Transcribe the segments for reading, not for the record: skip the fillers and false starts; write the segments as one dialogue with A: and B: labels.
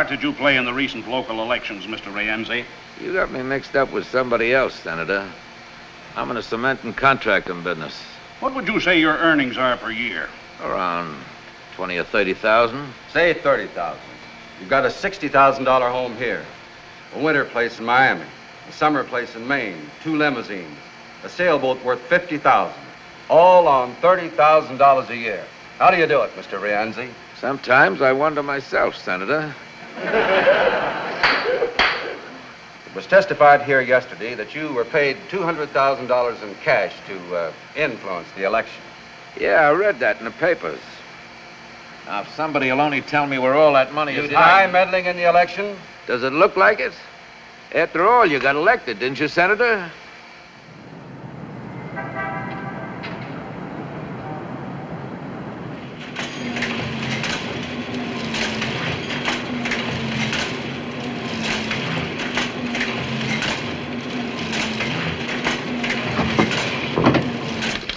A: part did you play in the recent local elections, Mr. Rienzi?
B: You got me mixed up with somebody else, Senator. I'm in the cement and contracting business.
A: What would you say your earnings are per year?
B: Around 20 or 30,000.
C: Say 30,000. You've got a $60,000 home here, a winter place in Miami, a summer place in Maine, 2 limousines, a sailboat worth $50,000, all on $30,000 a year. How do you do it, Mr. Rienzi?
B: Sometimes I wonder myself, Senator.
C: It was testified here yesterday that you were paid $200,000 in cash to influence the election.
B: Yeah, I read that in the papers. Now, if somebody will only tell me where all that money is...
C: You deny meddling in the election?
B: Does it look like it? After all, you got elected, didn't you, Senator?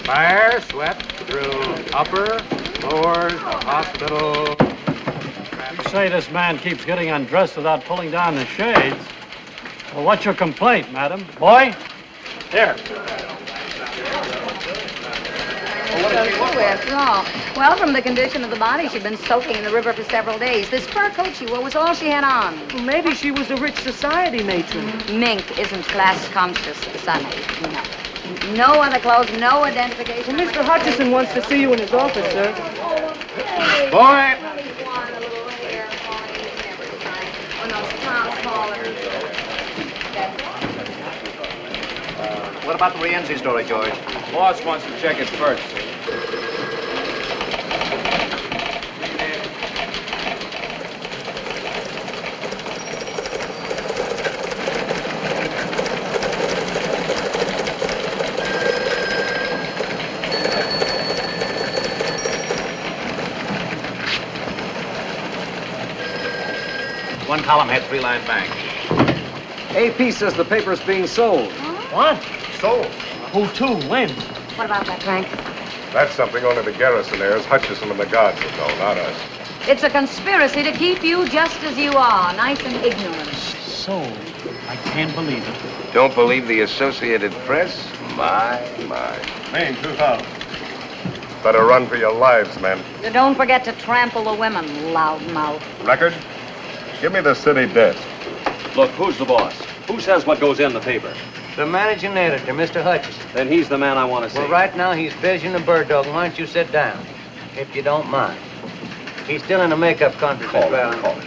D: Fire swept through upper floors of hospital.
E: You say this man keeps getting undressed without pulling down the shades. Well, what's your complaint, madam? Boy? Here.
F: After all. Well, from the condition of the body, she'd been soaking in the river for several days. This fur coat she wore was all she had on.
G: Well, maybe she was a rich society matron.
F: Mink isn't class-conscious, Sonny. No. No other clothes, no identification.
G: Well, Mr. Hutcheson wants to see you in his office, sir.
E: Boy!
D: What about the Rienzi story, George?
C: Boss wants to check it first.
D: One column had 3-line bank.
H: AP says the paper's being sold.
E: What?
I: Sold.
E: Who to? When?
F: What about that, Frank?
I: That's something only the Garrison heirs, Hutcheson and the gods would know, not us.
F: It's a conspiracy to keep you just as you are, nice and ignorant.
E: Sold. I can't believe it.
B: Don't believe the Associated Press? My.
I: Maine, 2,000. Better run for your lives, men.
F: Don't forget to trample the women, loudmouth.
I: Record? Give me the city desk.
H: Look, who's the boss? Who says what goes in the paper?
J: The managing editor, Mr. Hutcheson.
H: Then he's the man I want to see.
J: Well, right now he's vision and bird dog. Why don't you sit down, if you don't mind? He's still in the makeup contest.
B: Call it.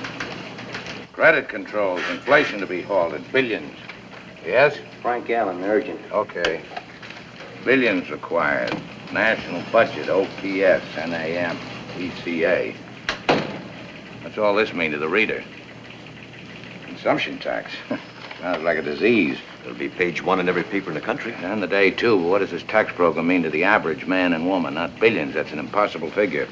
B: Credit controls, inflation to be halted, billions. Yes?
J: Frank Allen, urgent.
B: Okay. Billions required. National budget, OPS, NAM, ECA. What's all this mean to the reader? Consumption tax. Sounds like a disease.
H: It'll be page 1 in every paper in the country.
B: And the day, too. What does this tax program mean to the average man and woman? Not billions. That's an impossible figure.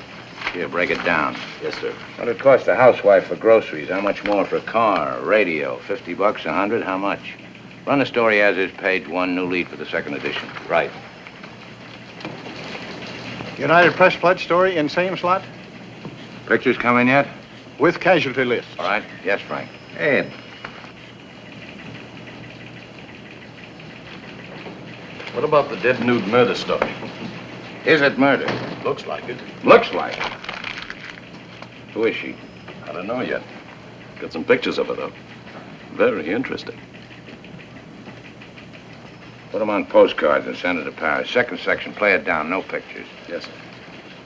B: Here, break it down.
H: Yes, sir.
B: What it costs a housewife for groceries? How much more for a car, a radio? $50, $100? How much? Run the story as is, page 1, new lead for the second edition.
H: Right.
E: United Press pledge story in same slot?
B: Pictures coming yet?
E: With casualty list.
B: All right. Yes, Frank. Ed.
H: What about the dead nude murder story?
B: Is it murder?
H: Looks like it.
B: Looks like it. Who is she?
H: I don't know yet. Got some pictures of her, though. Very interesting.
B: Put them on postcards and send it to Paris. Second section, play it down. No pictures.
H: Yes, sir.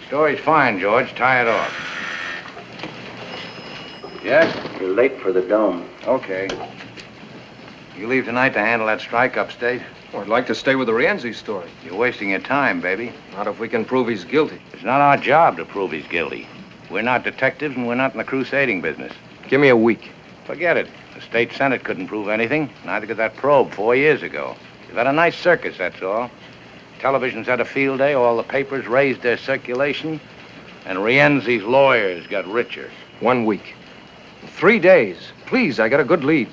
B: Story's fine, George. Tie it off. Yes?
J: You're late for the dome.
B: Okay. You leave tonight to handle that strike upstate?
C: Oh, I'd like to stay with the Rienzi story.
B: You're wasting your time, baby.
C: Not if we can prove he's guilty.
B: It's not our job to prove he's guilty. We're not detectives, and we're not in the crusading business.
C: Give me a week.
B: Forget it. The state senate couldn't prove anything. Neither could that probe 4 years ago. You've had a nice circus, that's all. Television's had a field day. All the papers raised their circulation. And Rienzi's lawyers got richer.
C: 1 week. 3 days. Please, I got a good lead.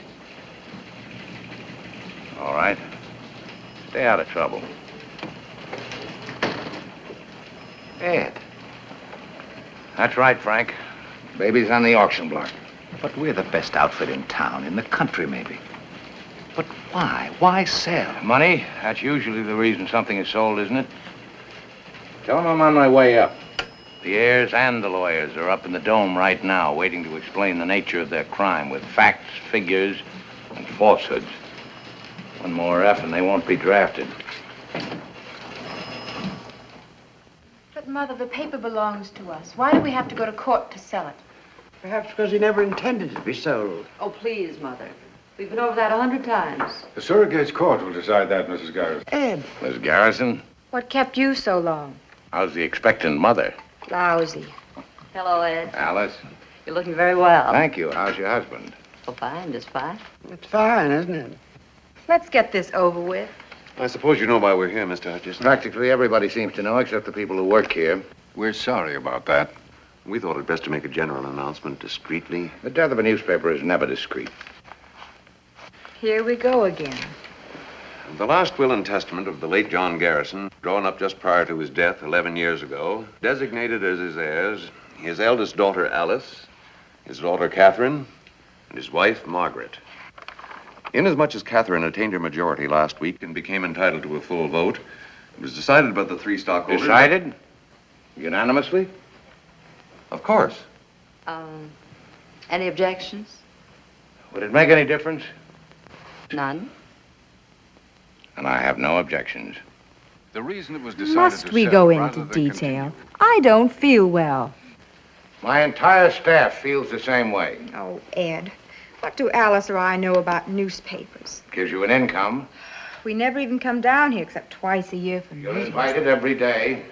B: All right. Stay out of trouble. Ed. That's right, Frank. Baby's on the auction block.
K: But we're the best outfit in town, in the country maybe. But why? Why sell?
B: Money? That's usually the reason something is sold, isn't it? Tell them I'm on my way up. The heirs and the lawyers are up in the dome right now, waiting to explain the nature of their crime with facts, figures, and falsehoods. One more F and they won't be drafted.
L: But, Mother, the paper belongs to us. Why do we have to go to court to sell it?
M: Perhaps because he never intended it to be sold.
N: Oh, please, Mother. We've been over that 100 times.
O: The surrogate's court will decide that, Mrs. Garrison.
M: Ed.
B: Miss Garrison,
L: What kept you so long?
B: how's the expectant mother?
L: Lousy.
N: Hello, Ed.
B: Alice?
N: You're looking very well.
B: Thank you. How's your husband?
N: Oh, fine, just fine.
M: It's fine, isn't it?
L: Let's get this over with.
H: I suppose you know why we're here, Mr. Hutcheson.
B: Practically everybody seems to know, except the people who work here.
O: We're sorry about that.
H: We thought it best to make a general announcement discreetly.
B: The death of a newspaper is never discreet.
L: Here we go again.
H: The last will and testament of the late John Garrison, drawn up just prior to his death 11 years ago, designated as his heirs his eldest daughter, Alice, his daughter, Catherine, and his wife, Margaret. Inasmuch as Catherine attained her majority last week and became entitled to a full vote, it was decided by the three stockholders...
B: Decided? Unanimously?
H: Of course.
N: Any objections?
B: Would it make any difference?
N: None.
B: And I have no objections.
O: The reason it was decided
P: Must we go into detail? I don't feel well.
B: My entire staff feels the same way.
Q: Oh, Ed, what do Alice or I know about newspapers?
B: Gives you an income.
Q: We never even come down here except twice a year for
B: You're
Q: meetings.
B: invited every day.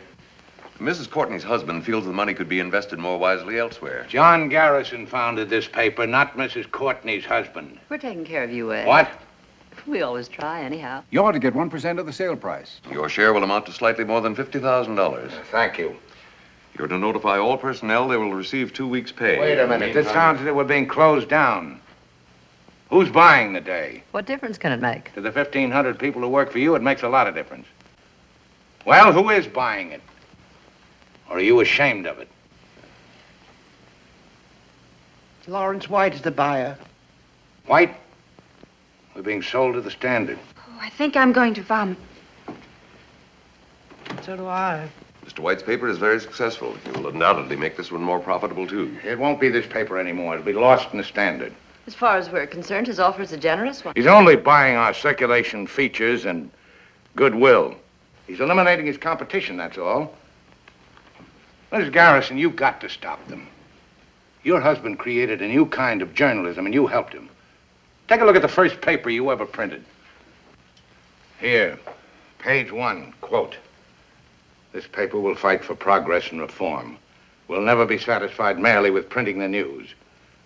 H: Mrs. Courtney's husband feels the money could be invested more wisely elsewhere.
B: John Garrison founded this paper, not Mrs. Courtney's husband.
N: We're taking care of you, Ed.
B: What?
N: We always try, anyhow.
O: You ought to get 1% of the sale price.
H: Your share will amount to slightly more than $50,000.
B: Thank you.
H: You're to notify all personnel they will receive 2 weeks' pay.
B: Wait a minute. This sounds as if we're being closed down. Who's buying the day?
N: What difference can it make?
B: To the 1,500 people who work for you, it makes a lot of difference. Well, who is buying it? Or are you ashamed of it?
M: Lawrence White is the buyer.
B: White? We're being sold to the Standard.
Q: Oh, I think I'm going to vomit.
M: So do I.
H: Mr. White's paper is very successful. He will undoubtedly make this one more profitable, too.
B: It won't be this paper anymore. It'll be lost in the Standard.
N: As far as we're concerned, his offer is a generous one.
B: He's only buying our circulation features and goodwill. He's eliminating his competition, that's all. Mrs. Garrison, you've got to stop them. Your husband created a new kind of journalism, and you helped him. Take a look at the first paper you ever printed. Here, page 1, quote. This paper will fight for progress and reform. We'll never be satisfied merely with printing the news.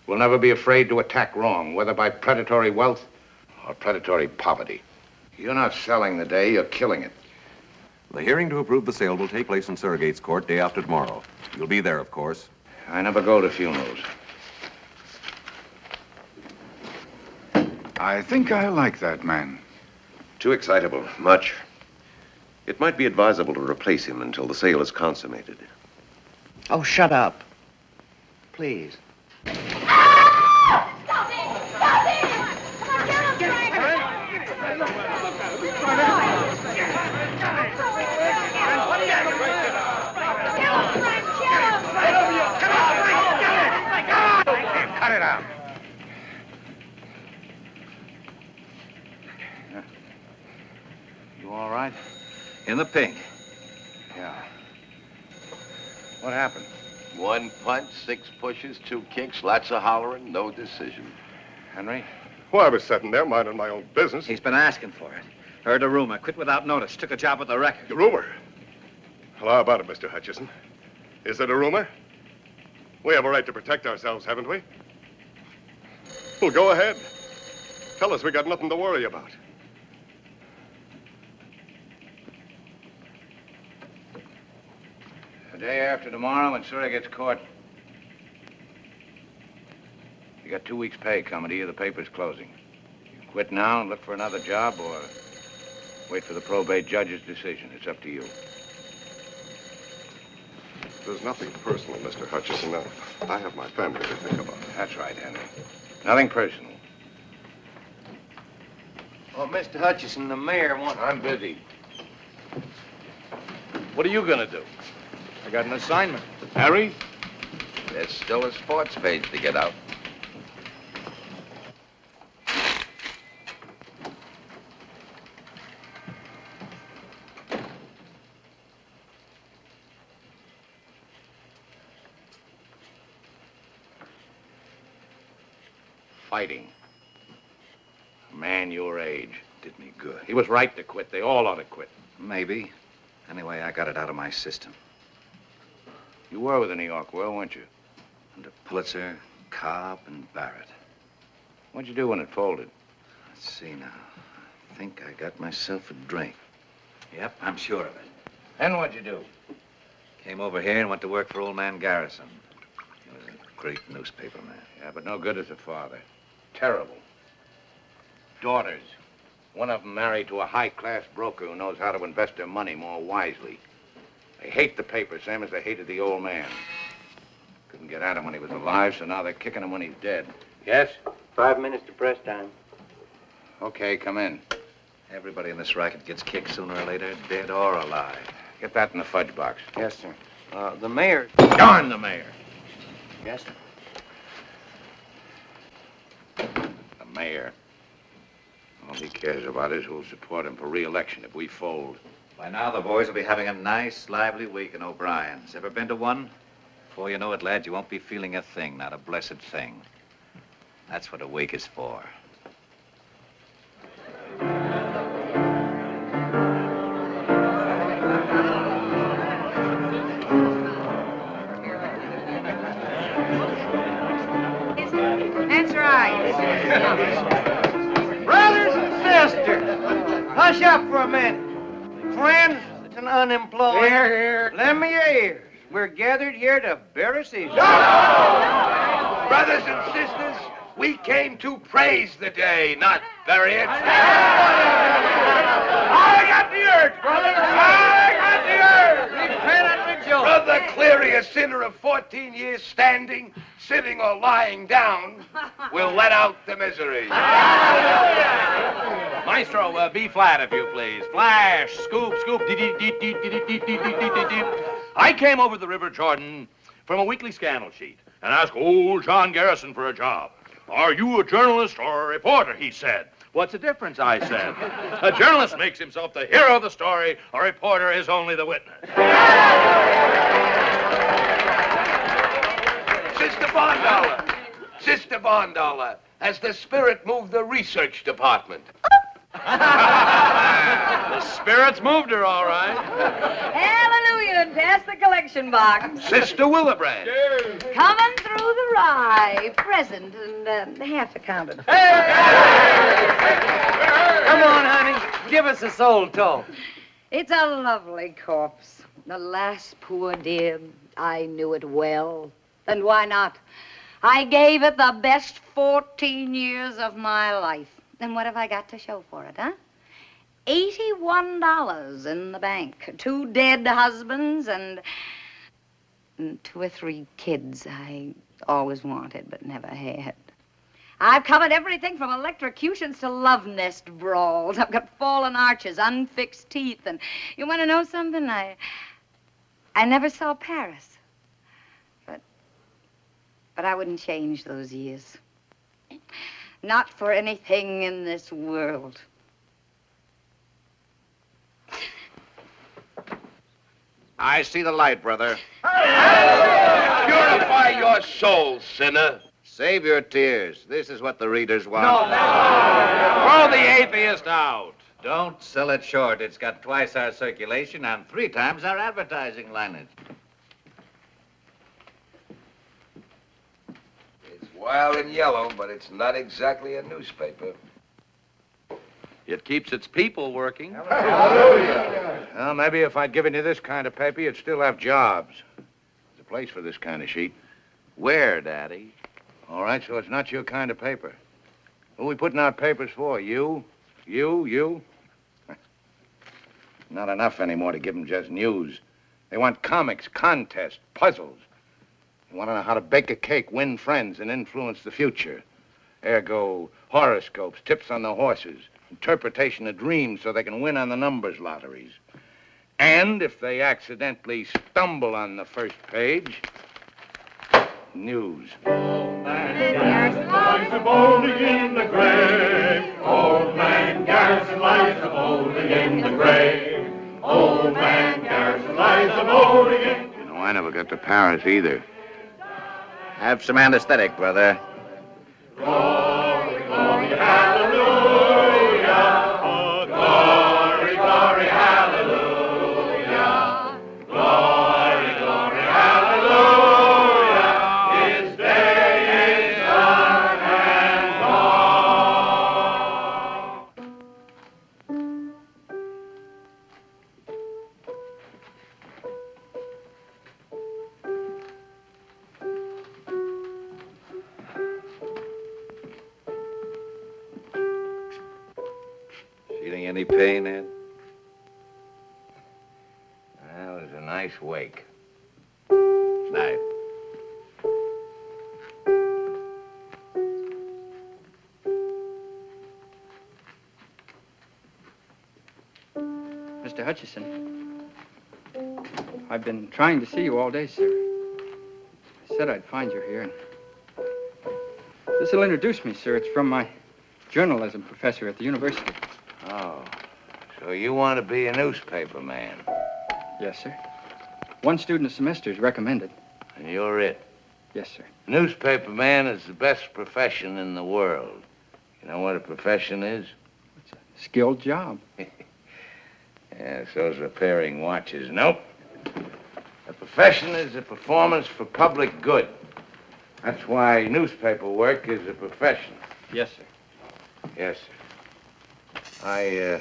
B: We'll never be afraid to attack wrong, whether by predatory wealth or predatory poverty. You're not selling the day, you're killing it.
H: The hearing to approve the sale will take place in Surrogate's Court day after tomorrow. You'll be there, of course.
B: I never go to funerals.
O: I think I like that man.
H: Too excitable, much. It might be advisable to replace him until the sale is consummated.
M: Oh, shut up. Please.
B: Cut it out. You all right?
K: In the pink.
B: Yeah. What happened?
R: 1 punch, 6 pushes, 2 kicks, lots of hollering, no decision.
B: Henry?
I: Well, I was sitting there minding my own business.
K: He's been asking for it. Heard a rumor, quit without notice, took a job at the record.
I: A rumor? Well, how about it, Mr. Hutcheson? Is it a rumor? We have a right to protect ourselves, haven't we? Well, go ahead. Tell us we got nothing to worry about.
B: The day after tomorrow in Surrogate's Court. You got 2 weeks' pay coming to you. The paper's closing. You can quit now and look for another job or wait for the probate judge's decision. It's up to you.
I: There's nothing personal, Mr. Hutcheson. Now, I have my family to think about.
B: That's right, Henry. Nothing personal.
J: Well, Mr. Hutcheson, the mayor wants...
R: I'm busy.
S: What are you gonna do?
R: I got an assignment.
S: Harry?
R: There's still a sports page to get out.
B: Fighting. A man your age.
K: Did me good.
B: He was right to quit. They all ought to quit.
K: Maybe. Anyway, I got it out of my system.
B: You were with the New York World, weren't you?
K: Under Pulitzer, Cobb, and Barrett.
B: What'd you do when it folded?
K: Let's see now. I think I got myself a drink. Yep, I'm sure of it.
B: Then what'd you do?
K: Came over here and went to work for old man Garrison. He was a great newspaper man.
B: Yeah, but no good as a father. Terrible. Daughters. One of them married to a high-class broker who knows how to invest their money more wisely. They hate the paper, same as they hated the old man. Couldn't get at him when he was alive, so now they're kicking him when he's dead. Yes?
J: 5 minutes to press time.
B: Okay, come in.
K: Everybody in this racket gets kicked sooner or later, dead or alive.
B: Get that in the fudge box.
J: Yes, sir. The mayor...
B: Darn the mayor.
J: Yes, sir.
B: The mayor. All he cares about is who'll support him for re-election if we fold.
K: By now, the boys will be having a nice, lively week in O'Brien's. Ever been to one? Before you know it, lad, you won't be feeling a thing, not a blessed thing. That's what a week is for.
Q: That's right.
J: Brothers and sisters, hush up for a minute. Friends and unemployed.
M: Here, here.
J: Lend me your ears. We're gathered here to bury season.
R: Brothers and sisters, we came to praise the day, not bury it. I got the urge, brother. I got the urge.
J: Repent and rejoice.
R: Brother Cleary, a sinner of 14 years standing, sitting or lying down, will let out the misery.
S: Maestro, B flat, if you please. Flash, scoop, scoop, dee-dee-dee-dee-dee-dee-dee-dee-dee-dee. I came over the River Jordan from a weekly scandal sheet and asked old John Garrison for a job. Are you a journalist or a reporter, he said. What's the difference, I said. A journalist makes himself the hero of the story. A reporter is only the witness.
R: Sister Bondollar, has the spirit moved the research department?
S: The spirits moved her, all right.
N: Hallelujah, and pass the collection box.
R: Sister Willebrand.
N: Coming through the rye, present and half accounted for.
J: Come on, honey. Give us a soul talk.
N: It's a lovely corpse. The last poor dear, I knew it well. And why not? I gave it the best 14 years of my life. And what have I got to show for it, huh? $81 in the bank. 2 dead husbands and 2 or 3 kids I always wanted but never had. I've covered everything from electrocutions to love nest brawls. I've got fallen arches, unfixed teeth, and you want to know something? I never saw Paris. But I wouldn't change those years. Not for anything in this world.
B: I see the light, brother.
R: Purify your soul, sinner.
B: Save your tears. This is what the readers want.
S: Throw the atheist out.
K: Don't sell it short. It's got twice our circulation and 3 times our advertising lineage.
R: It's wild and yellow, but it's not exactly a newspaper.
S: It keeps its people working.
B: Well, maybe if I'd given you this kind of paper, you'd still have jobs. There's a place for this kind of sheet.
S: Where, Daddy?
B: All right, so it's not your kind of paper. Who are we putting out papers for? You? You? Not enough anymore to give them just news. They want comics, contests, puzzles. They want to know how to bake a cake, win friends, and influence the future. Ergo, horoscopes, tips on the horses, interpretation of dreams so they can win on the numbers lotteries. And if they accidentally stumble on the first page, news.
T: Old man Garrison lies a-bolding in the grave. Old man Garrison lies a-bolding in the grave. Old man Garrison lies a-bolding in...
B: You know, I never got to Paris either.
K: Have some anesthetic, brother.
T: Glory, glory, hallelujah. Glory, glory, hallelujah. Glory, glory, hallelujah. His day is done and gone.
K: Feeling any pain, Ed?
B: That was a nice wake.
K: Night.
U: Mr. Hutcheson, I've been trying to see you all day, sir. I said I'd find you here, and this'll introduce me, sir. It's from my journalism professor at the university.
B: Oh, so you want to be a newspaper man?
U: Yes, sir. One student a semester is recommended.
B: And you're it?
U: Yes, sir.
B: Newspaper man is the best profession in the world. You know what a profession is?
U: It's a skilled job.
B: Yeah, so's repairing watches. Nope. A profession is a performance for public good. That's why newspaper work is a profession.
U: Yes, sir.
B: Yes, sir. I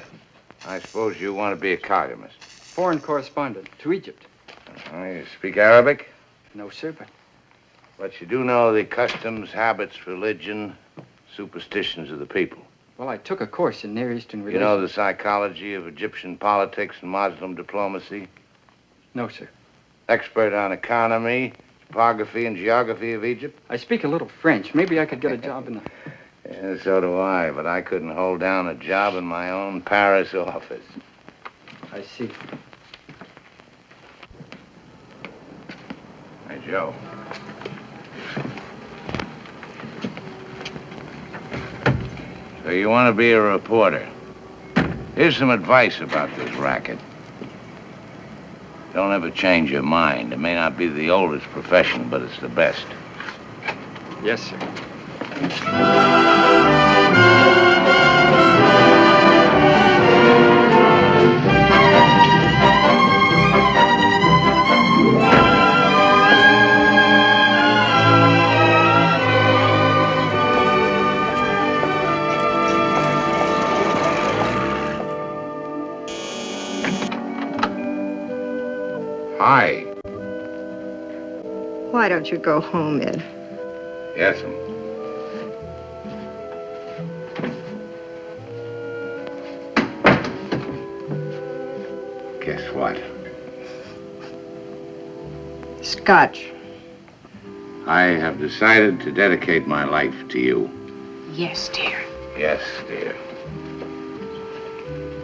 B: suppose you want to be a cartoonist.
U: Foreign correspondent to Egypt.
B: You speak Arabic?
U: No, sir,
B: But you do know the customs, habits, religion, superstitions of the people.
U: Well, I took a course in Near Eastern
B: You
U: relations.
B: know the psychology of Egyptian politics and Muslim diplomacy?
U: No, sir.
B: Expert on economy, topography, and geography of Egypt?
U: I speak a little French. Maybe I could get a job in the...
B: Yeah, so do I, but I couldn't hold down a job in my own Paris office.
U: I see.
B: Hey, Joe. So you want to be a reporter. Here's some advice about this racket. Don't ever change your mind. It may not be the oldest profession, but it's the best.
U: Yes, sir.
B: Hi.
Q: Why don't you go home, Ed?
B: Yes'm. Guess what?
Q: Scotch.
B: I have decided to dedicate my life to you.
Q: Yes, dear.
B: Yes, dear.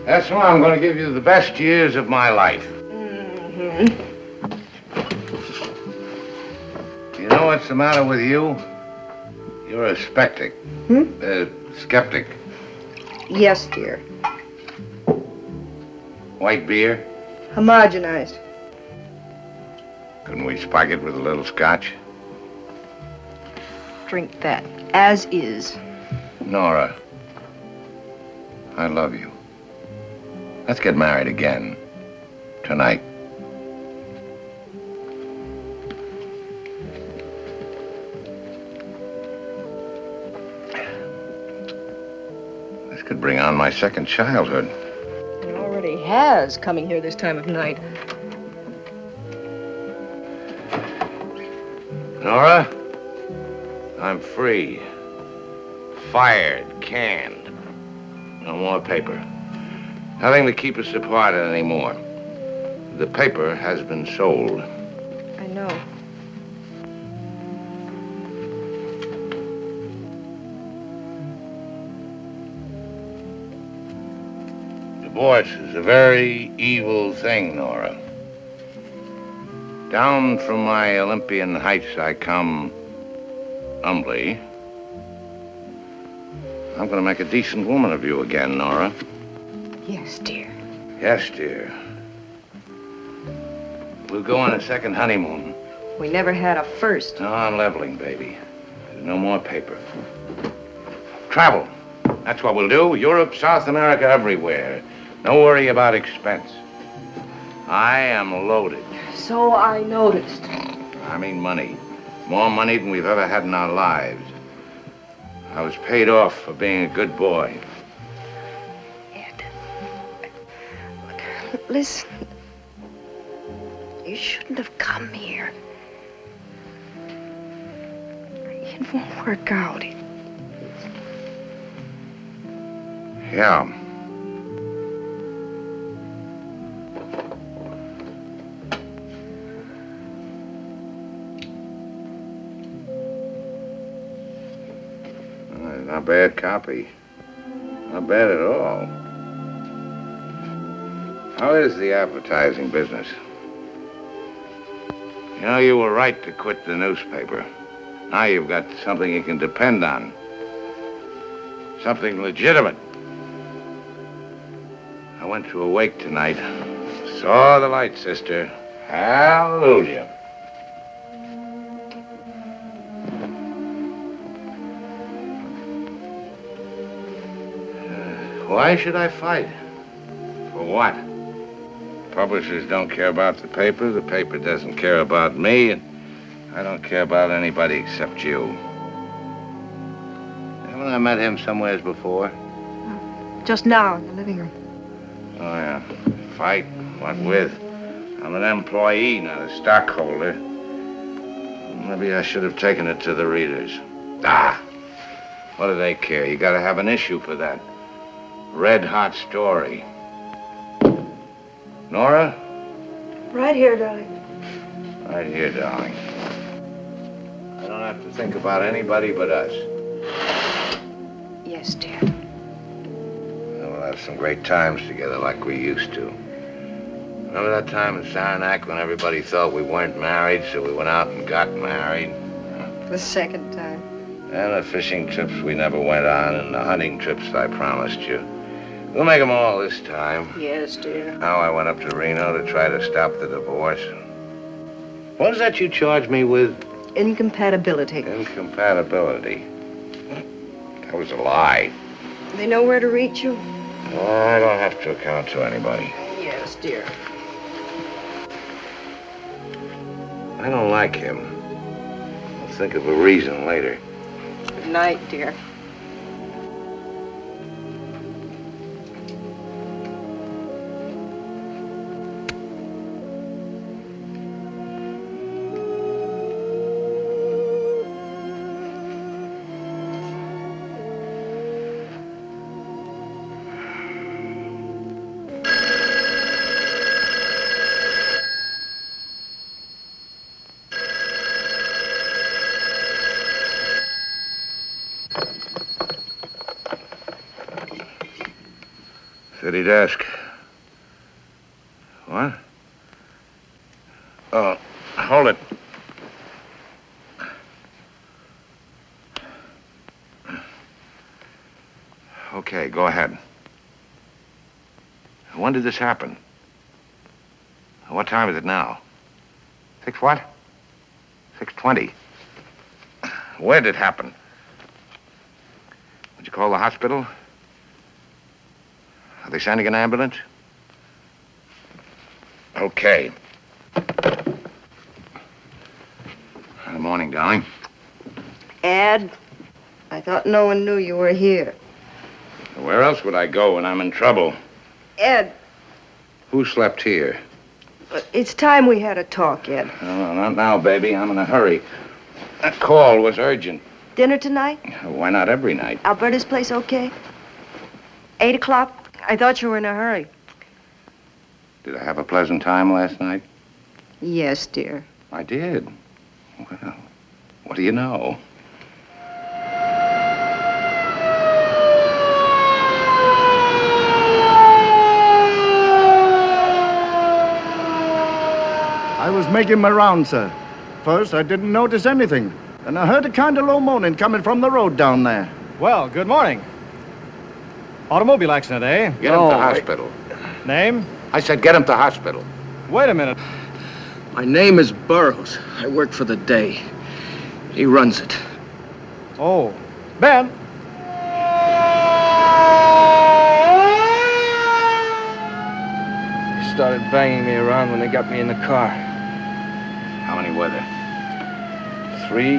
B: That's why I'm going to give you the best years of my life.
Q: Mm-hmm.
B: You know what's the matter with you? You're a skeptic. Skeptic.
Q: Yes, dear.
B: White beer?
Q: Homogenized.
B: Couldn't we spike it with a little scotch?
Q: Drink that, as is.
B: Nora, I love you. Let's get married again. Tonight. This could bring on my second childhood.
Q: It already has, coming here this time of night.
B: Nora, I'm free. Fired, canned. No more paper. Nothing to keep us apart anymore. The paper has been sold.
Q: I know.
B: Divorce is a very evil thing, Nora. Down from my Olympian heights I come humbly. I'm going to make a decent woman of you again, Nora.
Q: Yes, dear.
B: Yes, dear. We'll go on a second honeymoon.
Q: We never had a first.
B: No, I'm leveling, baby. There's no more paper. Travel. That's what we'll do. Europe, South America, everywhere. No worry about expense. I am loaded.
Q: So I noticed.
B: I mean money. More money than we've ever had in our lives. I was paid off for being a good boy.
Q: Ed, look, listen. You shouldn't have come here. It won't work out.
B: Yeah. Not bad copy. Not bad at all. How is the advertising business? You know, you were right to quit the newspaper. Now you've got something you can depend on. Something legitimate. I went to a wake tonight. Saw the light, sister. Hallelujah. Why should I fight? For what? Publishers don't care about the paper doesn't care about me, and I don't care about anybody except you. Haven't I met him somewheres before?
Q: Just now in the living room.
B: Oh, yeah. Fight? What with? I'm an employee, not a stockholder. Maybe I should have taken it to the readers. Ah! What do they care? You gotta have an issue for that. Red-hot story. Nora?
Q: Right here, darling.
B: Right here, darling. I don't have to think about anybody but us.
Q: Yes, dear.
B: We'll have some great times together like we used to. Remember that time in Saranac when everybody thought we weren't married, so we went out and got married?
Q: The second time.
B: And the fishing trips we never went on, and the hunting trips I promised you. We'll make them all this time.
Q: Yes, dear.
B: Now I went up to Reno to try to stop the divorce. What was that you charged me with?
Q: Incompatibility.
B: Incompatibility. That was a lie.
Q: They know where to reach you?
B: I don't have to account to anybody.
Q: Yes, dear.
B: I don't like him. I'll think of a reason later.
Q: Good night, dear.
B: City desk. What? Oh, hold it. Okay, go ahead. When did this happen? What time is it now? 6 what? 6:20. Where did it happen? Did you call the hospital? Are they sending an ambulance? Okay. Good morning, darling.
Q: Ed, I thought no one knew you were here.
B: Where else would I go when I'm in trouble?
Q: Ed,
B: Who slept here?
Q: it's time we had a talk, Ed.
B: No, not now, baby. I'm in a hurry. That call was urgent.
Q: Dinner tonight?
B: Why not every night?
Q: Alberta's place okay? 8 o'clock? I thought you were in a hurry.
B: Did I have a pleasant time last night?
Q: Yes, dear.
B: I did. Well, what do you know?
A: I was making my round, sir. First, I didn't notice anything. Then I heard a kind of low moaning coming from the road down there.
D: Well, good morning. Automobile accident, eh?
B: Get him to hospital.
D: Name?
B: I said get him to hospital.
D: Wait a minute.
V: My name is Burrows. I work for the day. He runs it.
D: Oh, Ben.
U: They started banging me around when they got me in the car.
B: How many were there?
U: 3,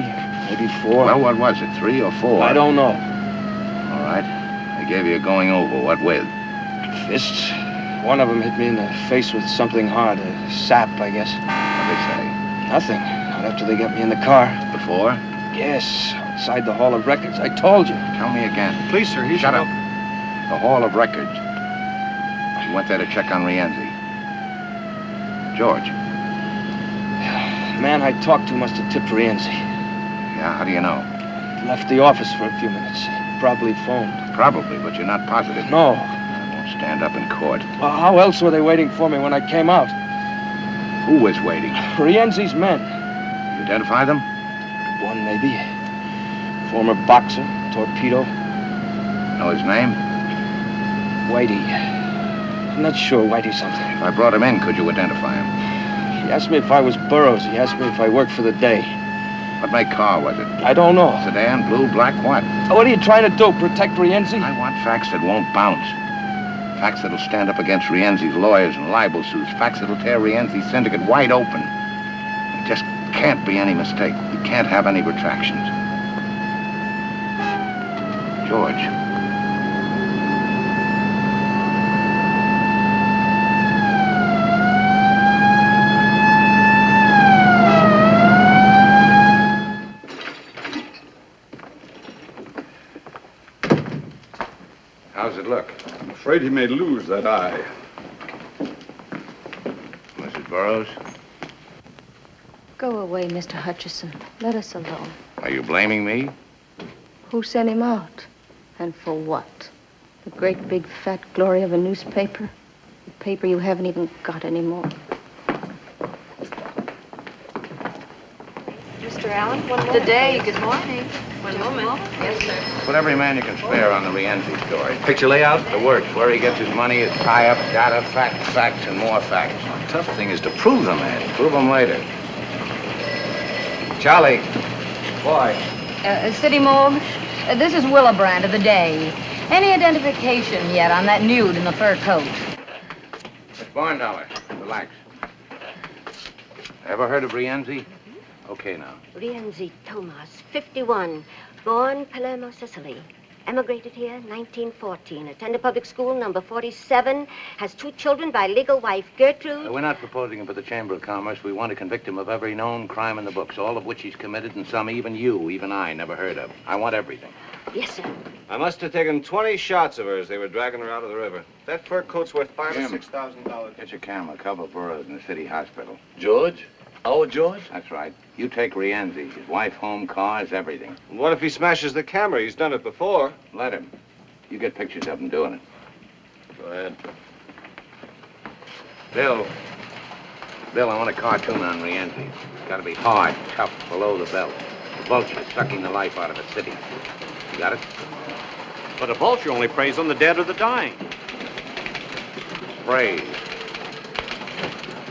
U: maybe 4.
B: Well, what was it, 3 or 4?
U: I don't know.
B: All right. They gave you a going over. What with?
U: Fists. One of them hit me in the face with something hard, a sap, I guess.
B: What'd they say?
U: Nothing. Not after they got me in the car.
B: Before?
U: Yes, outside the Hall of Records. I told you.
B: Tell me again.
D: Please, sir, he's...
B: Shut up. The Hall of Records. You went there to check on Rienzi. George.
U: The man I talked to must have tipped Rienzi.
B: Yeah, how do you know?
U: He left the office for a few minutes. He probably phoned.
B: Probably, but you're not positive.
U: No.
B: I won't stand up in court.
U: Well, how else were they waiting for me when I came out?
B: Who was waiting?
U: Rienzi's men.
B: You identify them?
U: One, maybe. Former boxer, torpedo.
B: Know his name?
U: Whitey. I'm not sure. Whitey something.
B: If I brought him in, could you identify him?
U: He asked me if I was Burrows. He asked me if I worked for the day.
B: What make car was it?
U: I don't know.
B: Sedan, blue, black, what?
U: What are you trying to do? Protect Rienzi?
B: I want facts that won't bounce. Facts that'll stand up against Rienzi's lawyers and libel suits. Facts that'll tear Rienzi's syndicate wide open. There just can't be any mistake. We can't have any retractions. George. How's it look?
O: I'm afraid he may lose that eye.
B: Mrs. Burrows?
L: Go away, Mr. Hutcheson. Let us alone.
B: Are you blaming me?
L: Who sent him out? And for what? The great big fat glory of a newspaper? A paper you haven't even got anymore.
F: Mr. Allen, one moment. Good day, good morning. One moment. Yes, sir.
B: Put every man you can spare on the Rienzi story. Picture layout? The works. Where he gets his money, his tie-up, data, facts, and more facts. The tough thing is to prove them, man. Prove them later. Charlie.
U: Boy.
F: City morgue. This is Willebrand of the Day. Any identification yet on that nude in the fur coat?
B: Miss Barndollar, relax. Ever heard of Rienzi? Okay, now.
W: Rienzi Tomas, 51, born Palermo, Sicily. Emigrated here 1914. Attended public school number 47. Has 2 children by legal wife Gertrude.
B: We're not proposing him for the Chamber of Commerce. We want to convict him of every known crime in the books, all of which he's committed, and some even you, even I, never heard of. I want everything.
W: Yes, sir.
C: I must have taken 20 shots of her as they were dragging her out of the river. That fur coat's worth $5,000
B: Jim.
C: or $6,000.
B: Get your camera. Cover Burrows in the city hospital.
C: George? Our George?
B: That's right. You take Rienzi. His wife, home, cars, everything.
C: What if he smashes the camera? He's done it before.
B: Let him. You get pictures of him doing it.
C: Go ahead.
B: Bill, I want a cartoon on Rienzi. It's got to be hard, tough, below the belt. The vulture sucking the life out of a city. You got it?
D: But a vulture only preys on the dead or the dying.
B: Praise.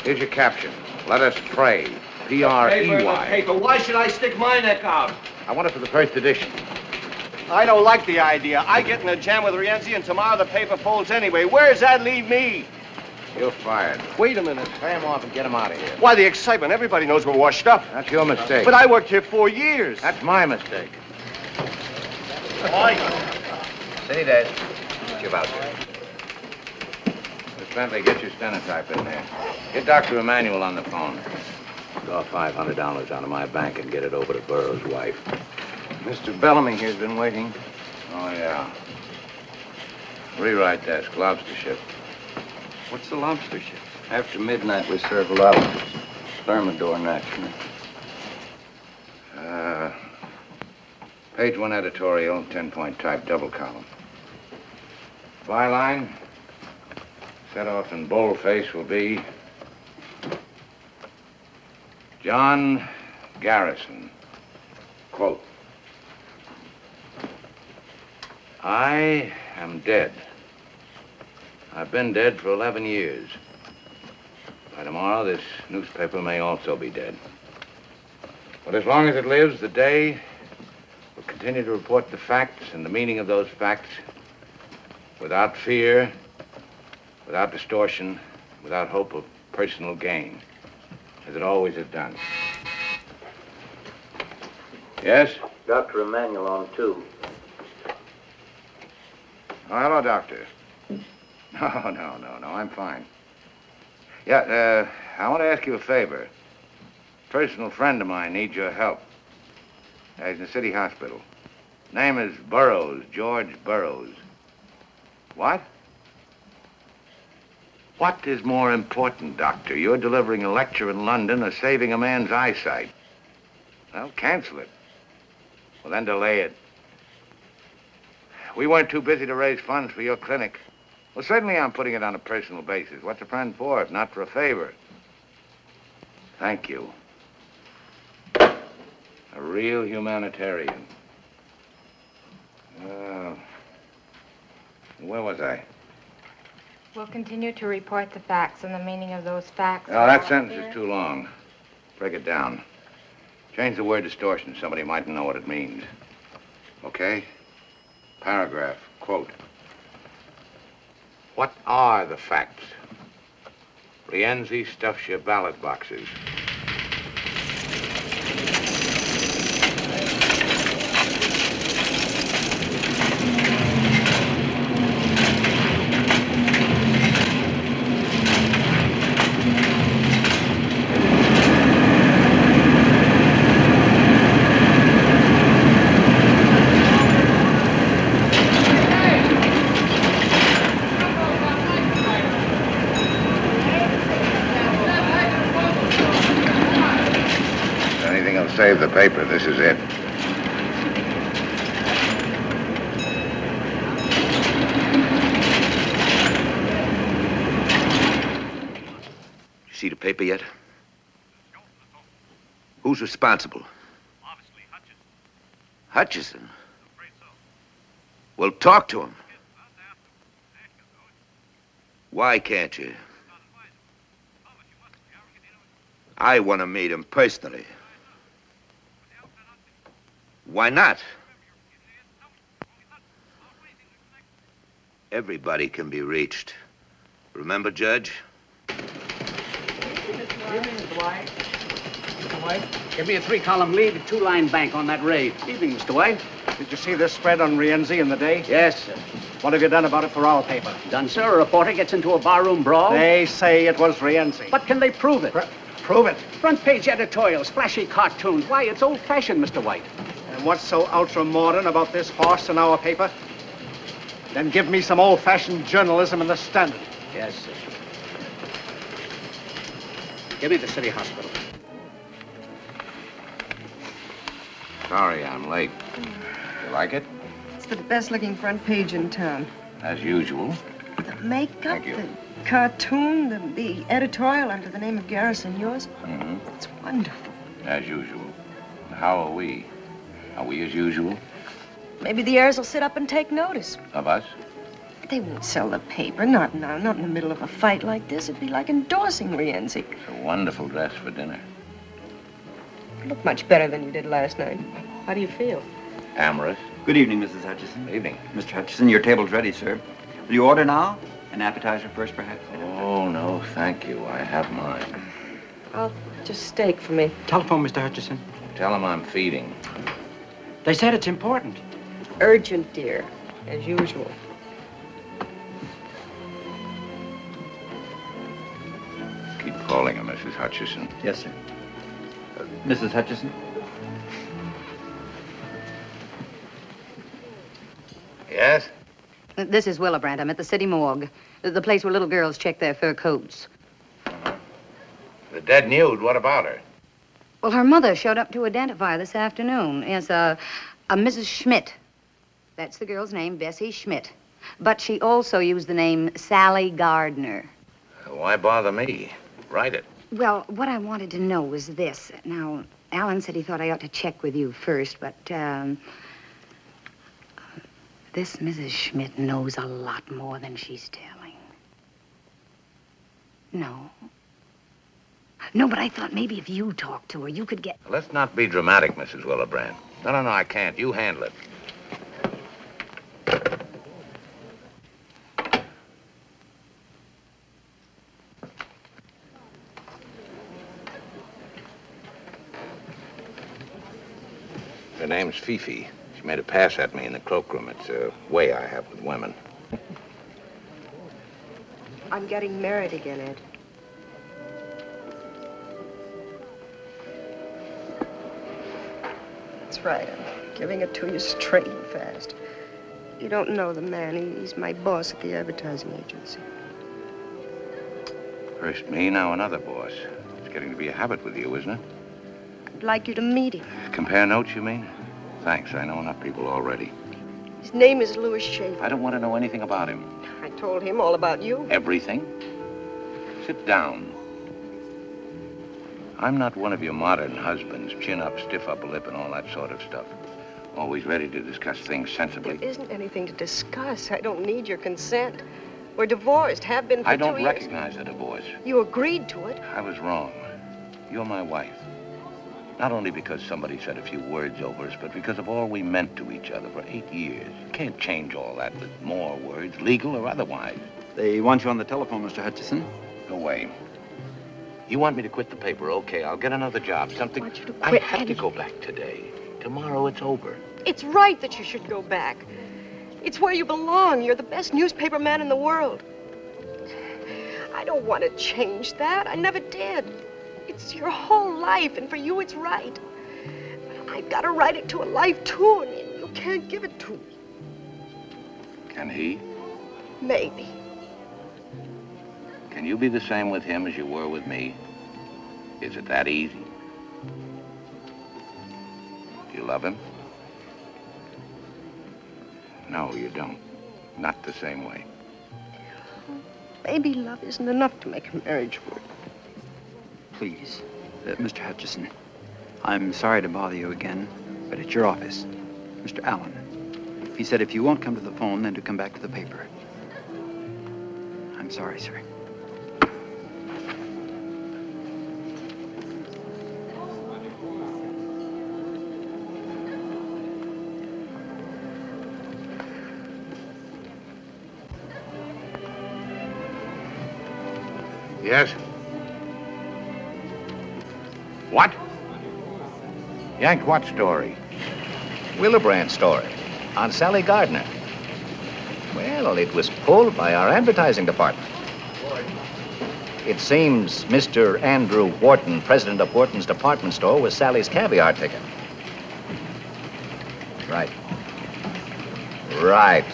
B: Here's your caption. Let us pray. P-R-E-Y.
R: Paper. Why should I stick my neck out?
B: I want it for the first edition.
R: I don't like the idea. I get in a jam with Rienzi, and tomorrow the paper folds anyway. Where does that leave me?
B: You're fired.
R: Wait a minute.
B: Pay him off and get him out of here.
R: Why, the excitement. Everybody knows we're washed up.
B: That's your mistake.
R: But I worked here 4 years.
B: That's my mistake.
K: City desk. What you about, sir?
B: Miss Bentley, get your stenotype in there. Get Dr. Emanuel on the phone. Draw $500 out of my bank and get it over to Burrows' wife.
C: Mr. Bellamy here's been waiting.
B: Oh, yeah. Rewrite desk, lobster ship.
C: What's the lobster ship? After midnight, we serve a lot of thermidor, naturally.
B: Page 1 editorial, 10-point type, double column. Byline, set off in boldface, will be John Garrison. Quote, I am dead. I've been dead for 11 years. By tomorrow, this newspaper may also be dead. But as long as it lives, the day will continue to report the facts and the meaning of those facts without fear, without distortion, without hope of personal gain, as it always has done. Yes?
J: Dr. Emanuel on 2.
B: Oh, hello, Doctor. No, I'm fine. Yeah, I want to ask you a favor. A personal friend of mine needs your help. He's in the city hospital. Name is Burrows, George Burrows. What? What is more important, Doctor? You're delivering a lecture in London or saving a man's eyesight? Well, cancel it. Well, then delay it. We weren't too busy to raise funds for your clinic. Well, certainly I'm putting it on a personal basis. What's a friend for if not for a favor? Thank you. A real humanitarian. Where was I?
E: We'll continue to report the facts and the meaning of those facts.
B: Oh, that sentence is too long. Break it down. Change the word distortion. Somebody mightn't know what it means. Okay? Paragraph, quote. What are the facts? Rienzi stuffs your ballot boxes. Save the paper. This is it.
G: You see the paper yet? Who's responsible?
T: Obviously, Hutcheson.
G: Hutcheson? Well, talk to him. Why can't you? I want to meet him personally. Why not? Everybody can be reached. Remember, Judge?
P: Mr. White. Mr. White, give me a 3-column lead, a 2-line bank on that raid. Evening, Mr. White.
X: Did you see this spread on Rienzi in the day?
P: Yes, sir.
X: What have you done about it for our paper?
P: Done, sir. A reporter gets into a barroom brawl.
X: They say it was Rienzi.
P: But can they prove it?
X: Prove it.
P: Front page editorials, flashy cartoons. Why, it's old-fashioned, Mr. White.
X: And what's so ultra-modern about this horse in our paper? Then give me some old-fashioned journalism in the Standard.
P: Yes, sir. Give me the city hospital.
B: Sorry I'm late. You like it?
Q: It's the best-looking front page in town.
B: As usual.
Q: The makeup,
B: Thank you.
Q: the cartoon, the editorial under the name of Garrison, yours.
B: Mm-hmm.
Q: It's wonderful.
B: As usual. How are we? Are we as usual?
Q: Maybe the heirs will sit up and take notice.
B: Of us?
Q: They won't sell the paper, not now, not in the middle of a fight like this. It'd be like endorsing Rienzi.
B: It's a wonderful dress for dinner.
Q: You look much better than you did last night. How do you feel?
B: Amorous.
Y: Good evening, Mrs. Hutcheson.
B: Evening.
Y: Mr. Hutcheson, your table's ready, sir. Will you order now? An appetizer first, perhaps?
B: Oh, no, thank you. I have mine.
Q: I'll just steak for me.
P: Telephone, Mr. Hutcheson.
B: Tell him I'm feeding.
P: They said it's important.
Q: Urgent, dear, as usual.
B: Keep calling her, Mrs. Hutcheson.
Y: Yes, sir. Mrs. Hutcheson?
B: Yes?
N: This is Willebrand. I'm at the city morgue. The place where little girls check their fur coats.
B: The dead nude, what about her?
N: Well, her mother showed up to identify her this afternoon as a Mrs. Schmidt. That's the girl's name, Bessie Schmidt. But she also used the name Sally Gardner.
B: Why bother me? Write it.
N: Well, what I wanted to know was this. Now, Alan said he thought I ought to check with you first, but, this Mrs. Schmidt knows a lot more than she's telling. No. No, but I thought maybe if you talked to her, you could get...
B: Let's not be dramatic, Mrs. Willebrand. No, I can't. You handle it. Her name's Fifi. She made a pass at me in the cloakroom. It's a way I have with women.
Q: I'm getting married again, Ed. That's right. I'm giving it to you straight and fast. You don't know the man. He's my boss at the advertising agency.
B: First me, now another boss. It's getting to be a habit with you, isn't it?
Q: I'd like you to meet him.
B: Compare notes, you mean? Thanks, I know enough people already.
Q: His name is Louis Schaefer.
B: I don't want to know anything about him.
Q: I told him all about you.
B: Everything? Sit down. I'm not one of your modern husbands, chin up, stiff upper lip, and all that sort of stuff. Always ready to discuss things sensibly.
Q: There isn't anything to discuss. I don't need your consent. We're divorced, have been for 2 years.
B: I don't recognize a divorce.
Q: You agreed to it.
B: I was wrong. You're my wife. Not only because somebody said a few words over us, but because of all we meant to each other for 8 years. You can't change all that with more words, legal or otherwise.
Y: They want you on the telephone, Mr. Hutcheson.
B: Go away. You want me to quit the paper? Okay, I'll get another job. Something...
Q: I want you to quit.
B: I have to go back today. Tomorrow it's over.
Q: It's right that you should go back. It's where you belong. You're the best newspaper man in the world. I don't want to change that. I never did. It's your whole life, and for you, it's right. But I've got to write it to a life, too, and you can't give it to me.
B: Can he?
Q: Maybe.
B: Can you be the same with him as you were with me? Is it that easy? Do you love him? No, you don't. Not the same way.
Q: Maybe love isn't enough to make a marriage work.
Y: Please, Mr. Hutcheson, I'm sorry to bother you again, but it's your office. Mr. Allen. He said if you won't come to the phone, then to come back to the paper. I'm sorry, sir.
B: Yes? What? Yank what story?
A: Willebrand story on Sally Gardner. Well, it was pulled by our advertising department. It seems Mr. Andrew Wharton, president of Wharton's department store, was Sally's caviar ticket. Right. Right.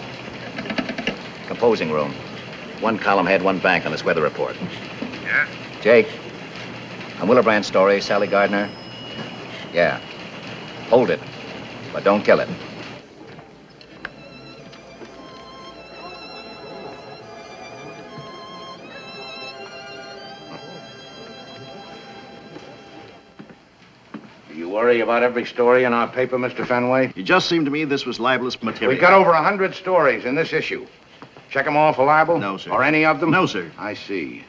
A: Composing room. One column had one bank on this weather report.
B: Yeah?
A: Jake, on Willebrand's story, Sally Gardner. Yeah. Hold it, but don't kill it.
B: Do you worry about every story in our paper, Mr. Fenway?
X: It just seemed to me this was libelous material.
B: We've got over 100 stories in this issue. Check them all for libel?
X: No, sir.
B: Or any of them?
X: No, sir.
B: I see.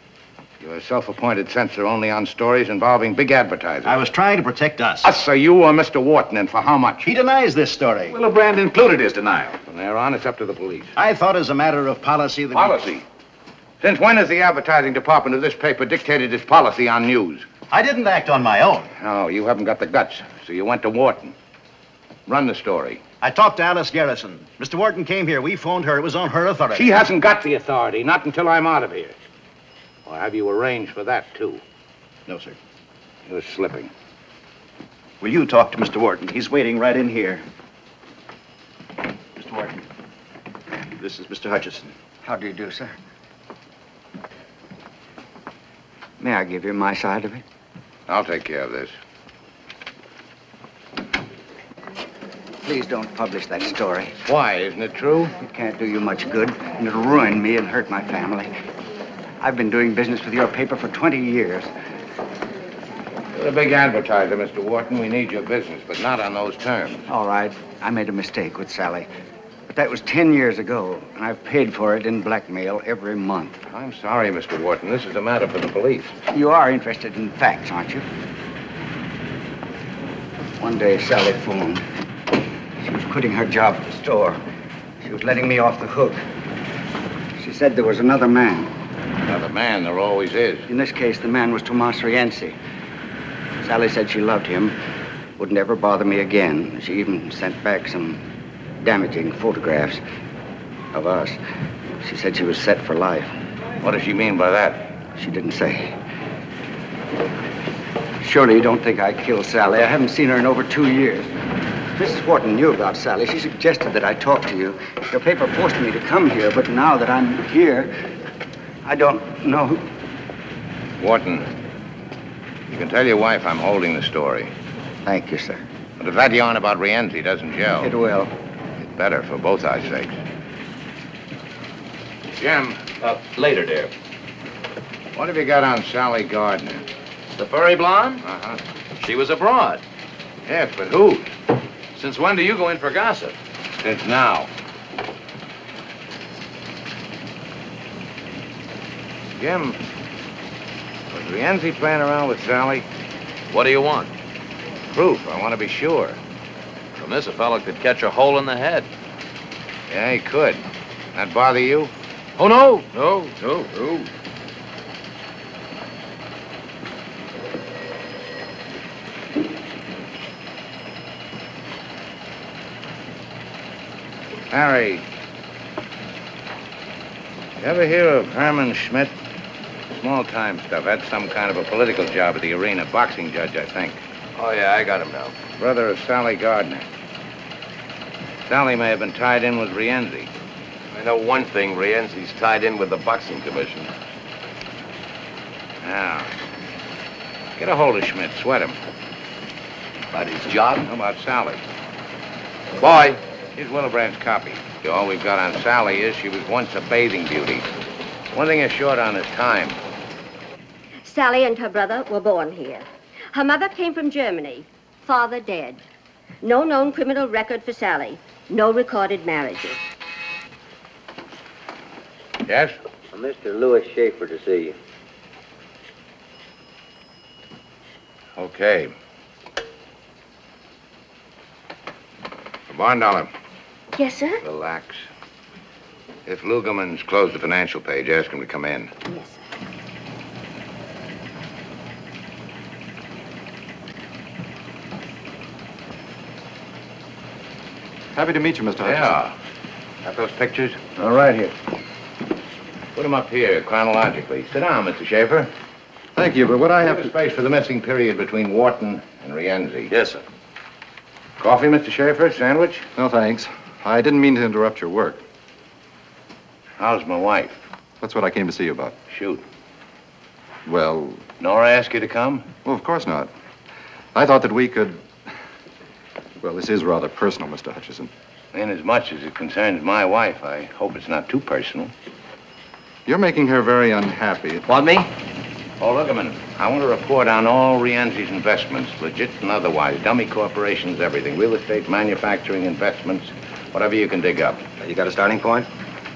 B: You're a self-appointed censor only on stories involving big advertisers.
X: I was trying to protect us.
B: Us, or you, or Mr. Wharton, and for how much?
X: He denies this story.
B: Willebrand included his denial. From there on, it's up to the police.
X: I thought as a matter of policy that...
B: Policy? Since when has the advertising department of this paper dictated its policy on news?
X: I didn't act on my own.
B: No, you haven't got the guts, so you went to Wharton. Run the story.
X: I talked to Alice Garrison. Mr. Wharton came here. We phoned her. It was on her authority.
B: She hasn't got the authority, not until I'm out of here. Or have you arranged for that, too?
X: No, sir.
B: You're slipping.
X: Will you talk to Mr. Wharton? He's waiting right in here. Mr. Wharton, this is Mr. Hutcheson.
V: How do you do, sir?
Y: May I give you my side of it?
B: I'll take care of this.
Y: Please don't publish that story.
B: Why? Isn't it true?
Y: It can't do you much good, and it'll ruin me and hurt my family. I've been doing business with your paper for 20 years.
B: You're a big advertiser, Mr. Wharton. We need your business, but not on those terms.
Y: All right. I made a mistake with Sally. But that was 10 years ago, and I've paid for it in blackmail every month.
B: I'm sorry, Mr. Wharton. This is a matter for the police.
Y: You are interested in facts, aren't you? One day, Sally phoned. She was quitting her job at the store. She was letting me off the hook. She said there was another man.
B: Another man? There always is.
Y: In this case, the man was Tomas Rienzi. Sally said she loved him, would never bother me again. She even sent back some damaging photographs of us. She said she was set for life.
B: What does she mean by that?
Y: She didn't say. Surely you don't think I killed Sally. I haven't seen her in over 2 years. Mrs. Wharton knew about Sally. She suggested that I talk to you. Your paper forced me to come here, but now that I'm here, I don't know who...
B: Wharton, you can tell your wife I'm holding the story.
Y: Thank you, sir.
B: But if that yarn about Rienzi doesn't gel...
Y: It will.
B: It's better for both our sakes. Jim.
K: Later, dear.
B: What have you got on Sally Gardner?
K: The furry blonde?
B: Uh-huh.
K: She was abroad.
B: Yes, but who?
K: Since when do you go in for gossip?
B: Since now. Jim, was Rienzi playing around with Sally?
K: What do you want?
B: Proof. I want to be sure.
K: From this, a fellow could catch a hole in the head.
B: Yeah, he could. That bother you?
K: Oh, no. No.
B: Harry, you ever hear of Herman Schmidt? Small-time stuff. Had some kind of a political job at the arena. Boxing judge, I think.
K: Oh, yeah, I got him now.
B: Brother of Sally Gardner. Sally may have been tied in with Rienzi.
K: I know one thing. Rienzi's tied in with the boxing commission.
B: Now, get a hold of Schmidt. Sweat him.
K: About his job?
B: How about Sally?
K: Boy.
B: Here's Willebrand's copy. All we've got on Sally is she was once a bathing beauty. One thing is short on is time.
W: Sally and her brother were born here. Her mother came from Germany. Father dead. No known criminal record for Sally. No recorded marriages.
B: Yes?
J: Mr. Louis Schaefer to see you.
B: Okay. Barn dollar.
W: Yes, sir?
B: Relax. If Lugerman's closed the financial page, ask him to come in.
W: Yes, sir.
H: Happy to meet you, Mr. Hutcheson.
B: Yeah. Got those pictures?
H: All right, here.
B: Put them up here, chronologically. Sit down, Mr. Schaefer.
H: Thank you, but what I have
B: to... space for the missing period between Wharton and Rienzi.
K: Yes, sir.
B: Coffee, Mr. Schaefer? Sandwich?
H: No, thanks. I didn't mean to interrupt your work.
B: How's my wife?
H: That's what I came to see you about.
B: Shoot.
H: Well...
B: Nora asked you to come?
H: Well, of course not. I thought that we could... Well, this is rather personal, Mr. Hutcheson.
B: Inasmuch as it concerns my wife, I hope it's not too personal.
H: You're making her very unhappy.
B: Want me? Oh, look a minute. I want to report on all Rienzi's investments, legit and otherwise. Dummy corporations, everything. Real estate, manufacturing, investments, whatever you can dig up.
J: You got a starting point?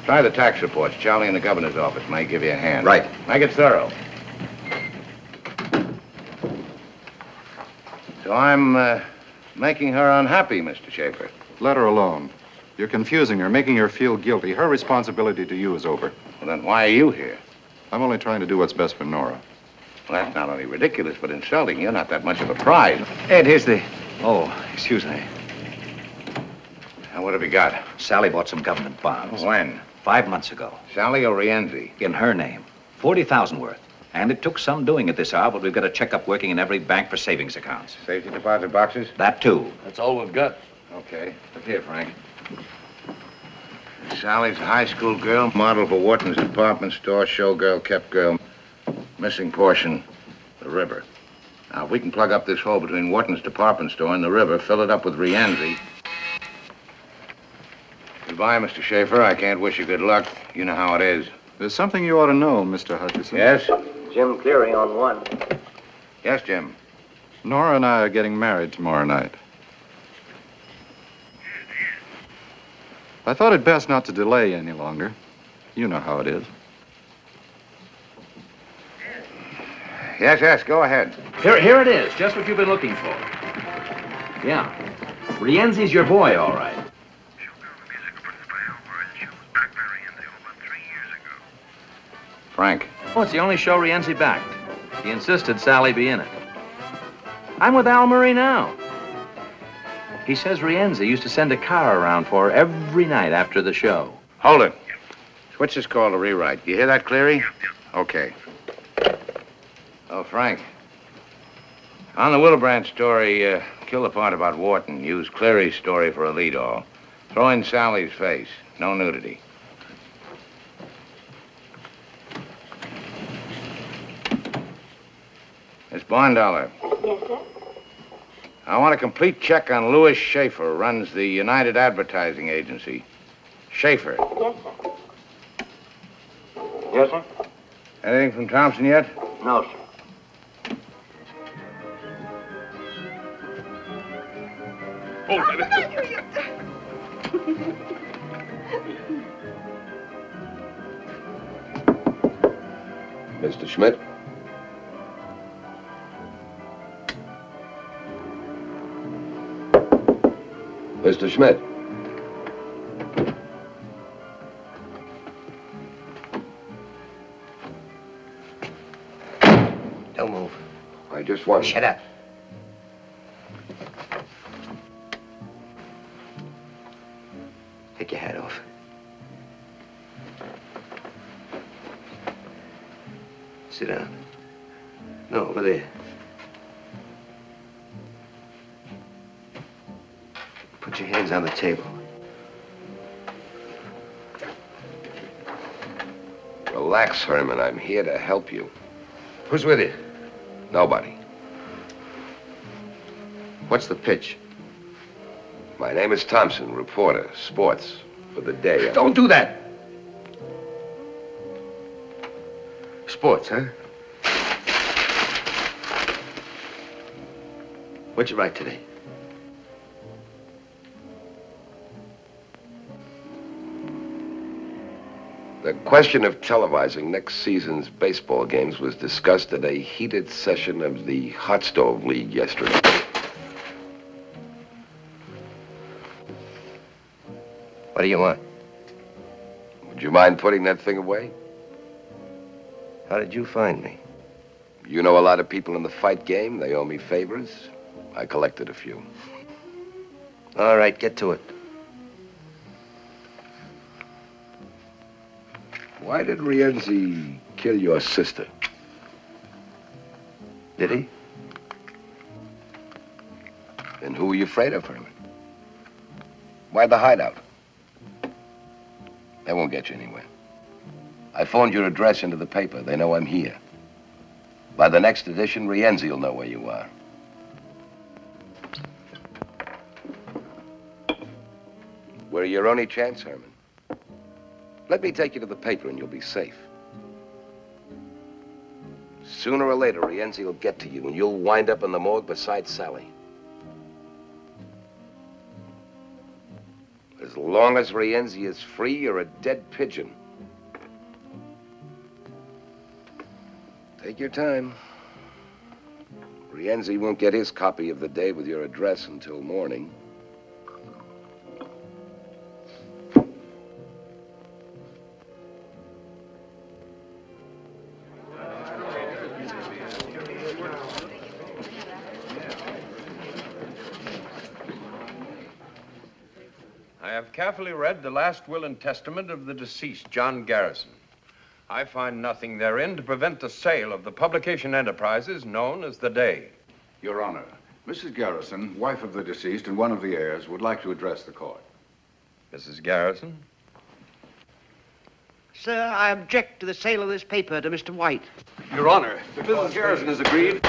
B: Try the tax reports. Charlie in the governor's office may give you a hand.
J: Right.
B: Make it thorough. So I'm making her unhappy, Mr. Schaefer.
H: Let her alone. You're confusing her, making her feel guilty. Her responsibility to you is over.
B: Well, then why are you here?
H: I'm only trying to do what's best for Nora.
B: Well, that's not only ridiculous, but insulting. You're not that much of a prize.
K: Ed, here's the... Oh, excuse me.
B: Now, what have you got?
K: Sally bought some government bonds.
B: When?
K: 5 months ago.
B: Sally or Rienzi?
K: In her name. 40,000 worth. And it took some doing at this hour, but we've got a checkup working in every bank for savings accounts.
B: Safety deposit boxes?
K: That, too.
B: That's all we've got. Okay. Look here, Frank. Sally's a high school girl, model for Wharton's department store, showgirl, kept girl. Missing portion, the river. Now, if we can plug up this hole between Wharton's department store and the river, fill it up with Rienzi. Goodbye, Mr. Schaefer. I can't wish you good luck. You know how it is.
H: There's something you ought to know, Mr. Hutcheson.
B: Yes?
J: Jim Cleary on one.
B: Yes, Jim.
H: Nora and I are getting married tomorrow night. I thought it best not to delay any longer. You know how it is.
B: Yes, go ahead.
I: Here it is, just what you've been looking for. Yeah. Rienzi's your boy, all right.
B: Frank.
I: Oh, it's the only show Rienzi backed. He insisted Sally be in it. I'm with Al Murray now. He says Rienzi used to send a car around for her every night after the show.
B: Hold it. Switch this call to rewrite. You hear that, Cleary? Okay. Oh, Frank. On the Willebrand story, kill the part about Wharton. Use Cleary's story for a lead-all. Throw in Sally's face. No nudity. Miss Bondollar.
W: Yes, sir?
B: I want a complete check on Louis Schaefer, runs the United Advertising Agency. Schaefer.
W: Yes, sir.
J: Yes, sir?
B: Anything from Thompson yet?
J: No, sir.
R: Mr. Schmidt? Mr. Schmidt?
J: Don't move.
R: I just want...
J: Shut up. Take your hat off. Sit down. No, over there. Put your hands on the table.
R: Relax, Herman. I'm here to help you.
J: Who's with you?
R: Nobody.
J: What's the pitch?
R: My name is Thompson, reporter, sports, for the day.
J: Don't do that. Sports, huh? What'd you write today?
R: The question of televising next season's baseball games was discussed at a heated session of the Hot Stove League yesterday.
J: What do you want?
R: Would you mind putting that thing away?
J: How did you find me?
R: You know a lot of people in the fight game. They owe me favors. I collected a few.
J: All right, get to it.
R: Why did Rienzi kill your sister?
J: Did he?
R: Then who were you afraid of, Herman? Why the hideout? That won't get you anywhere. I phoned your address into the paper. They know I'm here. By the next edition, Rienzi will know where you are. We're your only chance, Herman. Let me take you to the paper and you'll be safe. Sooner or later, Rienzi will get to you and you'll wind up in the morgue beside Sally. As long as Rienzi is free, you're a dead pigeon. Take your time. Rienzi won't get his copy of the day with your address until morning.
L: I have carefully read the last will and testament of the deceased, John Garrison. I find nothing therein to prevent the sale of the publication enterprises known as The Day.
M: Your Honor, Mrs. Garrison, wife of the deceased and one of the heirs, would like to address the court.
L: Mrs. Garrison?
P: Sir, I object to the sale of this paper to Mr. White.
L: Your Honor, if Mrs. Garrison has agreed.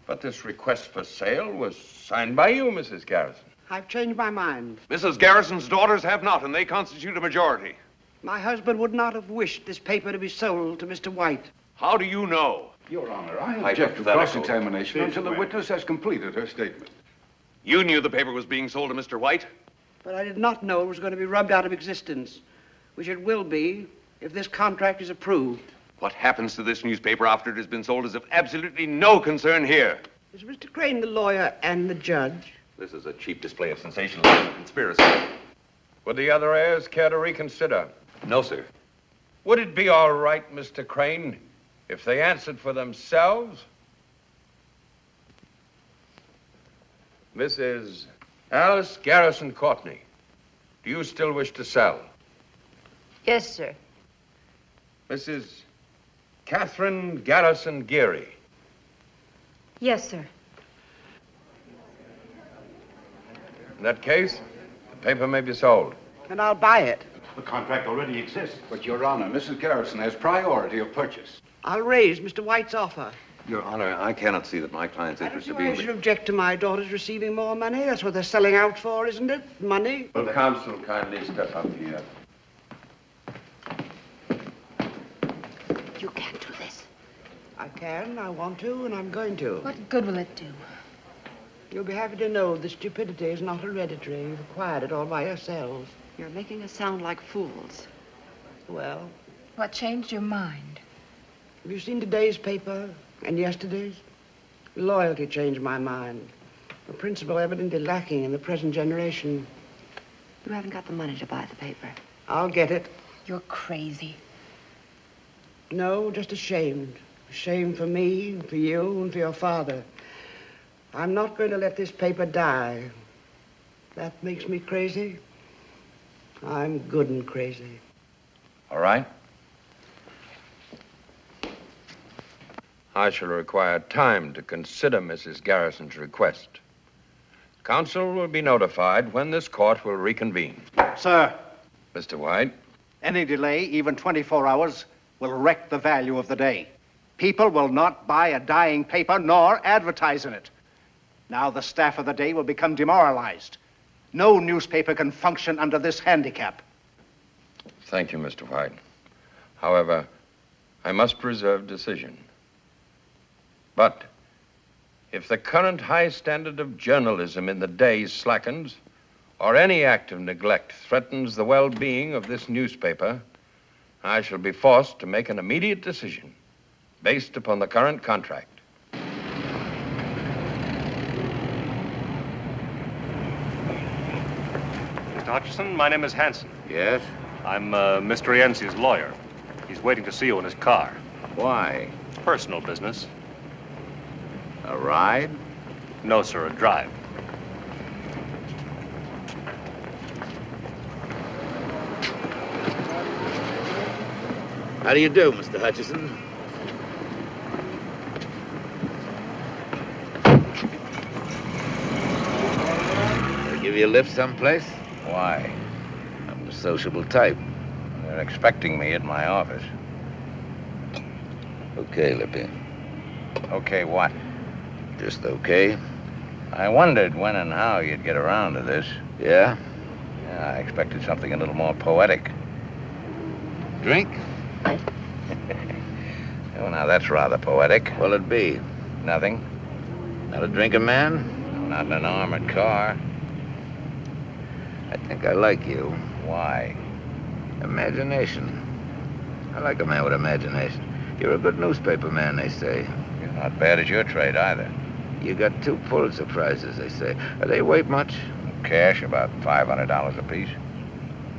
L: But this request for sale was signed by you, Mrs. Garrison.
P: I've changed my mind.
L: Mrs. Garrison's daughters have not, and they constitute a majority.
P: My husband would not have wished this paper to be sold to Mr. White.
L: How do you know?
M: Your Honor, I object to cross-examination until the witness has completed her statement.
L: You knew the paper was being sold to Mr. White?
P: But I did not know it was going to be rubbed out of existence, which it will be if this contract is approved.
L: What happens to this newspaper after it has been sold is of absolutely no concern here.
P: Is Mr. Crane the lawyer and the judge?
I: This is a cheap display of sensationalism and conspiracy.
L: Would the other heirs care to reconsider?
I: No, sir.
L: Would it be all right, Mr. Crane, if they answered for themselves? Mrs. Alice Garrison Courtney, do you still wish to sell?
E: Yes, sir.
L: Mrs. Catherine Garrison Geary.
E: Yes, sir.
L: In that case, the paper may be sold.
P: And I'll buy it.
M: The contract already exists. But, Your Honor, Mrs. Garrison has priority of purchase.
P: I'll raise Mr. White's offer.
I: Your Honor, I cannot see that my client's interest in
P: I should object to my daughters receiving more money. That's what they're selling out for, isn't it? Money.
L: Will counsel kindly step up here?
E: You can't do this.
P: I can, I want to, and I'm going to.
E: What good will it do?
P: You'll be happy to know that stupidity is not hereditary. You've acquired it all by yourselves.
E: You're making us sound like fools.
P: Well?
E: What changed your mind?
P: Have you seen today's paper and yesterday's? Loyalty changed my mind. A principle evidently lacking in the present generation.
E: You haven't got the money to buy the paper.
P: I'll get it.
E: You're crazy.
P: No, just ashamed. Ashamed for me, for you, and for your father. I'm not going to let this paper die. That makes me crazy. I'm good and crazy.
L: All right. I shall require time to consider Mrs. Garrison's request. Counsel will be notified when this court will reconvene.
X: Sir.
L: Mr. White.
X: Any delay, even 24 hours, will wreck the value of the day. People will not buy a dying paper nor advertise in it. Now the staff of the day will become demoralized. No newspaper can function under this handicap.
L: Thank you, Mr. White. However, I must reserve decision. But if the current high standard of journalism in the day slackens, or any act of neglect threatens the well-being of this newspaper, I shall be forced to make an immediate decision based upon the current contract.
D: Mr. Hutcheson, my name is Hanson.
B: Yes?
D: I'm Mr. Rienzi's lawyer. He's waiting to see you in his car.
B: Why?
D: Personal business.
B: A ride?
D: No, sir, a drive.
B: How do you do, Mr. Hutcheson? They give you a lift someplace?
L: Why?
B: I'm a sociable type.
L: They're expecting me at my office.
B: Okay, Lippy.
L: Okay, what?
B: Just okay.
L: I wondered when and how you'd get around to this.
B: Yeah?
L: Yeah, I expected something a little more poetic.
B: Drink?
L: Oh, now that's rather poetic.
B: What'll it be?
L: Nothing.
B: Not a drinking man?
L: Not in an armored car.
B: I think I like you.
L: Why?
B: Imagination. I like a man with imagination. You're a good newspaper man, they say.
L: You're not bad at your trade, either.
B: You got 2 Pulitzer Prizes, they say. Are they worth much?
L: Cash, about $500 apiece.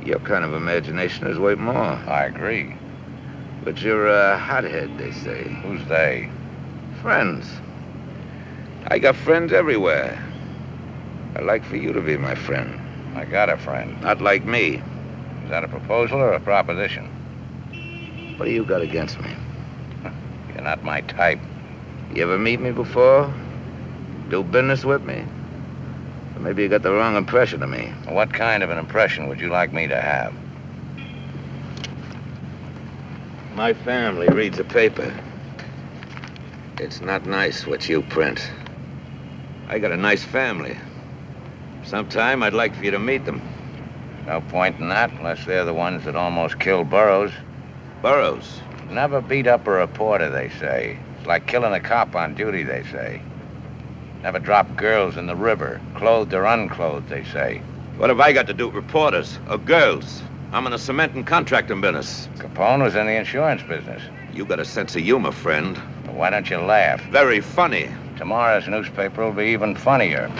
B: Your kind of imagination is worth more.
L: I agree.
B: But you're a hothead, they say.
L: Who's they?
B: Friends. I got friends everywhere. I'd like for you to be my friend.
L: I got a friend.
B: Not like me.
L: Is that a proposal or a proposition?
B: What do you got against me?
L: You're not my type.
B: You ever meet me before? Do business with me? Or maybe you got the wrong impression of me.
L: What kind of an impression would you like me to have?
G: My family reads the paper. It's not nice what you print. I got a nice family. Sometime I'd like for you to meet them.
B: No point in that unless they're the ones that almost killed Burrows.
G: Burrows?
B: Never beat up a reporter, they say. It's like killing a cop on duty, they say. Never drop girls in the river, clothed or unclothed, they say.
G: What have I got to do with reporters or girls? I'm in the cement and contracting business.
B: Capone was in the insurance business.
G: You got a sense of humor, friend.
B: Well, why don't you laugh?
G: Very funny.
B: Tomorrow's newspaper will be even funnier.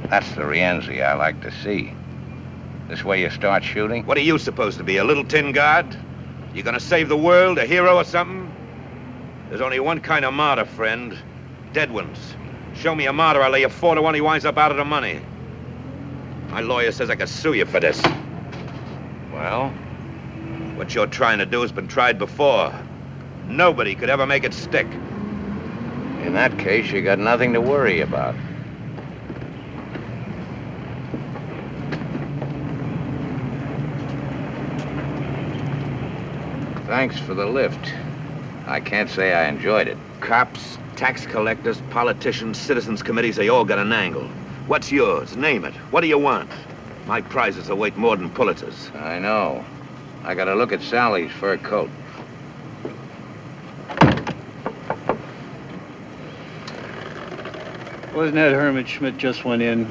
B: That's the Rienzi I like to see. This way you start shooting?
G: What are you supposed to be, a little tin guard? You gonna save the world, a hero or something? There's only one kind of martyr, friend. Dead ones. Show me a martyr, I'll lay you 4 to 1 he winds up out of the money. My lawyer says I could sue you for this.
B: Well?
G: What you're trying to do has been tried before. Nobody could ever make it stick.
B: In that case, you got nothing to worry about. Thanks for the lift. I can't say I enjoyed it.
G: Cops, tax collectors, politicians, citizens committees, they all got an angle. What's yours? Name it. What do you want? My prizes are worth more than Pulitzers.
B: I know. I gotta look at Sally's fur coat.
C: Wasn't that Herman Schmidt just went in?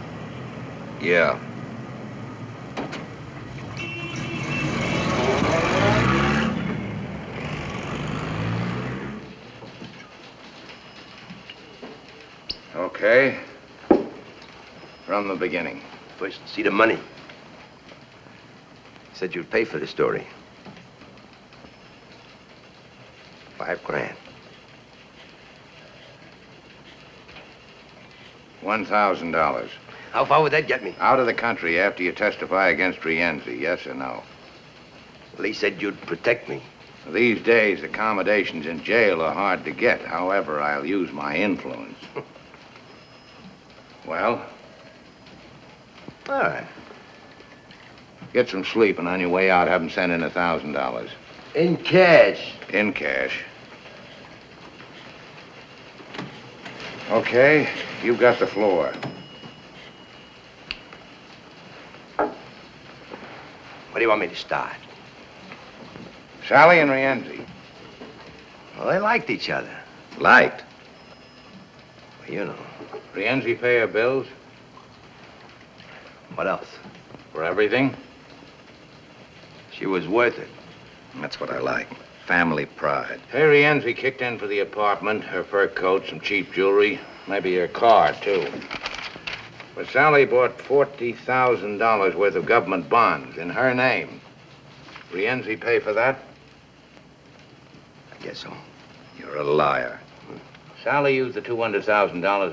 G: Yeah.
B: Okay. From the beginning.
F: First, see the money. Said you'd pay for the story. $5,000.
B: $1,000.
F: How far would that get me?
B: Out of the country after you testify against Rienzi, yes or no?
F: Well, he said you'd protect me.
B: These days, accommodations in jail are hard to get. However, I'll use my influence. Well?
F: All right.
B: Get some sleep, and on your way out, have him send in $1,000.
F: In cash?
B: In cash. Okay, you've got the floor.
F: Where do you want me to start?
B: Sally and Rienzi.
F: Well, they liked each other.
B: Liked?
F: Well, you know.
B: Rienzi pay her bills?
F: What else?
B: For everything?
F: She was worth it.
A: That's what I like. Family pride.
B: Hey, Rienzi kicked in for the apartment, her fur coat, some cheap jewelry, maybe her car, too. But Sally bought $40,000 worth of government bonds in her name. Rienzi pay for that?
F: I guess so.
A: You're a liar.
B: Sally used the $200,000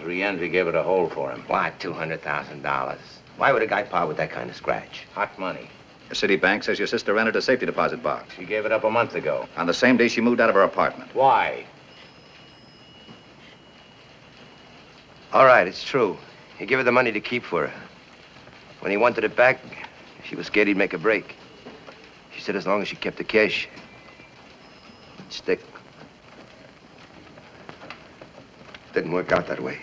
B: Rienzi gave her to hold for him.
F: Why $200,000? Why would a guy part with that kind of scratch?
B: Hot money.
A: The city bank says your sister rented a safety deposit box.
B: She gave it up a month ago.
A: On the same day she moved out of her apartment.
B: Why?
F: All right, it's true. He gave her the money to keep for her. When he wanted it back, she was scared he'd make a break. She said as long as she kept the cash, it'd stick. Didn't work out that way.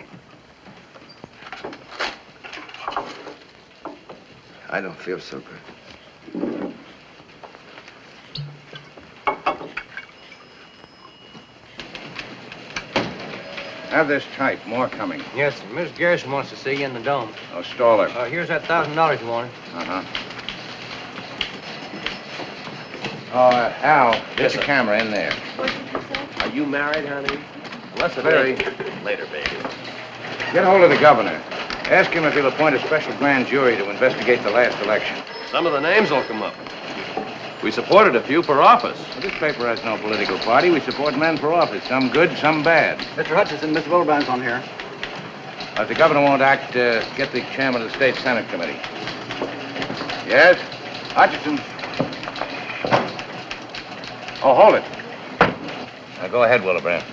F: I don't feel so good.
B: Have this type. More coming.
J: Yes, sir. Miss Garrison wants to see you in the dome.
B: Oh, stall her.
J: Here's that $1,000 you wanted.
B: Uh-huh. Al, get your camera in there.
F: Are you married, honey?
B: Less very.
F: Later, baby.
B: Get hold of the governor. Ask him if he'll appoint a special grand jury to investigate the last election.
F: Some of the names will come up.
L: We supported a few for office.
B: Well, this paper has no political party. We support men for office, some good, some bad.
C: Mr. Hutcheson, Mr. Wilbrand's on here.
B: If the governor won't act, get the chairman of the State Senate Committee. Yes? Hutcheson. Oh, hold it. Now, go ahead, Wilbrand.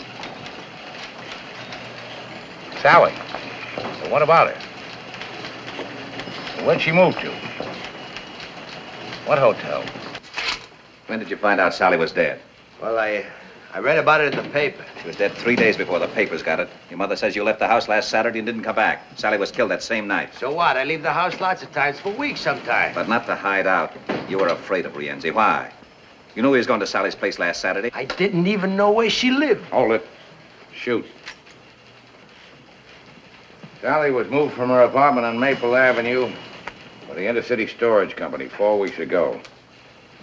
B: Sally. Well, what about her? Where'd she move to? What hotel?
K: When did you find out Sally was dead?
F: Well, I read about it in the paper.
K: She was dead 3 days before the papers got it. Your mother says you left the house last Saturday and didn't come back. Sally was killed that same night.
F: So what? I leave the house lots of times, for weeks sometimes.
K: But not to hide out. You were afraid of Rienzi. Why? You knew he was going to Sally's place last Saturday.
F: I didn't even know where she lived.
B: Hold it. Shoot. Sally was moved from her apartment on Maple Avenue by the Intercity Storage Company 4 weeks ago.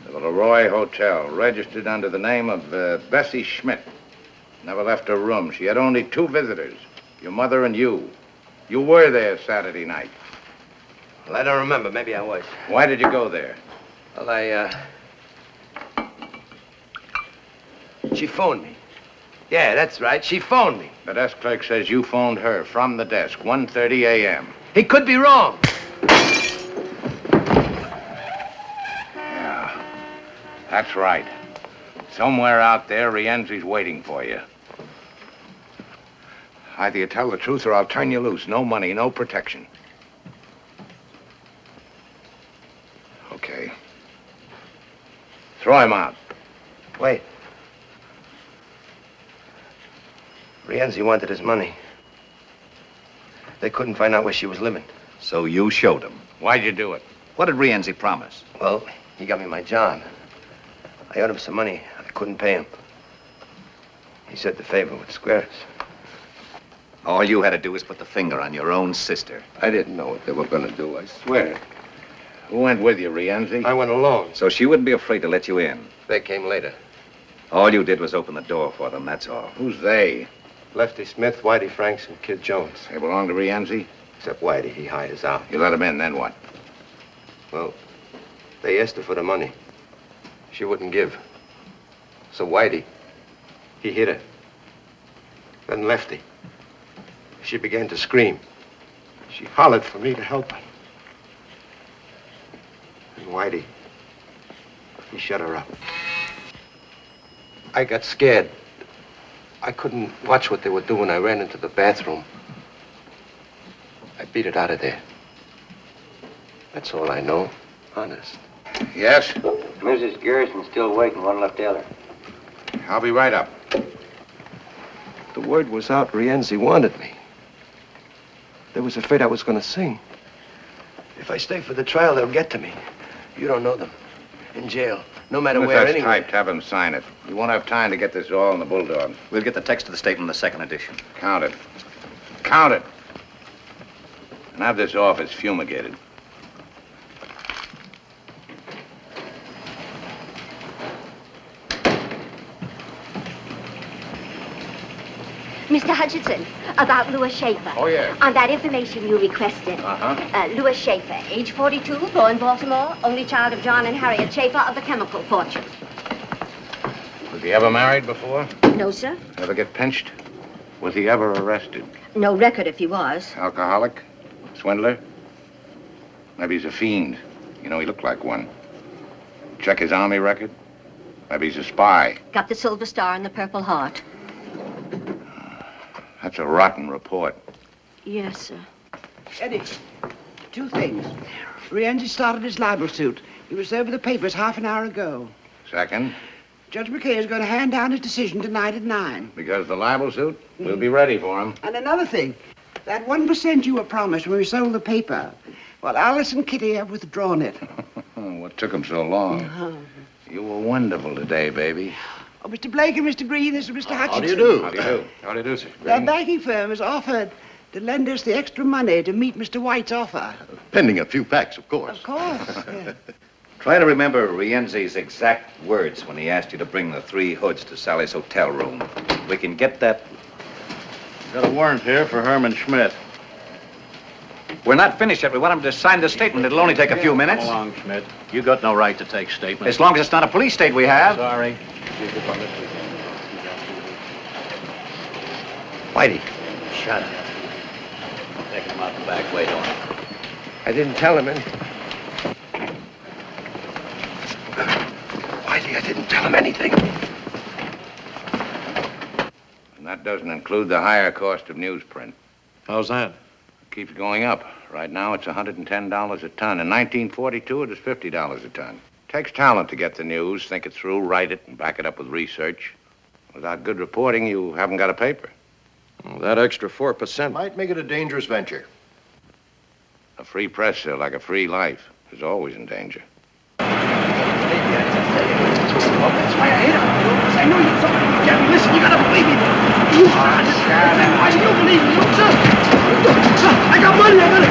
B: The Leroy Hotel, registered under the name of Bessie Schmidt. Never left her room. She had only 2 visitors, your mother and you. You were there Saturday night.
F: Well, I don't remember. Maybe I was.
B: Why did you go there?
F: Well, she phoned me. Yeah, that's right. She phoned me.
B: The desk clerk says you phoned her from the desk, 1:30 a.m.
F: He could be wrong.
B: Yeah, that's right. Somewhere out there, Rienzi's waiting for you. Either you tell the truth or I'll turn you loose. No money, no protection. Okay. Throw him out.
F: Wait. Rienzi wanted his money. They couldn't find out where she was living.
K: So you showed him.
B: Why'd you do it?
K: What did Rienzi promise?
F: Well, he got me my job. I owed him some money. I couldn't pay him. He said the favor would square us.
K: All you had to do was put the finger on your own sister.
F: I didn't know what they were going to do, I swear.
B: Who went with you, Rienzi?
F: I went alone.
K: So she wouldn't be afraid to let you in.
F: They came later.
K: All you did was open the door for them, that's all.
B: Who's they?
F: Lefty Smith, Whitey Franks, and Kid Jones.
B: They belong to Rienzi?
F: Except Whitey. He hired us out.
B: You let him in, then what?
F: Well, they asked her for the money. She wouldn't give. So Whitey, he hit her. Then Lefty. She began to scream. She hollered for me to help her. And Whitey, he shut her up. I got scared. I couldn't watch what they were doing. I ran into the bathroom. I beat it out of there. That's all I know, honest.
B: Yes?
J: Mrs. Garrison's still waiting. One left the other.
B: I'll be right up.
F: The word was out. Rienzi wanted me. They was afraid I was going to sing. If I stay for the trial, they'll get to me. You don't know them. In jail. No matter
B: If
F: where,
B: that's
F: anyway.
B: typed, have him sign it. We won't have time to get this all in the Bulldog.
K: We'll get the text of the statement in the second edition.
B: Count it. Count it. And have this office fumigated.
W: Mr. Hutcheson, about Louis Schaefer.
B: Oh, yes.
W: On that information you requested. Louis Schaefer, age 42, born Baltimore, only child of John and Harriet Schaefer of the chemical fortune.
B: Was he ever married before?
W: No, sir.
B: Ever get pinched? Was he ever arrested?
W: No record if he was.
B: Alcoholic? Swindler? Maybe he's a fiend. You know, he looked like one. Check his army record. Maybe he's a spy.
W: Got the Silver Star and the Purple Heart.
B: That's a rotten report.
W: Yes, sir.
P: Eddie, 2 things. Rienzi started his libel suit. He was over the papers half an hour ago.
B: Second,
P: Judge McKay is going to hand down his decision tonight at 9.
B: because the libel suit, we'll be ready for him.
P: And another thing, that 1% you were promised when we sold the paper, well, Alice and Kitty have withdrawn it.
B: What took him so long? You were wonderful today, baby.
P: Oh, Mr. Blake and Mr. Green, this is Mr. Hutcheson.
B: How do you do? How do you do? How do you do, sir?
P: That banking firm has offered to lend us the extra money to meet Mr. White's offer.
H: Pending a few facts, of course.
P: Of course. Yeah.
K: Try to remember Rienzi's exact words when he asked you to bring the 3 hoods to Sally's hotel room. We can get that.
C: Got a warrant here for Herman Schmidt.
K: We're not finished yet. We want him to sign the statement. It'll only take a few minutes.
C: Come along, Schmidt. You got no right to take statements.
K: As long as it's not a police state we have.
C: Sorry.
F: Whitey.
C: Shut up. Take him out the back way, don't you?
F: I didn't tell him anything. Whitey, I didn't tell him anything.
B: And that doesn't include the higher cost of newsprint.
C: How's that?
B: It keeps going up. Right now, it's $110 a ton. In 1942, it was $50 a ton. Takes talent to get the news, think it through, write it, and back it up with research. Without good reporting, you haven't got a paper.
L: Well, that extra 4%
N: might make it a dangerous venture.
B: A free press, sir, like a free life, is always in danger.
P: That's why I hit him. Because I know you're somebody who can. Listen, you gotta believe me. You why you don't believe me? Look, sir. I got money. I got it.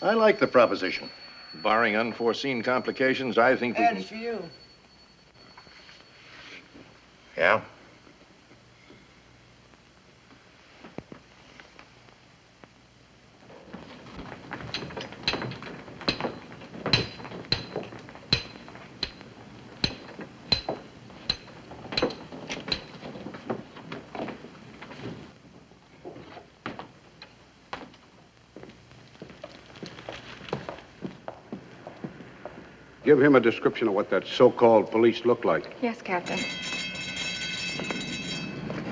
N: I like the proposition.
L: Barring unforeseen complications, I think we
P: That's for you.
B: Yeah?
M: Give him a description of what that so-called police look like.
E: Yes, Captain.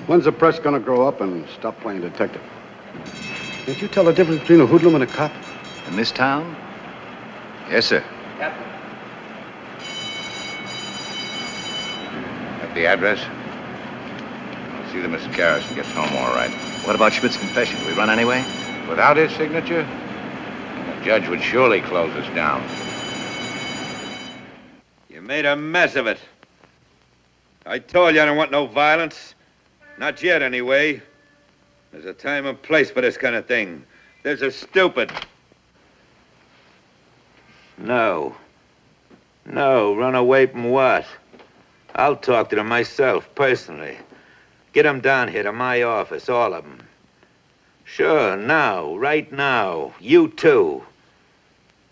M: When's the press gonna grow up and stop playing detective? Can't you tell the difference between a hoodlum and a cop?
A: In this town? Yes, sir.
B: Captain. At the address? I'll see that Mrs. Garrison gets home all right.
A: What about Schmidt's confession? Do we run anyway?
B: Without his signature, the judge would surely close us down.
G: You made a mess of it. I told you I don't want no violence. Not yet, anyway. There's a time and place for this kind of thing. There's a stupid. No. No, run away from what? I'll talk to them myself, personally. Get them down here to my office, all of them. Sure, now, right now. You too.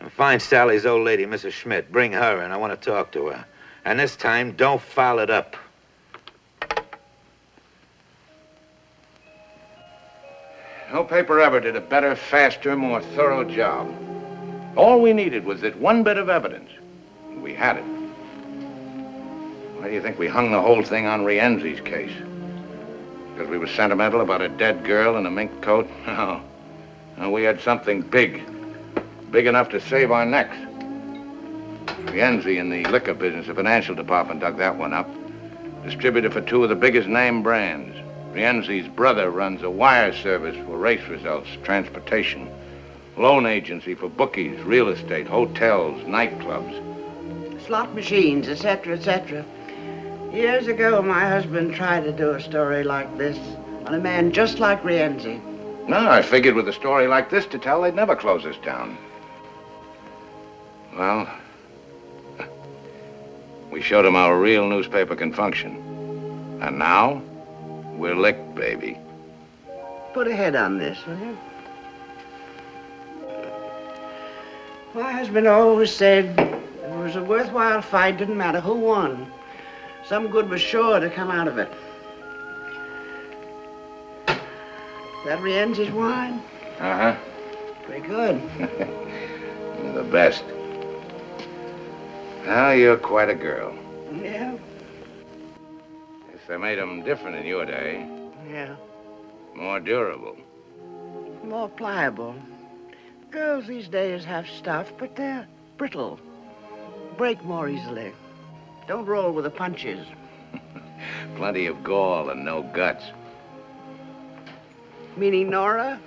G: And find Sally's old lady, Mrs. Schmidt. Bring her in. I want to talk to her. And this time, don't foul it up.
B: No paper ever did a better, faster, more thorough job. All we needed was that one bit of evidence. And we had it. Why do you think we hung the whole thing on Rienzi's case? Because we were sentimental about a dead girl in a mink coat? No. No, we had something big. Big enough to save our necks. Rienzi in the liquor business, the financial department dug that one up. Distributor for two of the biggest name brands. Rienzi's brother runs a wire service for race results, transportation. Loan agency for bookies, real estate, hotels, nightclubs.
P: Slot machines, etc., etc. Years ago, my husband tried to do a story like this on a man just like Rienzi.
B: No, I figured with a story like this to tell, they'd never close us down. Well, we showed them how a real newspaper can function. And now, we're licked, baby.
P: Put a head on this, will you? My husband always said it was a worthwhile fight, didn't matter who won. Some good was sure to come out of it. That Rienzi's wine?
B: Uh-huh.
P: Pretty good.
B: You're the best. Well, you're quite a girl.
P: Yeah?
B: If they made them different in your day.
P: Yeah.
B: More durable.
P: More pliable. Girls these days have stuff, but they're brittle. Break more easily. Don't roll with the punches.
B: Plenty of gall and no guts.
P: Meaning Nora?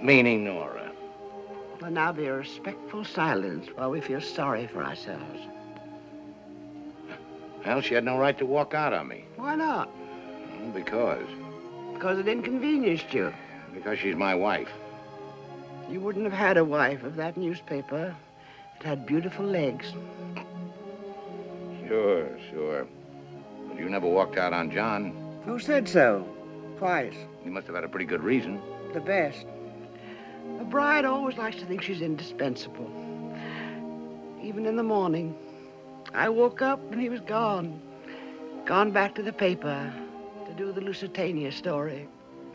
B: Meaning Nora.
P: Well, now be a respectful silence while we feel sorry for ourselves.
B: Well, she had no right to walk out on me.
P: Why not?
B: Because.
P: Because it inconvenienced you.
B: Because she's my wife.
P: You wouldn't have had a wife if that newspaper had beautiful legs.
B: Sure. But you never walked out on John.
P: Who said so? Twice.
B: You must have had a pretty good reason.
P: The best. bride always likes to think she's indispensable. Even in the morning. I woke up and he was gone. Gone back to the paper to do the Lusitania story.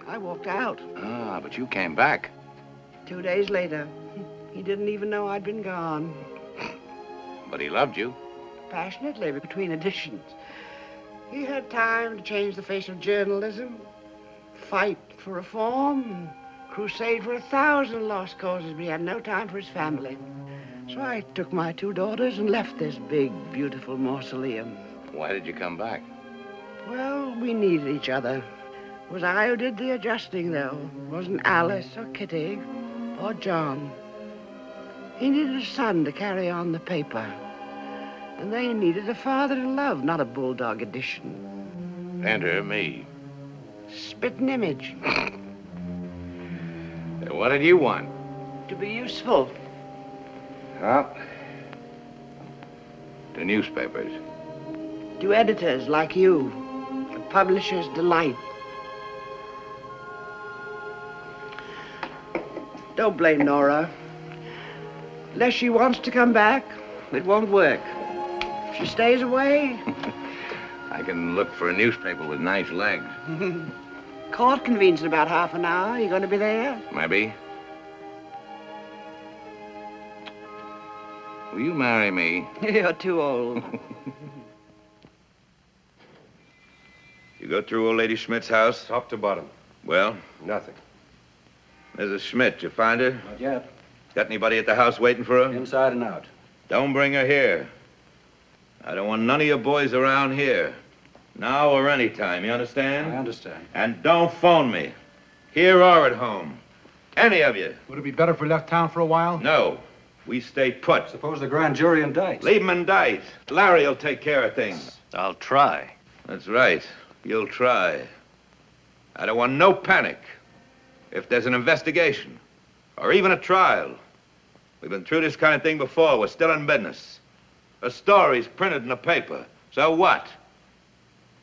P: I walked out.
B: Ah, but you came back.
P: 2 days later. He didn't even know I'd been gone.
B: But he loved you.
P: Passionately, between editions. He had time to change the face of journalism, fight for reform, crusade for 1,000 lost causes, but he had no time for his family. So I took my 2 daughters and left this big, beautiful mausoleum.
B: Why did you come back?
P: Well, we needed each other. It was I who did the adjusting, though. It wasn't Alice or Kitty or John. He needed a son to carry on the paper. And they needed a father to love, not a bulldog edition.
B: Enter me.
P: Spitting image.
B: What did you want?
P: To be useful.
B: Well, to newspapers.
P: To editors like you. A publisher's delight. Don't blame Nora. Unless she wants to come back, it won't work. If she stays away...
B: I can look for a newspaper with nice legs.
P: Court convenes in about half an hour. You going to be there?
B: Maybe. Will you marry me?
P: You're too old.
G: You go through old lady Schmidt's house?
H: Top to bottom.
G: Well?
H: Nothing.
G: Mrs. Schmidt, you find her?
H: Not yet.
G: Got anybody at the house waiting for her?
H: Inside and out.
G: Don't bring her here. I don't want none of your boys around here. Now or any time, you understand?
H: I understand.
G: And don't phone me. Here or at home. Any of you.
O: Would it be better if we left town for a while?
G: No. We stay put.
O: Suppose the grand jury indicts.
G: Leave them indict. Larry will take care of things.
K: I'll try.
G: That's right. You'll try. I don't want no panic. If there's an investigation, or even a trial, we've been through this kind of thing before. We're still in business. A story's printed in the paper. So what?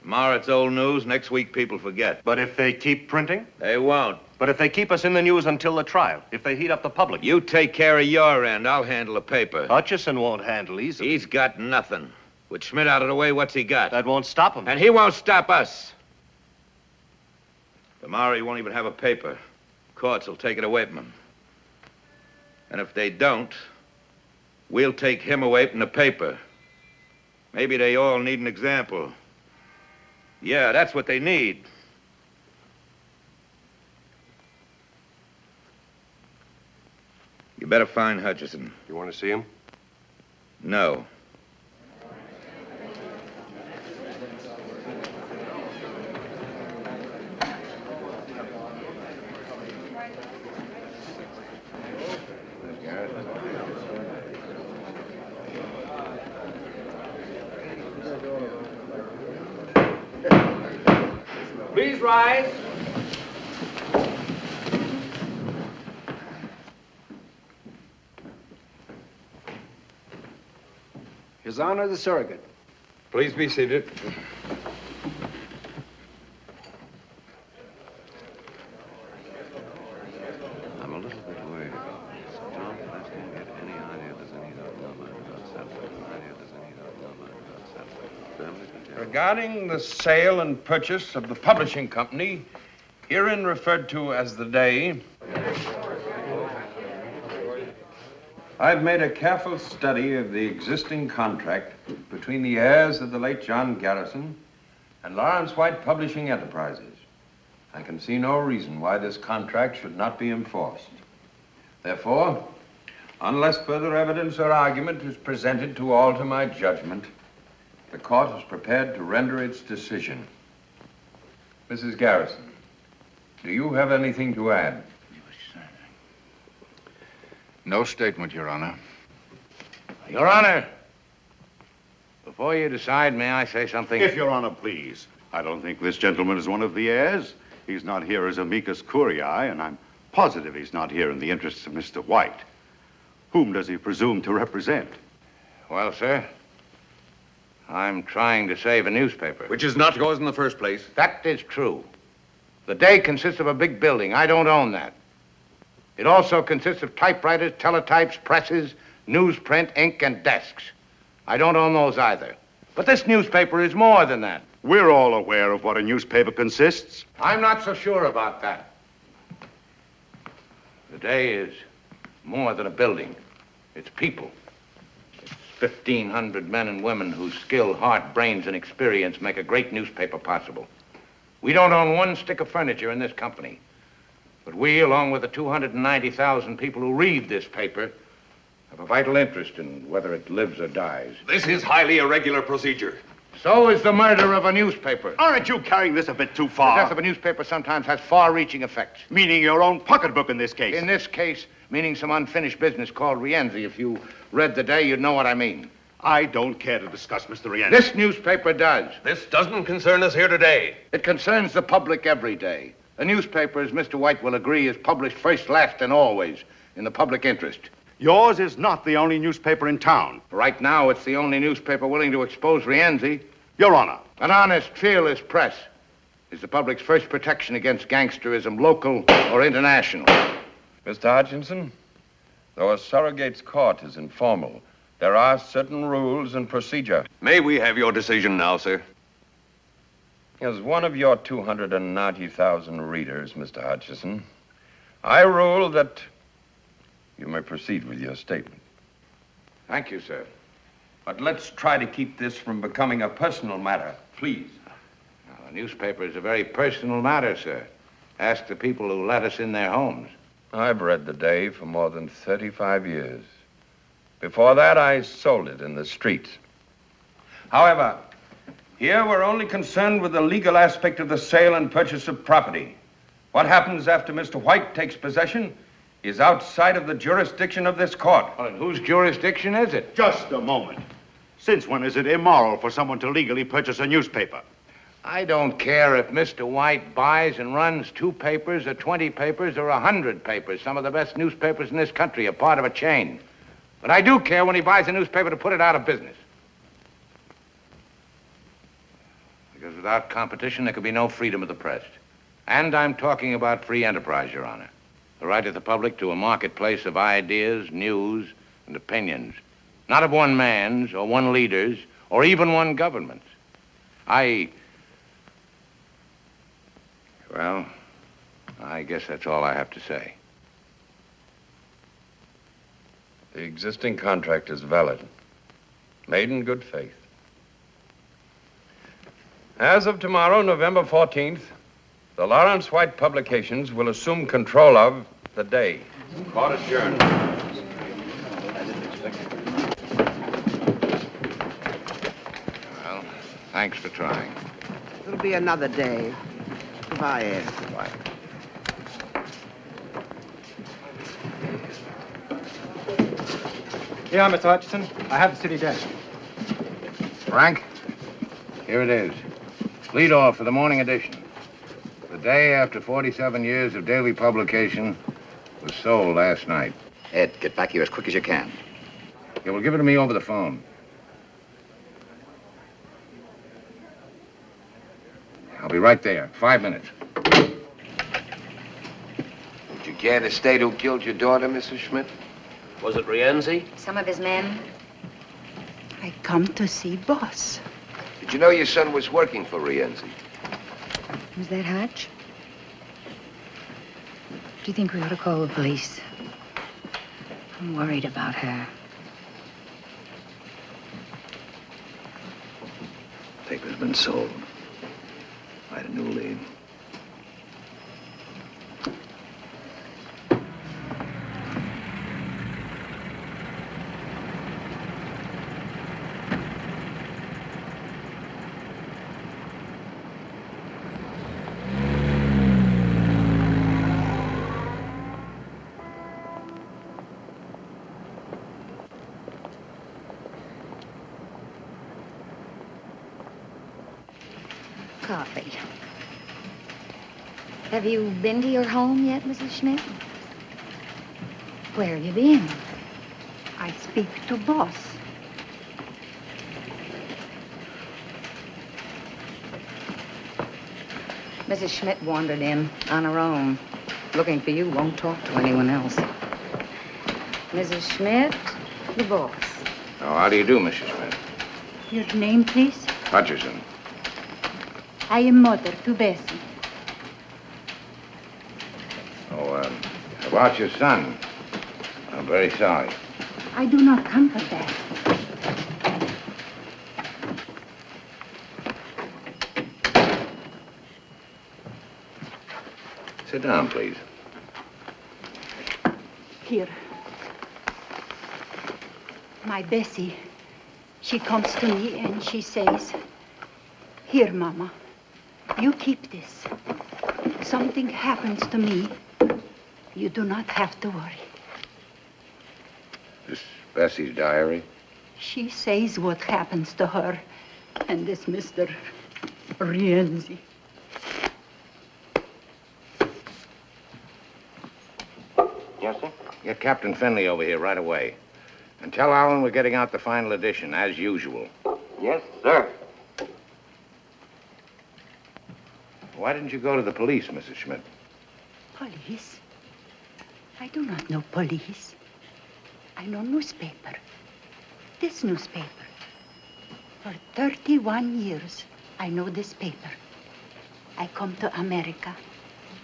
G: Tomorrow it's old news. Next week people forget.
N: But if they keep printing?
G: They won't.
N: But if they keep us in the news until the trial, if they heat up the public?
G: You take care of your end. I'll handle the paper.
N: Hutcheson won't handle easily.
G: He's got nothing. With Schmidt out of the way, what's he got?
N: That won't stop him.
G: And he won't stop us. Tomorrow he won't even have a paper. Courts will take it away from him. And if they don't, we'll take him away from the paper. Maybe they all need an example. Yeah, that's what they need. You better find Hutcheson.
N: You want to see him?
G: No.
J: Please rise.
M: His Honor, the surrogate.
H: Please be seated.
B: I'm a little bit worried about this. John Huston get any idea there's any number
L: Regarding the sale and purchase of the publishing company, herein referred to as the Day, I've made a careful study of the existing contract between the heirs of the late John Garrison and Lawrence White Publishing Enterprises. I can see no reason why this contract should not be enforced. Therefore, unless further evidence or argument is presented to alter my judgment, the court is prepared to render its decision. Mrs. Garrison, do you have anything to add?
Q: No statement, Your Honor.
B: Your Honor, before you decide, may I say something?
S: If Your Honor, please. I don't think this gentleman is one of the heirs. He's not here as amicus curiae, and I'm positive he's not here in the interests of Mr. White. Whom does he presume to represent?
B: Well, sir, I'm trying to save a newspaper.
G: Which is not yours in the first place.
B: That is true. The Day consists of a big building. I don't own that. It also consists of typewriters, teletypes, presses, newsprint, ink, and desks. I don't own those either. But this newspaper is more than that.
S: We're all aware of what a newspaper consists.
B: I'm not so sure about that. The Day is more than a building. It's people. It's 1,500 men and women whose skill, heart, brains, and experience make a great newspaper possible. We don't own one stick of furniture in this company. But we, along with the 290,000 people who read this paper, have a vital interest in whether it lives or dies.
N: This is highly irregular procedure.
B: So is the murder of a newspaper.
S: Aren't you carrying this a bit too far?
B: The death of a newspaper sometimes has far-reaching effects.
S: Meaning your own pocketbook in this case.
B: In this case, meaning some unfinished business called Rienzi. If you read the Day, you'd know what I mean.
S: I don't care to discuss Mr. Rienzi.
B: This newspaper does.
N: This doesn't concern us here today.
B: It concerns the public every day. A newspaper, as Mr. White will agree, is published first, last, and always in the public interest.
S: Yours is not the only newspaper in town.
B: Right now, it's the only newspaper willing to expose Rienzi.
S: Your Honor.
B: An honest, fearless press is the public's first protection against gangsterism, local or international.
L: Mr. Hutcheson, though a surrogate's court is informal, there are certain rules and procedure.
N: May we have your decision now, sir?
L: As one of your 290,000 readers, Mr. Hutcheson, I rule that you may proceed with your statement.
B: Thank you, sir.
L: But let's try to keep this from becoming a personal matter, please.
B: Now, the newspaper is a very personal matter, sir. Ask the people who let us in their homes.
L: I've read the Day for more than 35 years. Before that, I sold it in the streets. However, here we're only concerned with the legal aspect of the sale and purchase of property. What happens after Mr. White takes possession is outside of the jurisdiction of this court.
B: Well, and whose jurisdiction is it?
S: Just a moment. Since when is it immoral for someone to legally purchase a newspaper?
B: I don't care if Mr. White buys and runs 2 papers or 20 papers or 100 papers. Some of the best newspapers in this country are part of a chain. But I do care when he buys a newspaper to put it out of business. Because without competition, there could be no freedom of the press. And I'm talking about free enterprise, Your Honor. The right of the public to a marketplace of ideas, news, and opinions. Not of one man's or one leader's or even one government's. Well, I guess that's all I have to say.
L: The existing contract is valid, made in good faith. As of tomorrow, November 14th, the Lawrence White Publications will assume control of the Day.
B: Court adjourned. Well, thanks for trying.
P: It'll be another day. Goodbye, Ed.
B: Goodbye.
O: Yeah, Mr. Hutcheson. I have the city desk.
B: Frank, here it is. Lead off for the morning edition. The Day, after 47 years of daily publication, was sold last night.
A: Ed, get back here as quick as you can.
B: Yeah, well, give it to me over the phone. I'll be right there. 5 minutes.
F: Would you care to state who killed your daughter, Mrs. Schmidt?
J: Was it Rienzi?
W: Some of his men.
R: I come to see boss.
F: Did you know your son was working for Rienzi?
R: Was that Hutch? Do you think we ought to call the police? I'm worried about her.
A: Paper's been sold. I had a new lead.
R: Coffee. Have you been to your home yet, Mrs. Schmidt? Where have you been? I speak to boss.
W: Mrs. Schmidt wandered in on her own.
R: Looking for you, won't talk to anyone else. Mrs. Schmidt, the boss.
B: Oh, how do you do, Mrs. Schmidt?
I: Your name, please?
B: Hutcheson.
I: I am mother to Bessie.
B: Oh, about your son. I'm very sorry.
I: I do not comfort that.
B: Sit down, please.
I: Here. My Bessie, she comes to me and she says, "Here, Mama, you keep this. If something happens to me, you do not have to worry."
B: This Bessie's diary?
I: She says what happens to her and this Mr. Rienzi.
B: Yes, sir? Get Captain Finley over here right away. And tell Alan we're getting out the final edition, as usual.
F: Yes, sir.
B: Why didn't you go to the police, Mrs. Schmidt?
I: Police? I do not know police. I know newspaper. This newspaper. For 31 years, I know this paper. I come to America.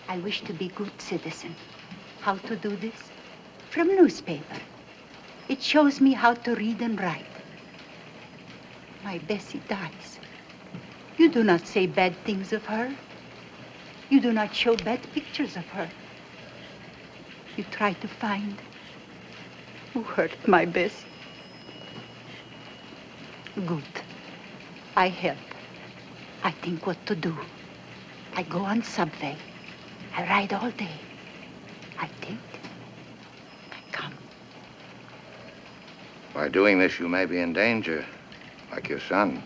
I: I wish to be good citizen. How to do this? From newspaper. It shows me how to read and write. My Bessie dies. You do not say bad things of her. You do not show bad pictures of her. You try to find who hurt my Bessie. Good. I help. I think what to do. I go on subway. I ride all day. I think.
B: By doing this, you may be in danger, like your son.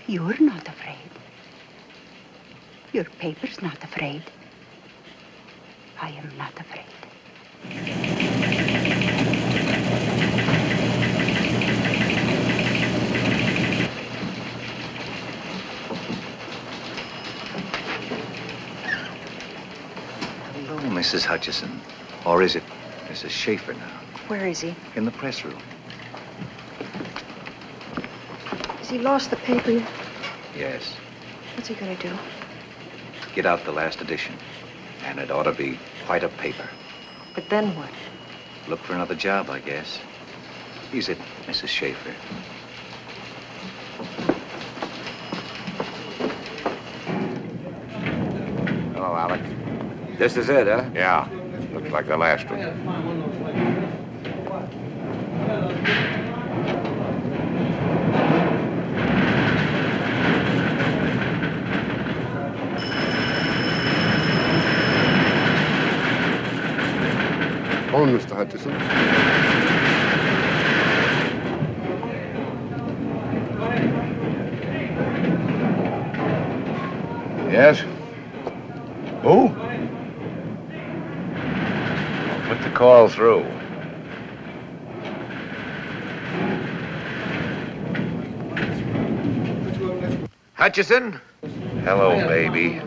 I: You're not afraid. Your paper's not afraid. I am not afraid.
A: Hello, Mrs. Hutcheson. Or is it Mrs. Schaefer now?
R: Where is he?
A: In the press room.
R: Has he lost the paper?
A: Yes.
R: What's he gonna do?
A: Get out the last edition. And it ought to be quite a paper.
R: But then what?
A: Look for another job, I guess. Is it, Mrs. Schaefer?
B: Hello, Alex.
F: This is it, huh?
B: Yeah. Looks like the last one.
M: On, Mr. Hutcheson.
B: Yes? Who? Put the call through.
G: Hutcheson?
B: Hello, baby.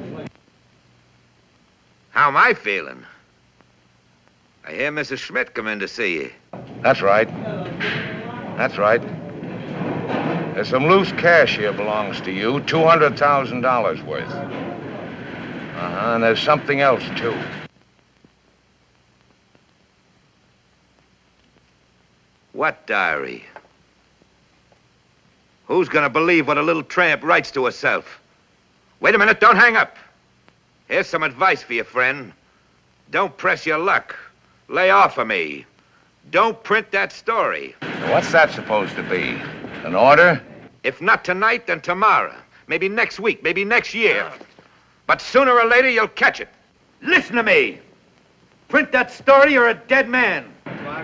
G: How am I feeling? I hear Mrs. Schmidt come in to see you.
B: That's right. That's right. There's some loose cash here belongs to you, $200,000 worth. And there's something else, too.
G: What diary? Who's gonna believe what a little tramp writes to herself? Wait a minute, don't hang up. Here's some advice for you, friend. Don't press your luck. Lay off of me. Don't print that story.
B: What's that supposed to be? An order?
G: If not tonight, then tomorrow. Maybe next week, maybe next year. But sooner or later, you'll catch it. Listen to me. Print that story, you're a dead man.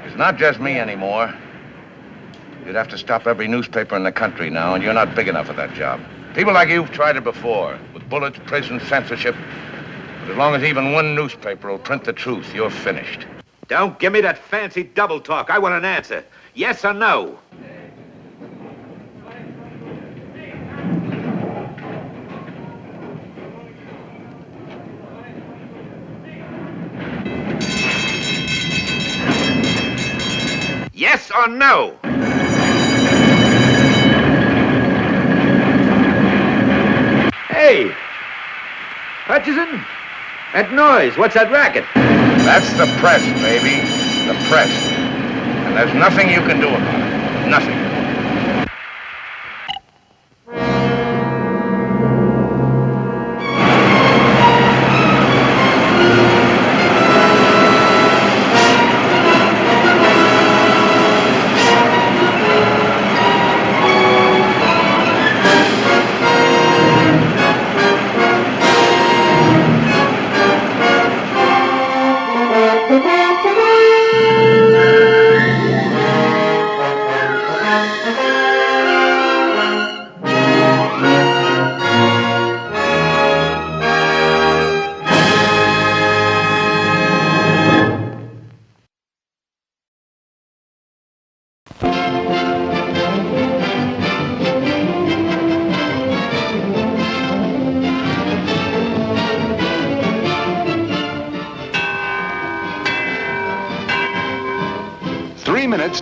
B: It's not just me anymore. You'd have to stop every newspaper in the country now, and you're not big enough for that job. People like you've tried it before, with bullets, prison, censorship. But as long as even one newspaper will print the truth, you're finished.
G: Don't give me that fancy double talk. I want an answer. Yes or no? Yes or no?
A: Hey! Hutcheson? That noise, what's that racket?
L: That's the press, baby. The press. And there's nothing you can do about it. Nothing.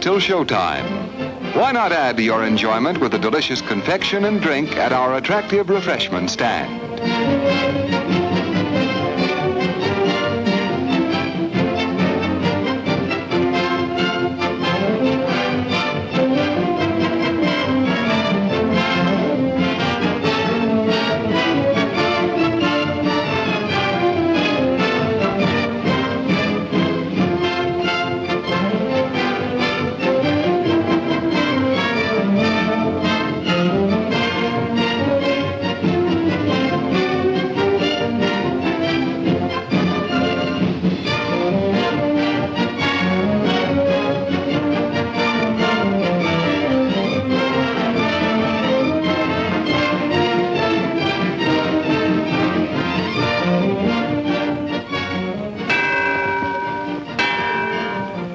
T: Till showtime. Why not add to your enjoyment with a delicious confection and drink at our attractive refreshment stand?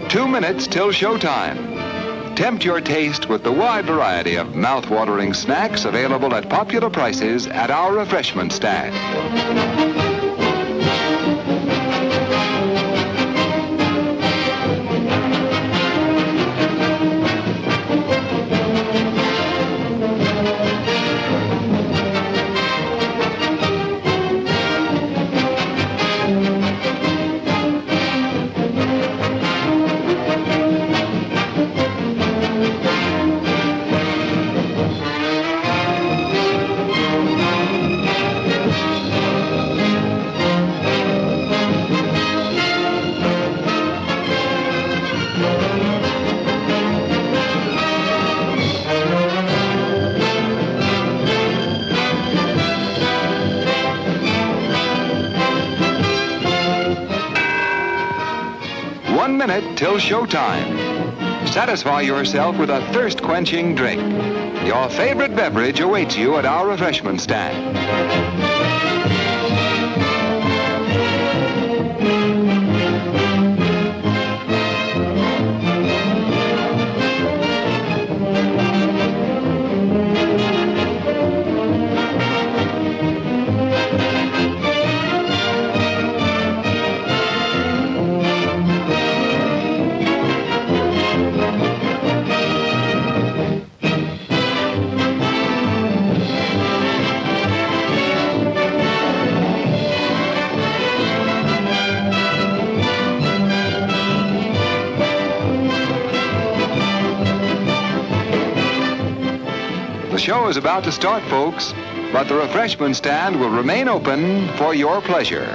T: 2 minutes till showtime. Tempt your taste with the wide variety of mouth-watering snacks available at popular prices at our refreshment stand. Till showtime. Satisfy yourself with a thirst-quenching drink. Your favorite beverage awaits you at our refreshment stand. The show is about to start, folks, but the refreshment stand will remain open for your pleasure.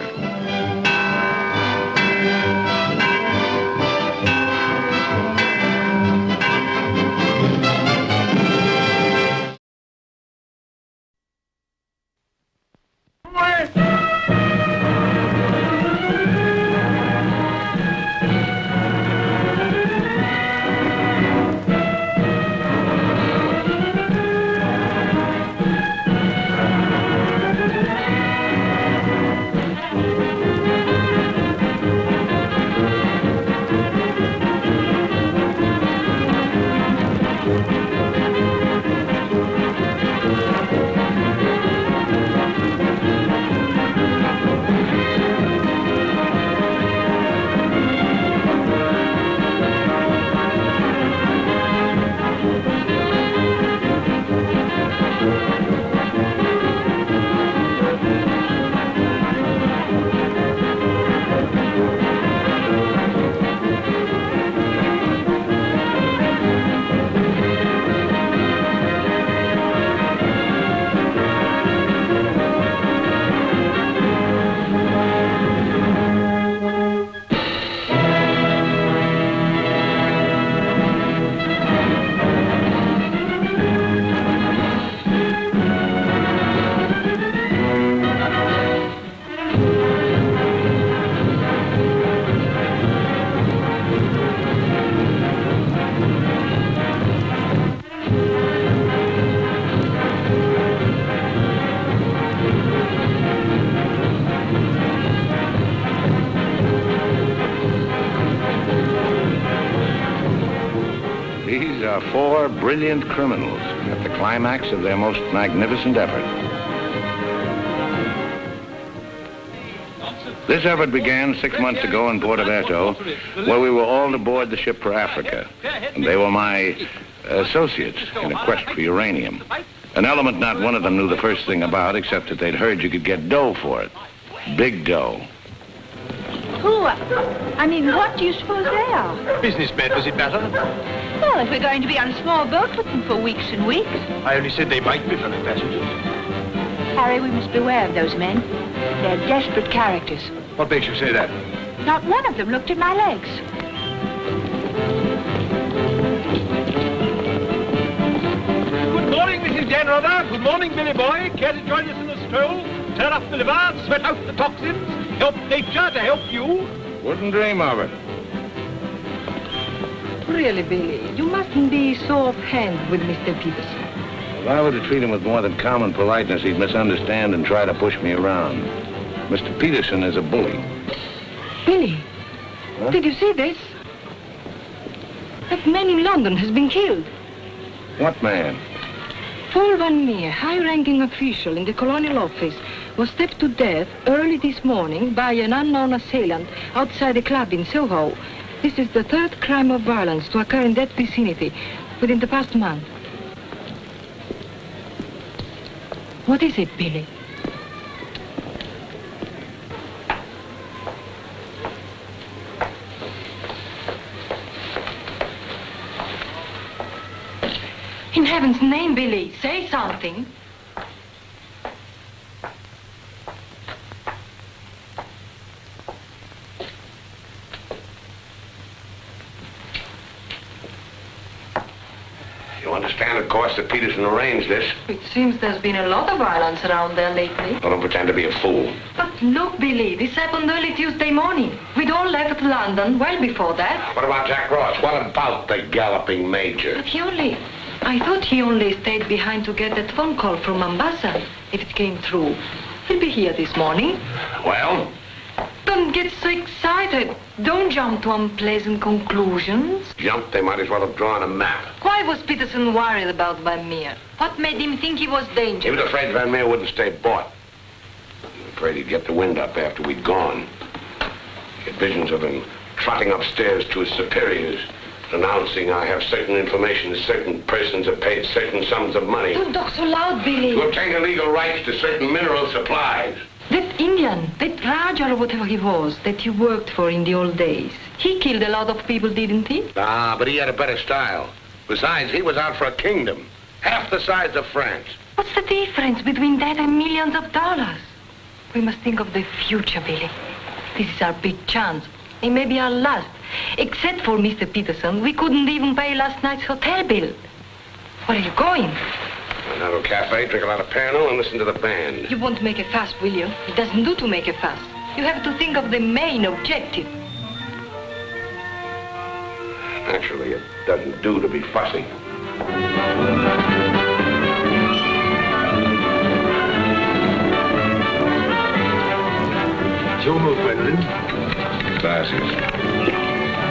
B: These are four brilliant criminals at the climax of their most magnificent effort. This effort began 6 months ago in Porto, where we were all aboard the ship for Africa. And they were my associates in a quest for uranium. An element not one of them knew the first thing about, except that they'd heard you could get dough for it. Big dough.
D: Who? I mean, what do you suppose they are?
N: Businessmen, does it matter?
D: Well, if we're going to be on a small boat with them for weeks and weeks.
N: I only said they might be fellow passengers.
D: Harry, we must beware of those men. They're desperate characters.
N: What makes you say that?
D: Not one of them looked at my legs.
N: Good morning, Mrs. Janrother. Good morning, Billy Boy. Care to join us in a stroll? Turn up the liver, sweat out the toxins, help nature to help you.
B: Wouldn't dream of it.
U: Really, Billy, you mustn't be so offhand with Mr. Peterson.
B: If I were to treat him with more than common politeness, he'd misunderstand and try to push me around. Mr. Peterson is a bully.
U: Billy,
B: Huh?
U: did you see this? That man in London has been killed.
B: What man?
U: Paul Van Meer, high-ranking official in the colonial office, was stabbed to death early this morning by an unknown assailant outside a club in Soho. This is the third crime of violence to occur in that vicinity within the past month. What is it, Billy? In heaven's name, Billy, say something.
B: You understand, of course, that Peterson arranged this.
U: It seems there's been a lot of violence around there lately.
B: Don't pretend to be a fool.
U: But look, Billy, this happened early Tuesday morning. We'd all left London well before that.
B: What about Jack Ross? What about the galloping major?
U: But I thought he only stayed behind to get that phone call from Mombasa, if it came through. He'll be here this morning.
B: Well?
U: Don't get so excited. Don't jump to unpleasant conclusions.
B: Jump, they might as well have drawn a map.
U: Why was Peterson worried about Van Meer? What made him think he was dangerous?
B: He was afraid Van Meer wouldn't stay bought. He was afraid he'd get the wind up after we'd gone. He had visions of him trotting upstairs to his superiors, announcing, I have certain information that certain persons have paid certain sums of money
U: Don't talk so loud, Billy.
B: to obtain illegal rights to certain mineral supplies.
U: That Indian, that Raj or whatever he was, that you worked for in the old days, he killed a lot of people, didn't he?
B: Ah, but he had a better style. Besides, he was out for a kingdom, half the size of France.
U: What's the difference between that and millions of dollars? We must think of the future, Billy. This is our big chance. It may be our last. Except for Mr. Peterson, we couldn't even pay last night's hotel bill. Where are you going?
B: A narrow cafe, drink a lot of Pernod, and listen to the band.
U: You won't make a fuss, will you? It doesn't do to make a fuss. You have to think of the main objective.
B: Naturally, it doesn't do to be fussy.
N: It's your move, Gwendolyn.
B: Glasses.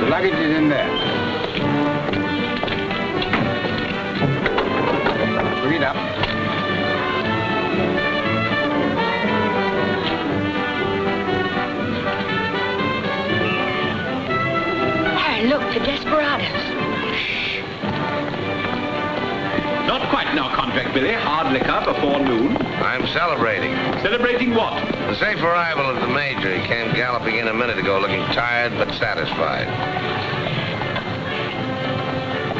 M: The luggage is in there. Bring it up.
D: Look, the desperados.
N: Not quite in our contract, Billy. Hard liquor before noon.
B: I'm celebrating.
N: Celebrating what?
B: The safe arrival of the major. He came galloping in a minute ago looking tired but satisfied.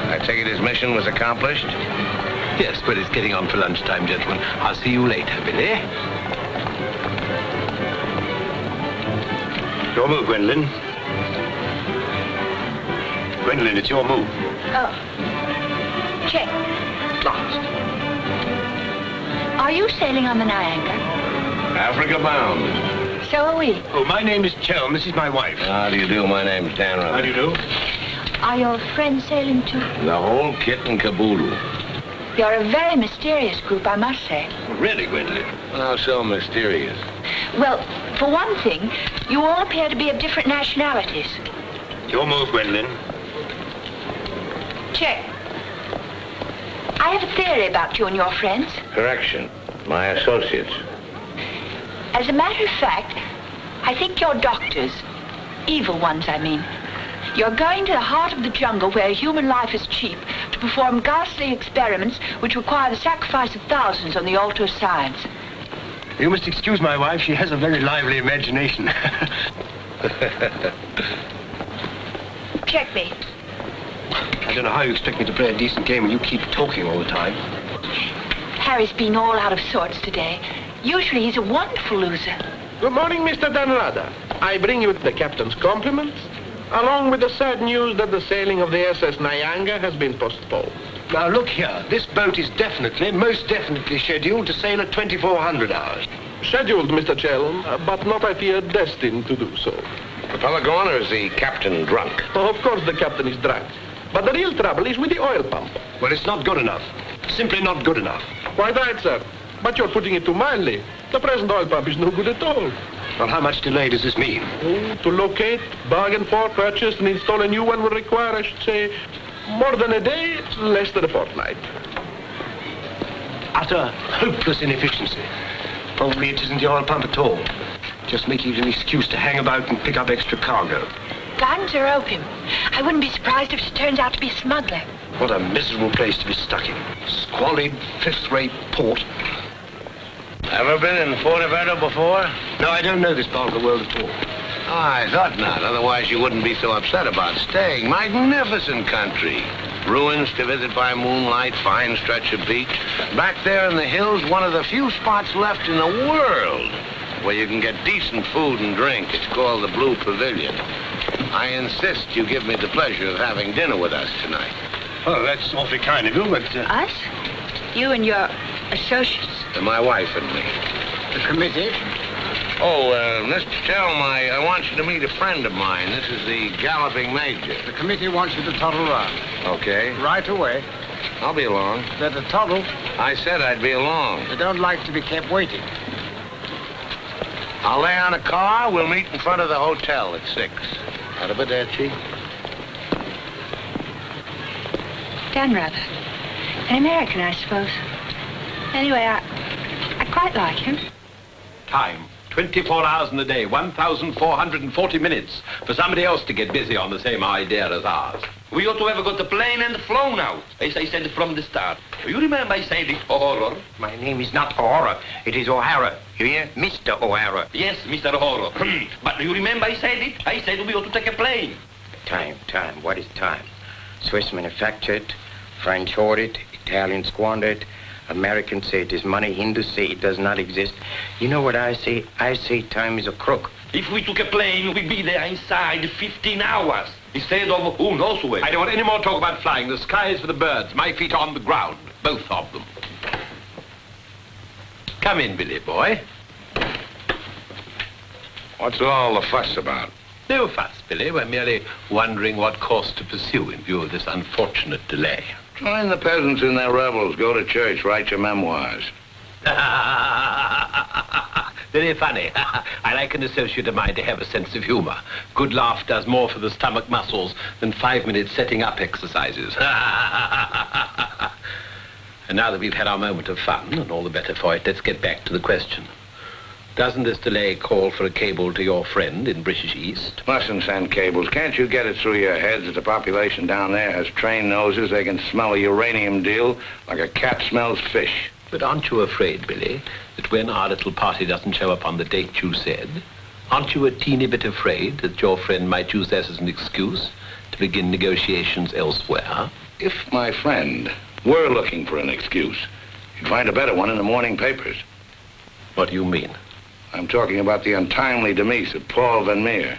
B: I take it his mission was accomplished?
N: Yes, but it's getting on for lunchtime, gentlemen. I'll see you later, Billy. Your move, Gwendolyn. Gwendolyn, it's your move.
D: Oh. Check.
N: Last.
D: Are you sailing on the Niagara?
B: Africa bound.
D: So are we.
C: Oh, my name is Chelm. This is my wife.
L: How do you do? My name's Dan.
C: How do you do?
D: Are your friends sailing too?
L: The whole kit and caboodle.
D: You're a very mysterious group, I must say.
C: Really, Gwendolyn?
L: How so mysterious?
D: Well, for one thing, you all appear to be of different nationalities.
C: Your move, Gwendolyn.
D: Check. I have a theory about you and your friends.
L: Correction. My associates.
D: As a matter of fact, I think you're doctors. Evil ones, I mean. You're going to the heart of the jungle where human life is cheap to perform ghastly experiments which require the sacrifice of thousands on the altar of science.
C: You must excuse my wife. She has a very lively imagination.
D: Checkmate.
C: I don't know how you expect me to play a decent game when you keep talking all the time.
D: Harry's been all out of sorts today. Usually he's a wonderful loser.
N: Good morning, Mr. Dunrada. I bring you the captain's compliments, along with the sad news that the sailing of the SS Nyanga has been postponed.
C: Now, look here. This boat is most definitely scheduled to sail at 2400 hours.
N: Scheduled, Mr. Chelm, but not, I fear, destined to do so.
L: The fella gone, or is the captain drunk?
N: Oh, of course the captain is drunk. But the real trouble is with the oil pump.
C: Well, it's not good enough. Simply not good enough.
N: Quite right, sir. But you're putting it too mildly. The present oil pump is no good at all.
C: Well, how much delay does this mean?
N: Oh, to locate, bargain for, purchase, and install a new one will require, I should say, more than a day, less than a fortnight.
C: Utter, hopeless inefficiency. Probably it isn't the oil pump at all. Just making it an excuse to hang about and pick up extra cargo.
D: Guns or opium? I wouldn't be surprised if she turns out to be a smuggler.
C: What a miserable place to be stuck in. Squalid, fifth-rate port.
L: Ever been in Forteventura before?
C: No, I don't know this part of the world at all.
L: Oh, I thought not. Otherwise, you wouldn't be so upset about staying. Magnificent country. Ruins to visit by moonlight, fine stretch of beach. Back there in the hills, one of the few spots left in the world where you can get decent food and drink. It's called the Blue Pavilion. I insist you give me the pleasure of having dinner with us tonight.
C: Oh, that's awfully kind of you, but...
D: Us? You and your associates?
L: My wife and me.
C: The committee?
L: Oh, Mr. Chelm, I want you to meet a friend of mine. This is the Galloping Major.
O: The committee wants you to toddle round.
L: Okay.
O: Right away.
L: I'll be along.
O: They're to toddle.
L: I said I'd be along.
O: They don't like to be kept waiting.
L: I'll lay on a car. We'll meet in front of the hotel at 6. Arrivederci.
D: Dan rather. An American, I suppose. Anyway, I quite like him.
N: Time. 24 hours in the day, 1,440 minutes for somebody else to get busy on the same idea as ours.
E: We ought to have got the plane and flown out, as I said from the start. You remember I said it, O'Hara?
C: My name is not O'Hara. It is O'Hara. You hear? Mr. O'Hara.
E: Yes, Mr. O'Hara. But you remember I said it? I said we ought to take a plane.
V: Time. What is time? Swiss manufactured, French hoarded, Italians squandered, Americans say it is money, Hindus say it does not exist. You know what I say? I say time is a crook.
E: If we took a plane, we'd be there inside 15 hours. Instead of who knows where.
N: I don't want any more talk about flying. The sky is for the birds. My feet are on the ground. Both of them. Come in, Billy boy.
L: What's all the fuss about?
N: No fuss, Billy. We're merely wondering what course to pursue in view of this unfortunate delay.
L: Join the peasants in their revels. Go to church. Write your memoirs.
N: Very funny. I like an associate of mine to have a sense of humor. Good laugh does more for the stomach muscles than 5 minutes setting up exercises. And now that we've had our moment of fun, and all the better for it, let's get back to the question. Doesn't this delay call for a cable to your friend in British East?
L: Mustn't send cables. Can't you get it through your heads that the population down there has trained noses? They can smell a uranium deal like a cat smells fish.
N: But aren't you afraid, Billy, that when our little party doesn't show up on the date you said, aren't you a teeny bit afraid that your friend might use that as an excuse to begin negotiations elsewhere?
L: If my friend were looking for an excuse, you'd find a better one in the morning papers.
N: What do you mean?
L: I'm talking about the untimely demise of Paul Van Meer.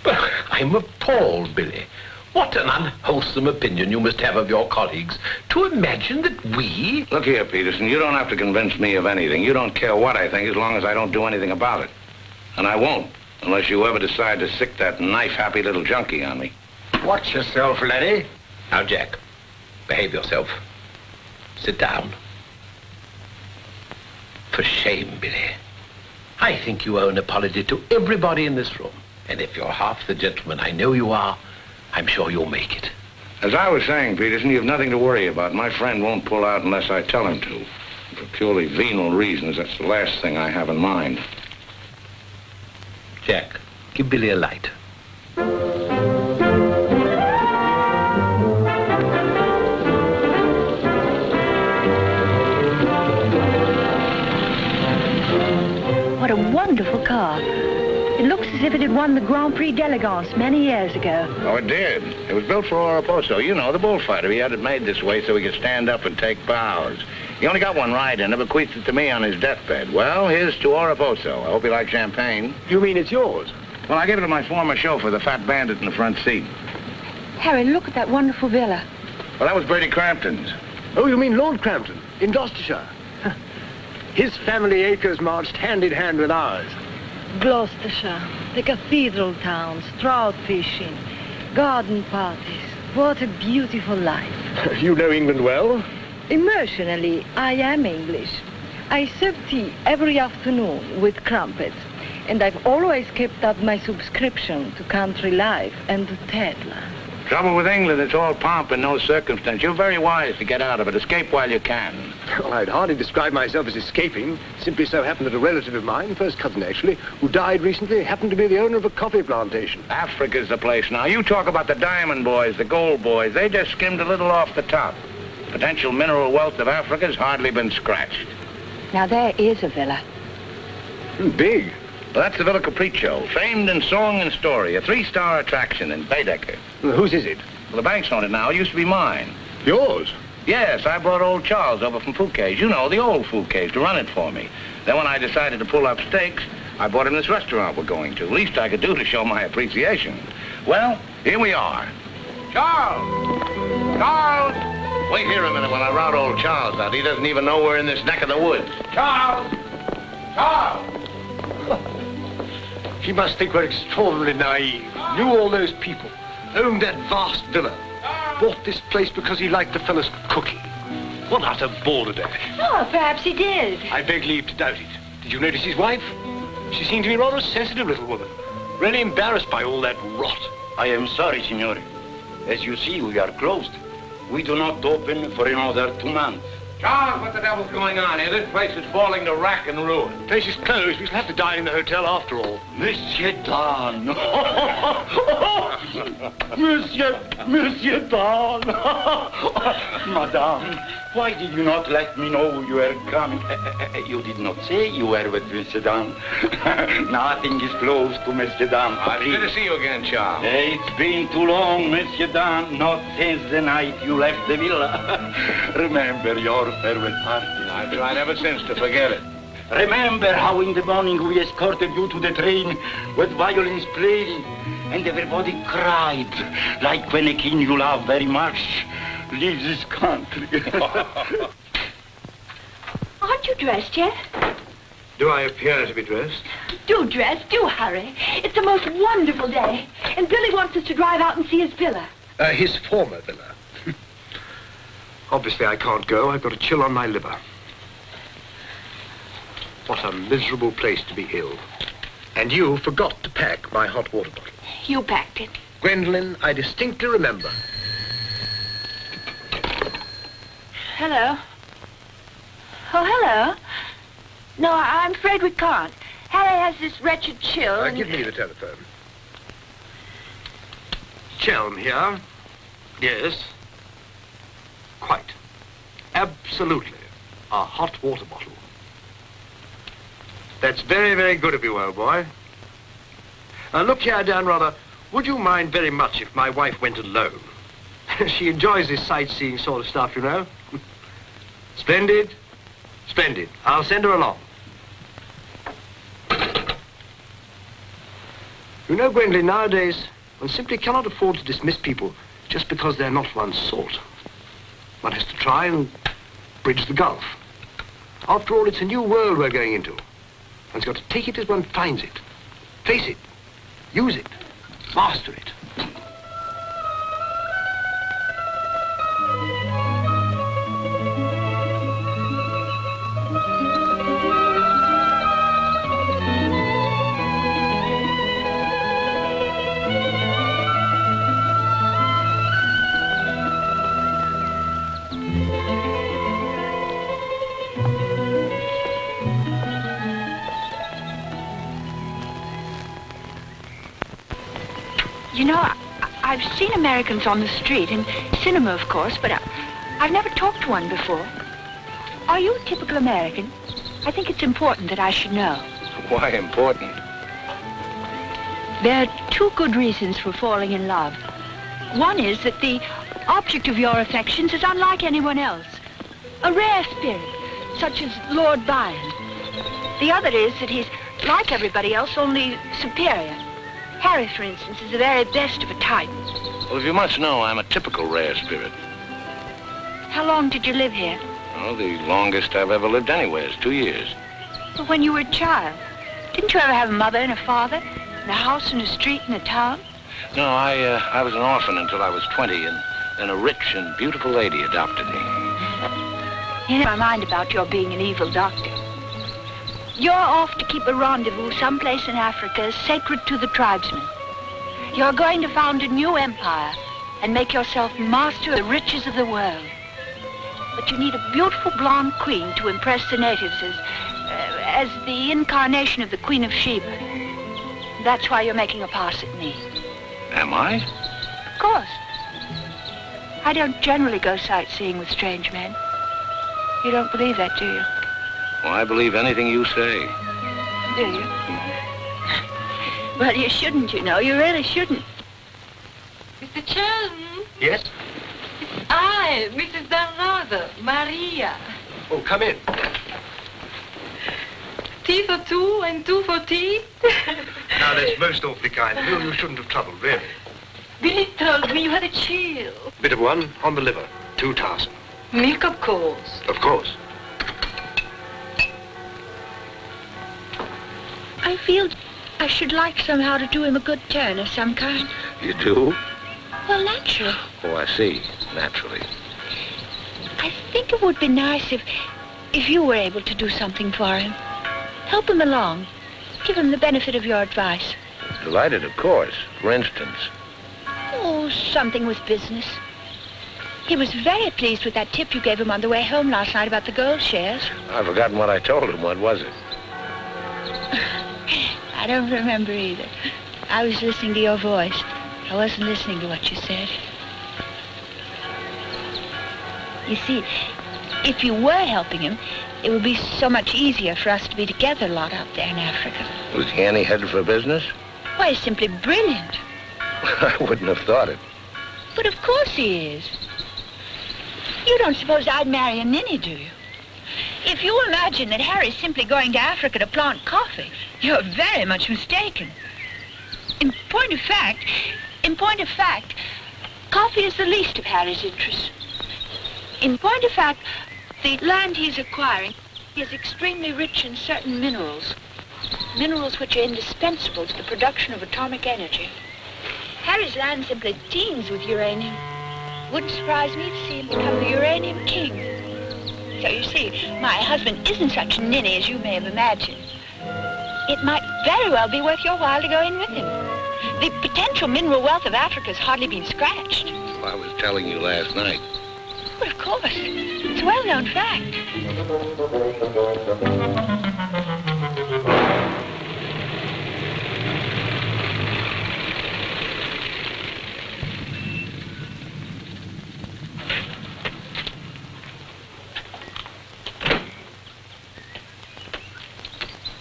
N: But I'm appalled, Billy. What an unwholesome opinion you must have of your colleagues to imagine that we...
B: Look here, Peterson, you don't have to convince me of anything. You don't care what I think as long as I don't do anything about it. And I won't, unless you ever decide to sick that knife-happy little junkie on me.
C: Watch yourself, laddie.
N: Now, Jack, behave yourself. Sit down. For shame, Billy. I think you owe an apology to everybody in this room. And if you're half the gentleman I know you are, I'm sure you'll make it.
B: As I was saying, Peterson, you've nothing to worry about. My friend won't pull out unless I tell him to. For purely venal reasons, that's the last thing I have in mind.
N: Jack, give Billy a light.
H: What a wonderful car. It looks as if it had won the Grand Prix d'Elegance many years ago.
B: Oh, it did. It was built for Oraposo. You know, the bullfighter. He had it made this way so he could stand up and take bows. He only got one ride in it, bequeathed it to me on his deathbed. Well, here's to Oraposo. I hope you like champagne.
C: You mean it's yours?
B: Well, I gave it to my former chauffeur, the fat bandit in the front seat.
H: Harry, look at that wonderful villa.
B: Well, that was Bertie Crampton's.
C: Oh, you mean Lord Crampton, in Gloucestershire? His family acres marched hand in hand with ours.
U: Gloucestershire, the cathedral towns, trout fishing, garden parties. What a beautiful life.
C: You know England well?
U: Emotionally, I am English. I serve tea every afternoon with crumpets, and I've always kept up my subscription to Country Life and to Tedler.
B: Trouble with England, it's all pomp and no circumstance. You're very wise to get out of it. Escape while you can.
C: Well, I'd hardly describe myself as escaping. Simply so happened that a relative of mine, first cousin actually, who died recently, happened to be the owner of a coffee plantation.
B: Africa's the place now. You talk about the diamond boys, the gold boys. They just skimmed a little off the top. Potential mineral wealth of Africa's hardly been scratched.
H: Now, there is a villa.
C: Big.
B: Well, that's the Villa Capriccio, famed in song and story, a 3-star attraction in Baedeker.
C: Well, whose is it?
B: Well, the bank's on it now. It used to be mine.
C: Yours?
B: Yes, I brought old Charles over from Fouquet's. You know, the old Fouquet's, to run it for me. Then when I decided to pull up stakes, I bought him this restaurant we're going to. Least I could do to show my appreciation. Well, here we are. Charles! Charles! Wait here a minute when I rout old Charles out. He doesn't even know we're in this neck of the woods. Charles! Charles!
C: He must think we're extraordinarily naive. Knew all those people. Owned that vast villa. Bought this place because he liked the fellow's cooking. What utter balderdash.
H: Oh, perhaps he did.
C: I beg leave to doubt it. Did you notice his wife? She seemed to be a rather sensitive little woman. Really embarrassed by all that rot.
K: I am sorry, signore. As you see, we are closed. We do not open for another 2 months.
B: Charles, what the devil's going on here? This place is falling to rack and ruin.
C: Place is closed. We shall have to dine in the hotel after all.
K: Monsieur Dan. Monsieur Dan. Madame, why did you not let me know you were coming? You did not say you were with Monsieur Dan. Nothing is closed to Monsieur Dan.
B: It's good to see you again, Charles.
K: It's been too long, Monsieur Dan. Not since the night you left the villa. Remember your farewell party.
B: I've tried ever since to forget it.
K: Remember how in the morning we escorted you to the train with violins playing and everybody cried like when a king you love very much leaves this country.
D: Aren't you dressed yet?
C: Do I appear to be dressed?
D: Do dress, do hurry. It's the most wonderful day. And Billy wants us to drive out and see his villa.
C: His former villa. Obviously, I can't go. I've got a chill on my liver. What a miserable place to be ill. And you forgot to pack my hot water bottle.
D: You packed it.
C: Gwendolyn, I distinctly remember.
D: Hello. Oh, hello. No, I'm afraid we can't. Harry has this wretched chill. And...
C: Give me the telephone. Chelm here. Yes. Quite. Absolutely. A hot water bottle. That's very, very good of you, old boy. Look here, Dan, rather, would you mind very much if my wife went alone? She enjoys this sightseeing sort of stuff, you know. Splendid. Splendid. I'll send her along. You know, Gwendolyn, nowadays, one simply cannot afford to dismiss people just because they're not one's sort. One has to try and bridge the gulf. After all, it's a new world we're going into. One's got to take it as one finds it. Face it. Use it. Master it.
D: You know, I've seen Americans on the street, in cinema, of course, but I've never talked to one before. Are you a typical American? I think it's important that I should know.
B: Why important?
D: There are two good reasons for falling in love. One is that the object of your affections is unlike anyone else. A rare spirit, such as Lord Byron. The other is that he's like everybody else, only superior. Harry, for instance, is the very best of a type.
B: Well, if you must know, I'm a typical rare spirit.
D: How long did you live here?
B: Oh, the longest I've ever lived anywhere is 2 years.
D: Well, when you were a child. Didn't you ever have a mother and a father? And a house and a street and a town?
B: No, I was an orphan until I was 20, and then a rich and beautiful lady adopted me.
D: You know my mind about your being an evil doctor. You're off to keep a rendezvous someplace in Africa sacred to the tribesmen. You're going to found a new empire and make yourself master of the riches of the world. But you need a beautiful blonde queen to impress the natives as the incarnation of the Queen of Sheba. That's why you're making a pass at me.
B: Am I?
D: Of course. I don't generally go sightseeing with strange men. You don't believe that, do you?
B: Well, I believe anything you say.
D: Do you? Well, you shouldn't, you know. You really shouldn't.
U: Mr. Sheldon?
C: Yes?
U: It's I, Mrs. Darnother, Maria.
C: Oh, come in.
U: Tea for two and two for tea?
C: Now, that's most awfully kind. No, you shouldn't have troubled, really.
U: Billy told me you had a chill.
C: Bit of one on the liver. 2 tasks.
U: Milk, of course.
C: Of course.
D: I feel I should like somehow to do him a good turn of some kind.
B: You do?
D: Well, naturally.
B: Oh, I see. Naturally.
D: I think it would be nice if you were able to do something for him. Help him along. Give him the benefit of your advice.
B: Delighted, of course. For instance.
D: Oh, something with business. He was very pleased with that tip you gave him on the way home last night about the gold shares.
B: I've forgotten what I told him. What was it?
D: I don't remember either. I was listening to your voice. I wasn't listening to what you said. You see, if you were helping him, it would be so much easier for us to be together a lot out there in Africa.
B: Was he any headed for business?
D: Why, he's simply brilliant.
B: I wouldn't have thought it.
D: But of course he is. You don't suppose I'd marry a ninny, do you? If you imagine that Harry's simply going to Africa to plant coffee, you're very much mistaken. In point of fact, coffee is the least of Harry's interests. In point of fact, the land he's acquiring is extremely rich in certain minerals. Minerals which are indispensable to the production of atomic energy. Harry's land simply teems with uranium. Wouldn't surprise me to see him become the uranium king. So you see, my husband isn't such a ninny as you may have imagined. It might very well be worth your while to go in with him. The potential mineral wealth of Africa's hardly been scratched.
B: Well, I was telling you last night.
D: Well, of course. It's a well-known fact.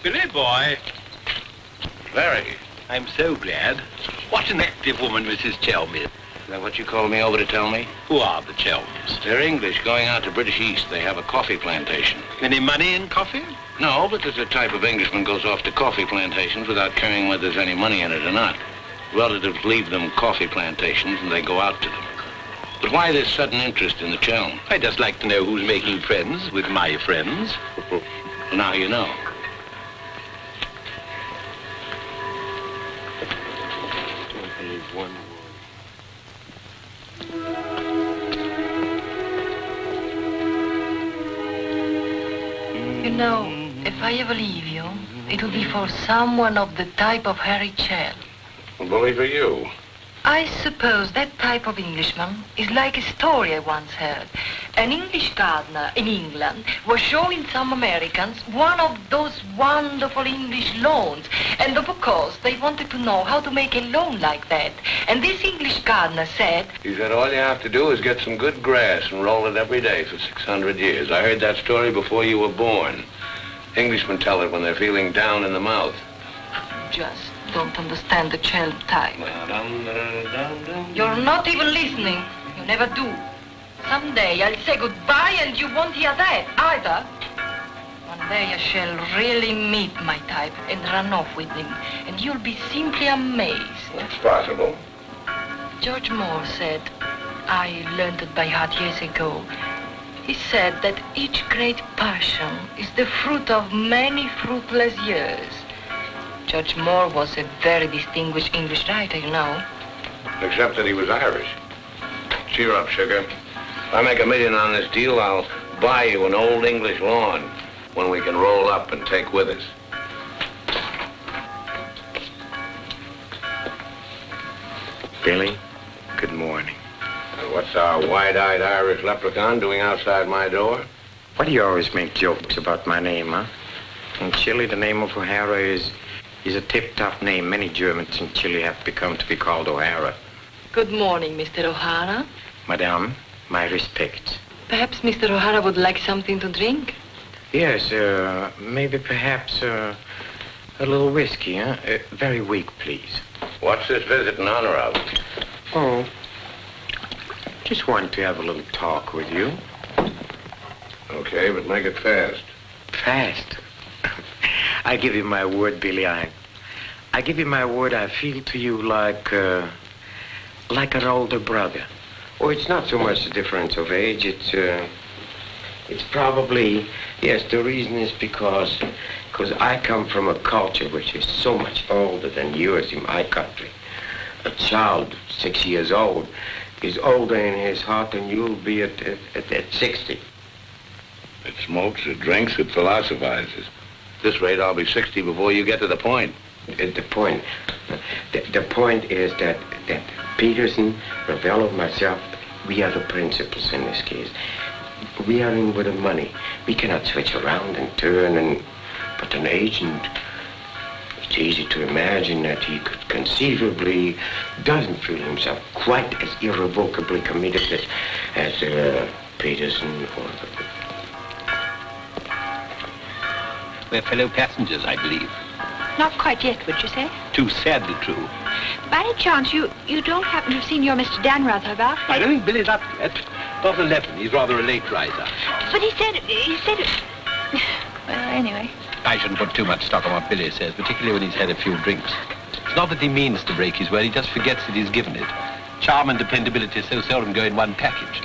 N: Billy boy.
B: Very.
N: I'm so glad. What an active woman Mrs. Chelm is.
B: Is that what you called me over to tell me?
N: Who are the Chelms?
B: They're English, going out to British East. They have a coffee plantation.
N: Any money in coffee?
B: No, but there's a type of Englishman goes off to coffee plantations without caring whether there's any money in it or not. Relatives leave them coffee plantations and they go out to them.
E: But why this sudden interest in the cello?
N: I just like to know who's making friends with my friends.
E: Well, now you know.
U: You know, if I ever leave you, it will be for someone of the type of Harry Chell.
E: Well, bully for you.
U: I suppose that type of Englishman is like a story I once heard. An English gardener in England was showing some Americans one of those wonderful English lawns. And of course, they wanted to know how to make a lawn like that. And this English gardener said...
E: He said all you have to do is get some good grass and roll it every day for 600 years. I heard that story before you were born. Englishmen tell it when they're feeling down in the mouth.
U: Just don't understand the child type. You're not even listening. You never do. Someday I'll say goodbye and you won't hear that either. One day I shall really meet my type and run off with him, and you'll be simply amazed.
E: That's possible.
U: George Moore said, I learned it by heart years ago. He said that each great passion is the fruit of many fruitless years. Judge Moore was a very distinguished English writer, you know.
E: Except that he was Irish. Cheer up, sugar. If I make $1 million on this deal, I'll buy you an old English lawn, one we can roll up and take with us.
V: Billy, good morning.
E: And what's our wide-eyed Irish leprechaun doing outside my door?
V: Why do you always make jokes about my name, huh? In Chile, the name of O'Hara is a tip-top name. Many Germans in Chile have become to be called O'Hara.
U: Good morning, Mr. O'Hara.
V: Madame, my respects.
U: Perhaps Mr. O'Hara would like something to drink?
V: Yes, maybe perhaps a little whiskey, huh? Very weak, please.
E: What's this visit in honor of?
V: Oh, just wanted to have a little talk with you.
E: Okay, but make it fast.
V: Fast? I give you my word, Billy. I give you my word. I feel to you like an older brother. Oh, it's not so much the difference of age. It's probably, yes, the reason is because I come from a culture which is so much older than yours in my country. A child 6 years old is older in his heart than you'll be at 60.
E: It smokes, it drinks, it philosophizes. At this rate, I'll be 60 before you get to the point.
V: The point is that Peterson, Ravello, myself, we are the principals in this case. We are in with the money. We cannot switch around and turn, but an agent, it's easy to imagine that he could conceivably doesn't feel himself quite as irrevocably committed as Peterson or...
N: We're fellow passengers, I believe.
D: Not quite yet, would you say?
N: Too sadly true.
D: By any chance, you don't happen to have seen your Mr. Danrother about?
N: I don't think Billy's up yet. Not 11. He's rather a late riser.
D: But he said it... Well, anyway.
N: I shouldn't put too much stock on what Billy says, particularly when he's had a few drinks. It's not that he means to break his word, he just forgets that he's given it. Charm and dependability so seldom go in one package.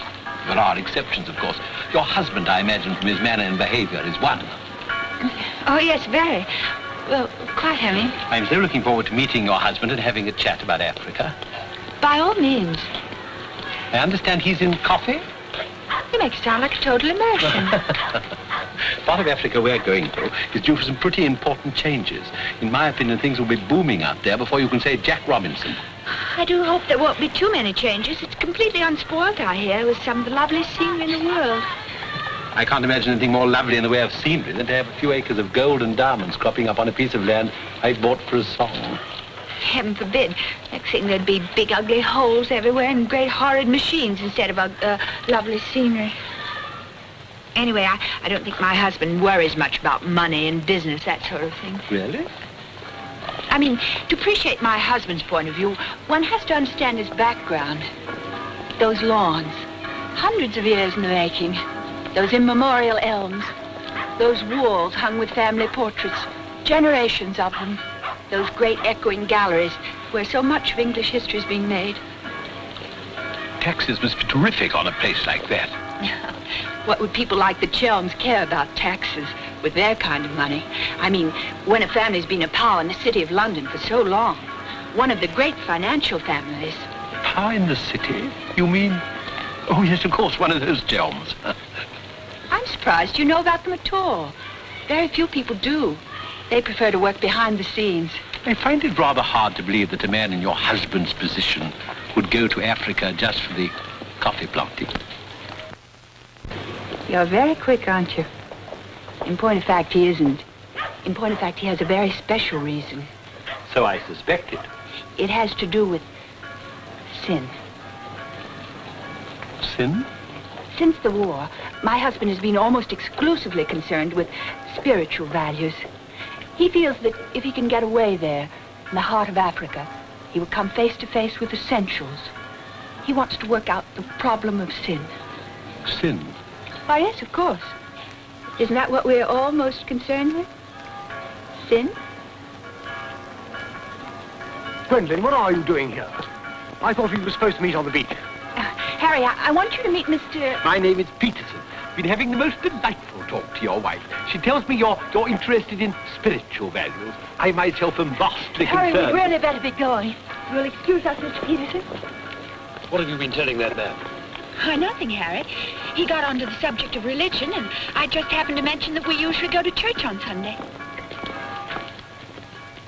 N: There are exceptions, of course. Your husband, I imagine, from his manner and behavior, is one.
D: Oh, yes, very. Well, quite, I mean.
N: I'm so looking forward to meeting your husband and having a chat about Africa.
D: By all means.
N: I understand he's in coffee?
D: You make it sound like a total immersion.
N: Part of Africa we're going to is due for some pretty important changes. In my opinion, things will be booming out there before you can say Jack Robinson.
D: I do hope there won't be too many changes. It's completely unspoiled, I hear, with some of the loveliest scenery in the world.
N: I can't imagine anything more lovely in the way of scenery than to have a few acres of gold and diamonds cropping up on a piece of land I bought for a song.
D: Heaven forbid. Next thing there'd be big, ugly holes everywhere and great, horrid machines instead of lovely scenery. Anyway, I don't think my husband worries much about money and business, that sort of thing.
N: Really?
D: I mean, to appreciate my husband's point of view, one has to understand his background. Those lawns, hundreds of years in the making. Those immemorial elms, those walls hung with family portraits, generations of them, those great echoing galleries where so much of English history is being made.
N: Taxes must be terrific on a place like that.
D: What would people like the Chelms care about taxes with their kind of money? I mean, when a family's been a power in the city of London for so long, one of the great financial families.
N: Power in the city? You mean? Oh, yes, of course, one of those Chelms.
D: I'm surprised you know about them at all. Very few people do. They prefer to work behind the scenes.
N: I find it rather hard to believe that a man in your husband's position would go to Africa just for the coffee planting.
D: You're very quick, aren't you? In point of fact, he isn't. In point of fact, he has a very special reason.
N: So I suspected.
D: It has to do with sin.
N: Sin?
D: Since the war, my husband has been almost exclusively concerned with spiritual values. He feels that if he can get away there, in the heart of Africa, he will come face to face with essentials. He wants to work out the problem of sin.
N: Sin?
D: Why, yes, of course. Isn't that what we're all most concerned with? Sin?
C: Gwendolyn, what are you doing here? I thought we were supposed to meet on the beach.
D: Harry, I want you to meet Mr...
N: My name is Peterson. Been having the most delightful talk to your wife. She tells me you're interested in spiritual values. I myself am vastly
D: Harry,
N: concerned.
D: we'd really better be going. You'll excuse us, Mr. Peterson?
C: What have you been telling that man?
D: Nothing, Harry. He got onto the subject of religion, and I just happened to mention that we usually go to church on Sunday.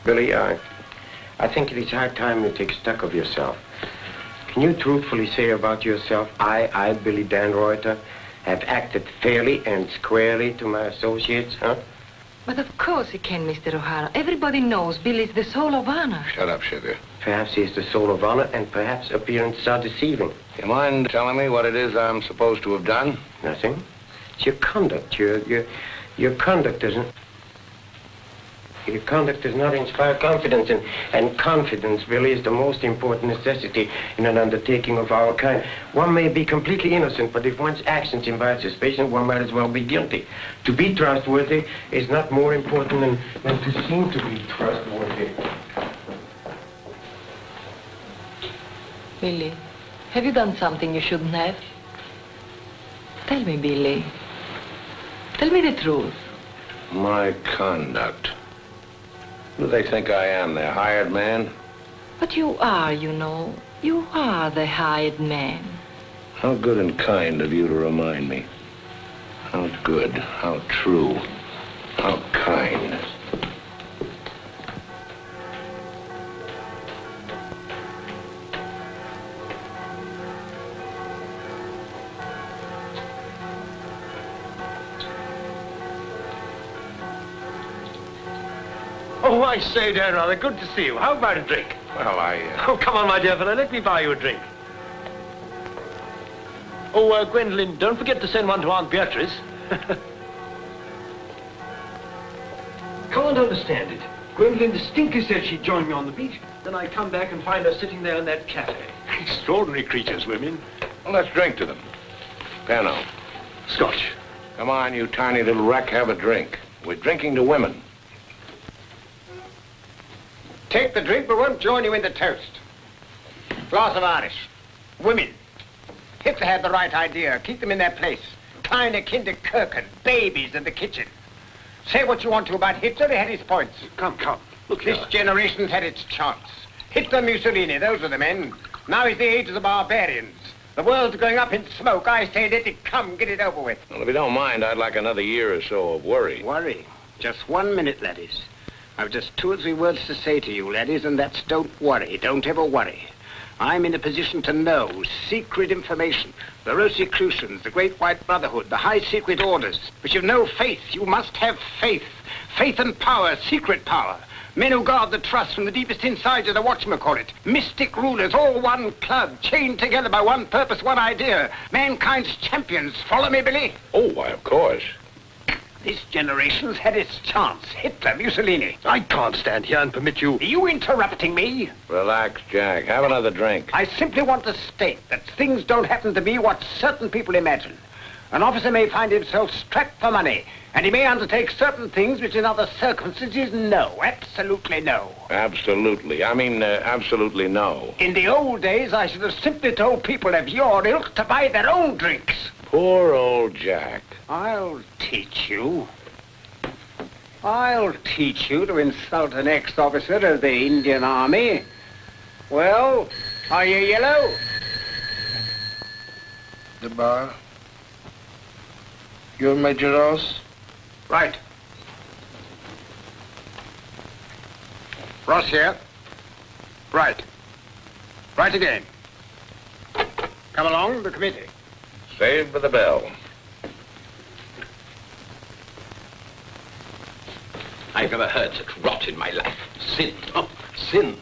V: Billy, I think it is high time you take stock of yourself. Can you truthfully say about yourself, I, Billy Dan Reuter, have acted fairly and squarely to my associates, huh?
U: But of course he can, Mr. O'Hara. Everybody knows Billy's the soul of honor.
E: Shut up, Sugar.
V: Perhaps he's the soul of honor, and perhaps appearances are deceiving.
E: You mind telling me what it is I'm supposed to have done?
V: Nothing. It's your conduct. Your conduct doesn't... Your conduct does not inspire confidence, and confidence really is the most important necessity in an undertaking of our kind. One may be completely innocent, but if one's actions invite suspicion, one might as well be guilty. To be trustworthy is not more important than to seem to be trustworthy.
U: Billy, have you done something you shouldn't have? Tell me, Billy. Tell me the truth.
E: My conduct. Who do they think I am, their hired man?
U: But you are, you know. You are the hired man.
E: How good and kind of you to remind me. How good, how true, how kind.
C: Oh, I say, Dan, rather good to see you. How about a drink?
E: Well,
C: Oh, come on, my dear fellow. Let me buy you a drink. Oh, Gwendolyn, don't forget to send one to Aunt Beatrice. Can't understand it. Gwendolyn distinctly said she'd join me on the beach. Then I come back and find her sitting there in that cafe. Extraordinary creatures, women.
E: Well, let's drink to them. Pano.
C: Scotch.
E: Come on, you tiny little wreck, have a drink. We're drinking to women.
O: Take the drink, but won't join you in the toast. Glass of Irish. Women. Hitler had the right idea. Keep them in their place. Kleine Kinderkirchen, babies in the kitchen. Say what you want to about Hitler, he had his points.
C: Come. Look
O: This
C: here.
O: generation's had its chance. Hitler, Mussolini, those are the men. Now is the age of the barbarians. The world's going up in smoke. I say, let it come, get it over with.
E: Well, if you don't mind, I'd like another year or so of worry.
O: Worry? Just 1 minute, laddies. I've just 2 or 3 words to say to you, laddies, and that's don't worry. Don't ever worry. I'm in a position to know secret information. The Rosicrucians, the Great White Brotherhood, the high secret orders. But you've no faith. You must have faith. Faith and power, secret power. Men who guard the trust from the deepest insides of the whatchamacallit. Mystic rulers, all one club, chained together by one purpose, one idea. Mankind's champions. Follow me, Billy?
E: Oh, why, of course.
O: This generation's had its chance. Hitler, Mussolini.
C: I can't stand here and permit you...
O: Are you interrupting me?
E: Relax, Jack. Have another drink.
O: I simply want to state that things don't happen to be what certain people imagine. An officer may find himself strapped for money, and he may undertake certain things which in other circumstances, no, absolutely no.
E: Absolutely. I mean, absolutely no.
O: In the old days, I should have simply told people of your ilk to buy their own drinks.
E: Poor old Jack.
O: I'll teach you. I'll teach you to insult an ex-officer of the Indian Army. Well, are you yellow?
P: The bar. You're Major Ross?
O: Right. Ross here. Right. Right again. Come along, the committee.
E: Saved by the bell.
N: I've never heard such rot in my life. Sin. Oh, sin.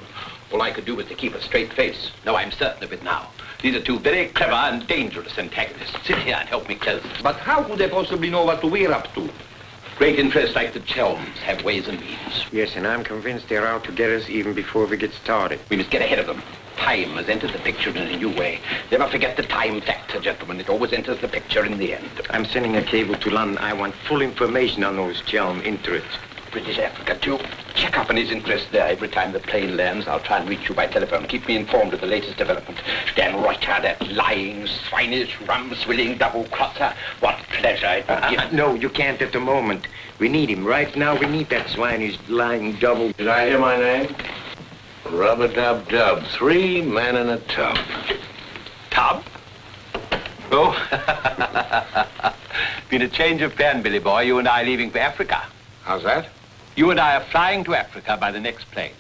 N: All I could do was to keep a straight face. No, I'm certain of it now. These are two very clever and dangerous antagonists. Sit here and help me close.
P: But how could they possibly know what we're up to?
N: Great interests like the Chelms have ways and means.
V: Yes, and I'm convinced they're out to get us even before we get started.
N: We must get ahead of them. Time has entered the picture in a new way. Never forget the time factor, gentlemen. It always enters the picture in the end.
V: I'm sending a cable to London. I want full information on those Chelm interests.
N: British Africa, too. Check up on his interest there. Every time the plane lands, I'll try and reach you by telephone. Keep me informed of the latest development. Stand right here, that lying, swinish, rum-swilling double-crosser. What pleasure it would give.
V: No, you can't at the moment. We need him. Right now, we need that swinish, lying double...
E: Did I hear my name? Rub-a-dub-dub. 3 men in a tub.
N: Tub? Oh. Been a change of plan, Billy boy. You and I leaving for Africa.
E: How's that?
N: You and I are flying to Africa by the next plane.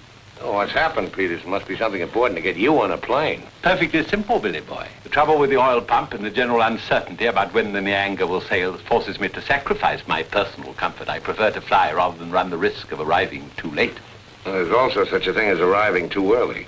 E: Oh, what's happened, Peters? Must be something important to get you on a plane.
N: Perfectly simple, Billy boy. The trouble with the oil pump and the general uncertainty about when the Nyanga will sail forces me to sacrifice my personal comfort. I prefer to fly rather than run the risk of arriving too late.
E: Well, there's also such a thing as arriving too early.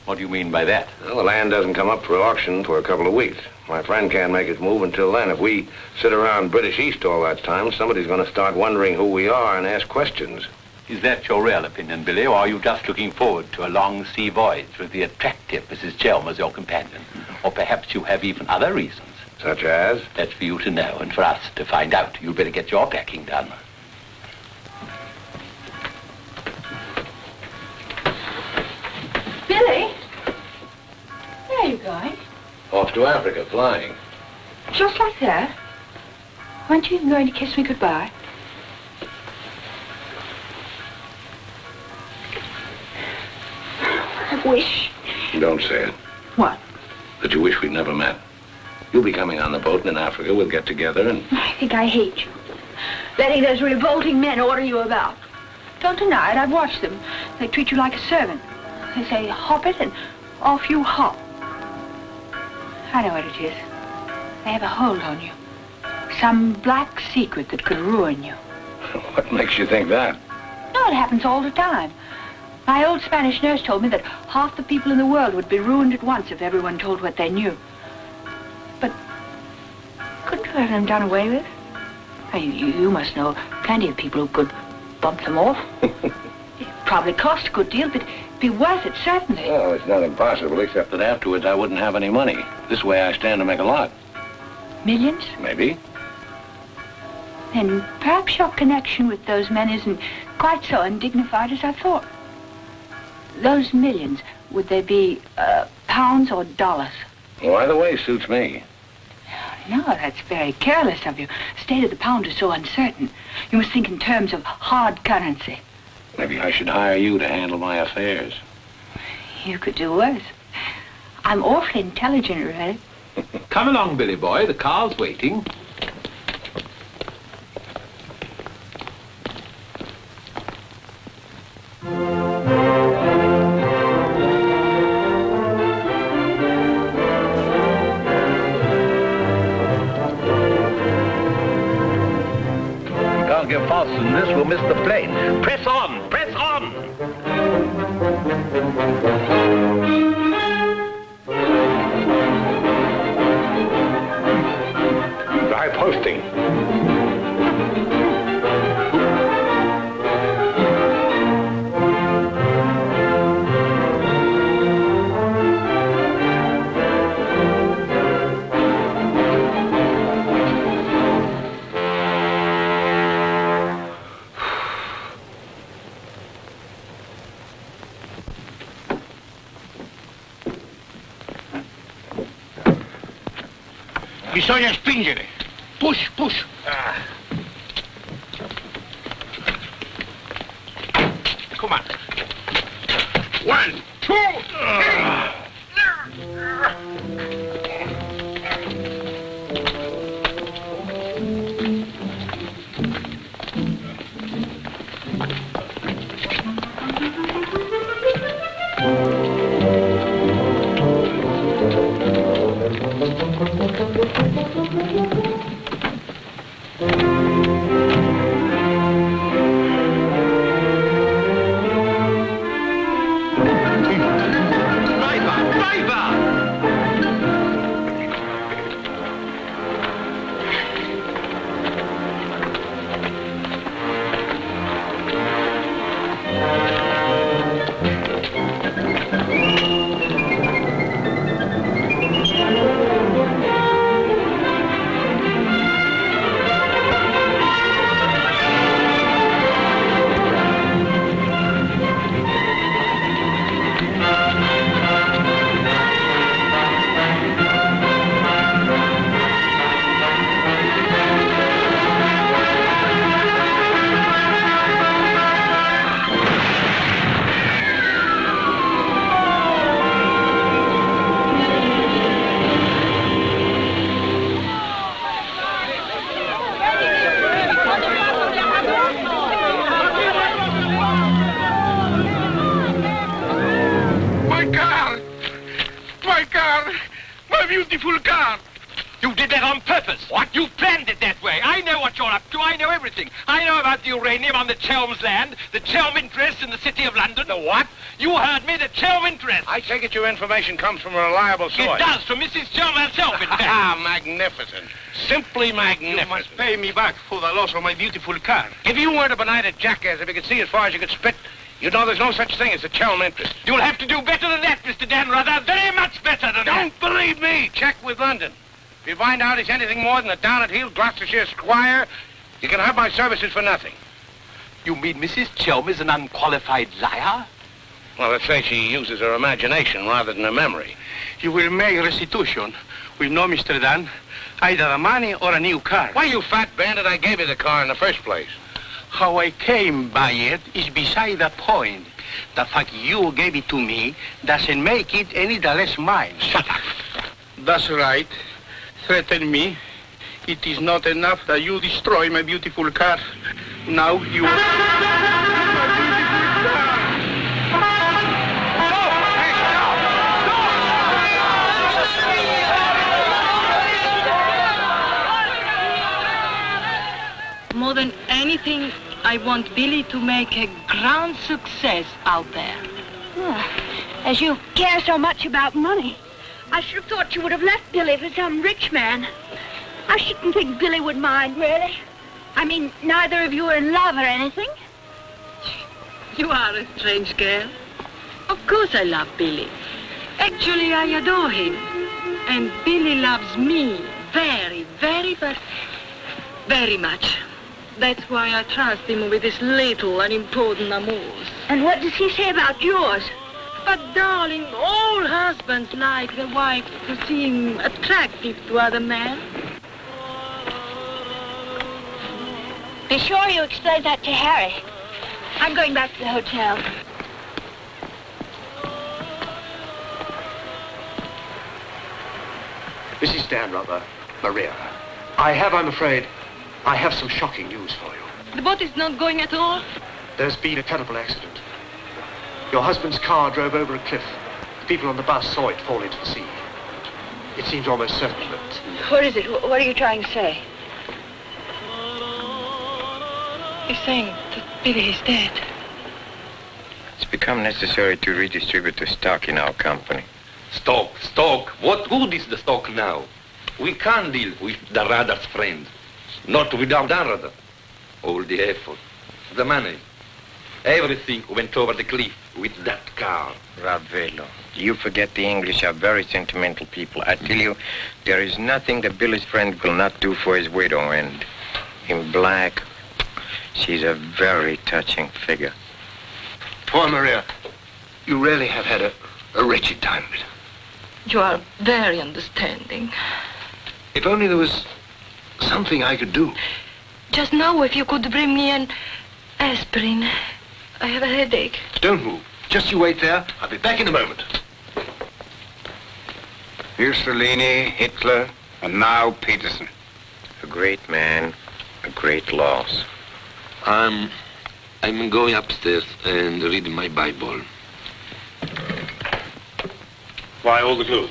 N: What do you mean by that?
E: Well, the land doesn't come up for auction for a couple of weeks. My friend can't make his move until then. If we sit around British East all that time, somebody's going to start wondering who we are and ask questions.
N: Is that your real opinion, Billy, or are you just looking forward to a long sea voyage with the attractive Mrs. Chelm as your companion? Or perhaps you have even other reasons.
E: Such as?
N: That's for you to know and for us to find out. You'd better get your packing done.
D: Billy? Where are you going?
E: Off to Africa, flying.
D: Just like that? Aren't you even going to kiss me goodbye? I wish.
E: Don't say it.
D: What?
E: That you wish we'd never met. You'll be coming on the boat, and in Africa we'll get together and...
D: I think I hate you. Letting those revolting men order you about. Don't deny it, I've watched them. They treat you like a servant. They say, hop it, and off you hop. I know what it is. They have a hold on you. Some black secret that could ruin you.
E: What makes you think that?
D: No, it happens all the time. My old Spanish nurse told me that half the people in the world would be ruined at once if everyone told what they knew. But couldn't you have them done away with? You must know plenty of people who could bump them off. It probably cost a good deal, but it'd be worth it, certainly.
E: Well, it's not impossible, except that afterwards I wouldn't have any money. This way I stand to make a lot.
D: Millions?
E: Maybe.
D: Then perhaps your connection with those men isn't quite so undignified as I thought. Those millions, would they be pounds or dollars?
E: Well, either way suits me.
D: No, that's very careless of you. The state of the pound is so uncertain. You must think in terms of hard currency.
E: Maybe I should hire you to handle my affairs.
D: You could do worse. I'm awfully intelligent, really.
N: Come along, Billy boy. The car's waiting.
C: Can't get faster than this, we'll miss the plane. Press on! Press on!
K: Bisogna spingere. Push, push.
C: Come on.
K: 1, 2, 3.
C: Beautiful car. You did that on purpose. What? You planned it that way. I know what you're up to. I know everything. I know about the uranium on the Chelms land, the Chelm interest in the City of London. The what? You heard me, the Chelm interest.
E: I take it your information comes from a reliable source.
C: It does, from Mrs. Chelm herself, in fact.
E: Ah, magnificent. Simply magnificent.
C: You must pay me back for the loss of my beautiful car.
E: If you weren't a benighted jackass, if you could see as far as you could spit, you'd know there's no such thing as a Chelm interest.
C: You'll have to do better than that, Mr. Dan Ruther. Very much better than that.
E: Don't believe me. Check with London. If you find out he's anything more than a down-at-heel Gloucestershire squire, you can have my services for nothing.
C: You mean Mrs. Chelm is an unqualified liar?
E: Well, let's say she uses her imagination rather than her memory.
K: You will make restitution. We know, Mr. Dan, either the money or a new car.
E: Why, you fat bandit, I gave you the car in the first place.
K: How I came by it is beside the point. The fact you gave it to me doesn't make it any the less mine.
C: Shut up.
K: That's right. Threaten me. It is not enough that you destroy my beautiful car. Now you...
U: More than anything, I want Billy to make a grand success out there.
H: As you care so much about money, I should have thought you would have left Billy for some rich man. I shouldn't think Billy would mind, really. I mean, neither of you are in love or anything.
U: You are a strange girl. Of course I love Billy. Actually, I adore him. And Billy loves me very, very, very much. That's why I trust him with his little unimportant amours.
H: And what does he say about yours?
U: But, darling, all husbands like their wives to seem attractive to other men.
H: Be sure you explain that to Harry. I'm going back to the hotel.
C: Mrs. Dan Ruther, Maria, I'm afraid, I have some shocking news for you.
U: The boat is not going at all?
C: There's been a terrible accident. Your husband's car drove over a cliff. The people on the bus saw it fall into the sea. It seems almost certain that...
H: What is it? What are you trying to say?
U: He's saying that Billy is dead.
V: It's become necessary to redistribute the stock in our company.
J: Stock. What good is the stock now? We can't deal with the Ruther's friend. Not without Ruther. All the effort, the money, everything went over the cliff with that car.
V: Ravello, you forget the English are very sentimental people. I tell you, there is nothing that Billy's friend will not do for his widow, and in black, she's a very touching figure.
C: Poor Maria, you really have had a wretched time of it.
U: You are very understanding.
C: If only there was something I could do.
U: Just now, if you could bring me an aspirin. I have a headache.
C: Don't move. Just you wait there. I'll be back in a moment.
K: Mussolini, Hitler, and now Peterson.
V: A great man, a great loss.
J: I'm going upstairs and reading my Bible.
C: Why all the clothes?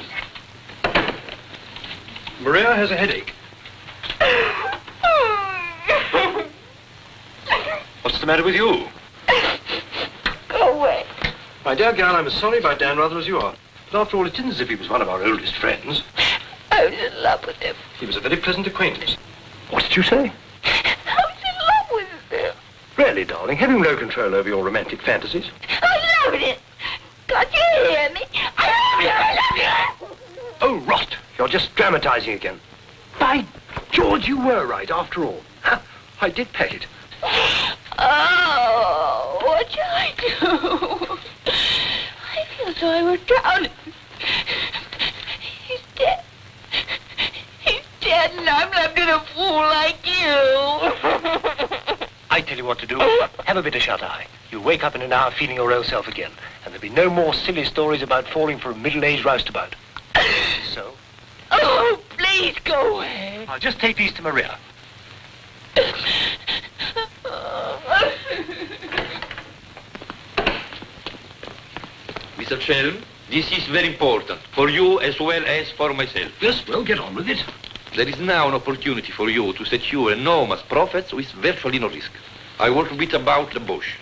C: Maria has a headache. What's the matter with you?
U: Go away.
C: My dear girl, I'm as sorry about Dan rather as you are. But after all, it isn't as if he was one of our oldest friends.
U: I was in love with him.
C: He was a very pleasant acquaintance. What did you say?
U: I was in love with him.
C: Really, darling, have you no control over your romantic fantasies?
U: I loved it. Can't you hear me? I love you.
C: Oh, rot! You're just dramatizing again. By George, you were right, after all. I did pet it.
U: Oh, what shall I do? I feel so I were drowning. He's dead. He's dead, and I'm left in a fool like you.
C: I tell you what to do. Have a bit of shut-eye. You'll wake up in an hour feeling your real self again, and there'll be no more silly stories about falling for a middle-aged roustabout. So?
U: Oh, please go away.
C: I'll just take these to Maria.
J: Mr. Sheldon, this is very important, for you as well as for myself.
C: Yes, well, get on with it.
J: There is now an opportunity for you to secure enormous profits with virtually no risk. I work a bit about the bush.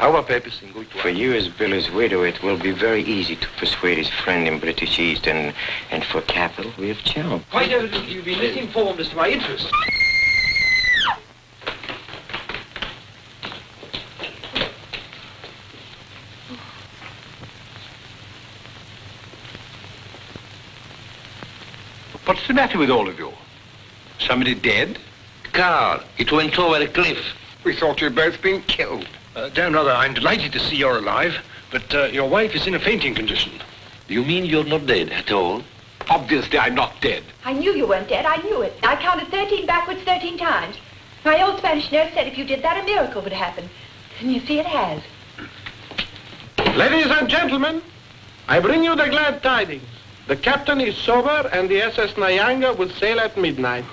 J: Our purpose in going to...
V: For you as Billy's widow, it will be very easy to persuade his friend in British East, and for capital, we have Chow.
C: Quite evidently, you've been misinformed as to my interests. What's the matter with all of you? Somebody dead?
J: Car, it went over a cliff.
K: We thought you'd both been killed.
C: Dan, brother, I'm delighted to see you're alive, but your wife is in a fainting condition.
J: Do you mean you're not dead at all?
C: Obviously, I'm not dead.
D: I knew you weren't dead. I knew it. I counted 13 backwards 13 times. My old Spanish nurse said if you did that, a miracle would happen. And you see, it has.
Q: Ladies and gentlemen, I bring you the glad tidings. The captain is sober, and the SS Nyanga will sail at midnight.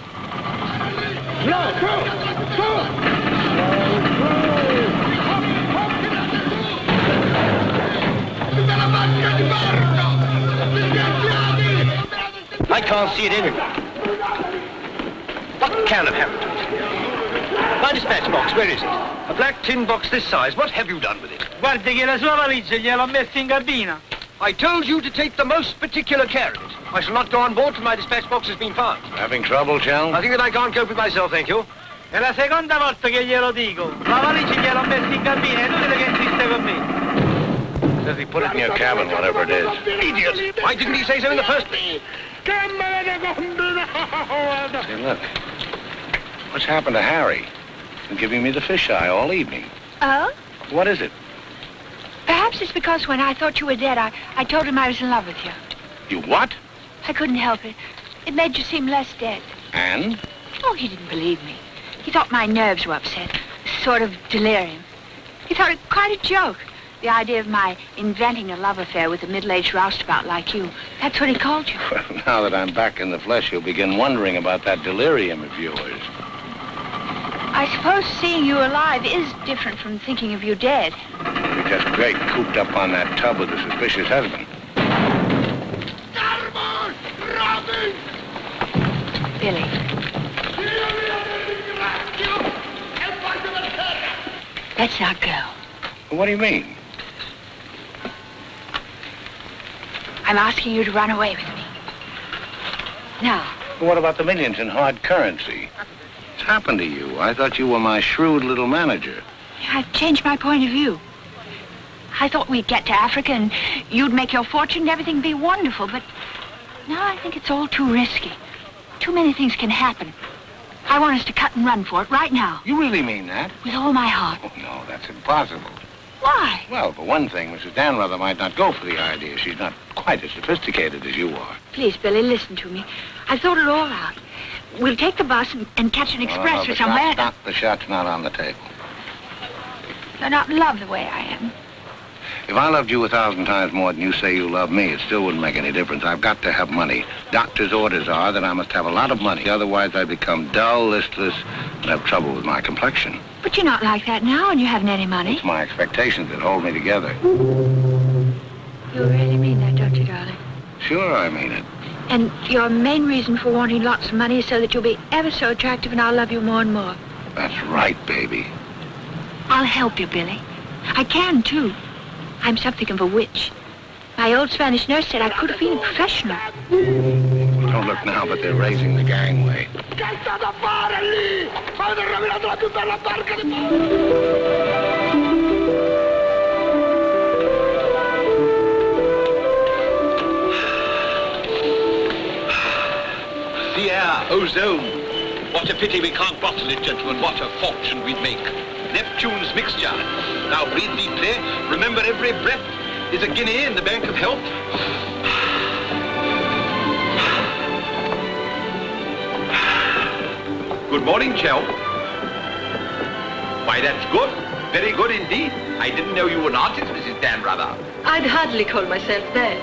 C: I can't see it anywhere. What can have happened to it? My dispatch box, where is it? A black tin box this size. What have you done with it?
S: Guardi che la sua valigia gliel'ho messa in cabina.
C: I told you to take the most particular care of it. I shall not go on board till my dispatch box has been found.
E: Having trouble, Chell?
C: I think that I can't cope with myself, thank you.
S: È la seconda volta che glielo dico. La valigia gliel'ho messa in cabina, è inutile che insiste con me.
E: Says he put it in your cabin, whatever it is.
C: Idiot! Why didn't he say so in the first place?
E: Say, look. What's happened to Harry? He's been giving me the fisheye all evening.
D: Oh?
E: What is it?
D: Perhaps it's because when I thought you were dead, I told him I was in love with you.
E: You what?
D: I couldn't help it. It made you seem less dead.
E: And?
D: Oh, he didn't believe me. He thought my nerves were upset. Sort of delirium. He thought it quite a joke. The idea of my inventing a love affair with a middle-aged roustabout like you. That's what he called you.
E: Well, now that I'm back in the flesh, you'll begin wondering about that delirium of yours.
D: I suppose seeing you alive is different from thinking of you dead.
E: You're just great cooped up on that tub with a suspicious husband.
D: Billy. Let's not go.
E: What do you mean?
D: I'm asking you to run away with me. Now.
E: What about the millions in hard currency? What's happened to you? I thought you were my shrewd little manager.
D: I've changed my point of view. I thought we'd get to Africa and you'd make your fortune and everything be wonderful, but now I think it's all too risky. Too many things can happen. I want us to cut and run for it right now.
E: You really mean that?
D: With all my heart.
E: Oh, no, that's impossible.
H: Why?
E: Well, for one thing, Mrs. Danrother might not go for the idea. She's not quite as sophisticated as you are.
H: Please, Billy, listen to me. I've thought it all out. We'll take the bus and catch an express or somewhere.
E: The shot's not on the table.
H: You're not in love the way I am.
E: If I loved you 1,000 times more than you say you love me, it still wouldn't make any difference. I've got to have money. Doctor's orders are that I must have a lot of money. Otherwise, I become dull, listless, and have trouble with my complexion.
H: But you're not like that now, and you haven't any money.
E: It's my expectations that hold me together.
H: You really mean that, don't you, darling?
E: Sure, I mean it.
H: And your main reason for wanting lots of money is so that you'll be ever so attractive and I'll love you more and more.
E: That's right, baby.
H: I'll help you, Billy. I can, too. I'm something of a witch. My old Spanish nurse said I could have been a professional.
E: Don't look now, but they're raising the gangway.
J: The air, ozone. What a pity we can't bottle it, gentlemen. What a fortune we'd make. Neptune's mixture. Now breathe deeply. Remember, every breath is a guinea in the bank of health. Good morning, Chell. Why, that's good. Very good indeed. I didn't know you were an artist, Mrs. Danrother.
U: I'd hardly call myself that.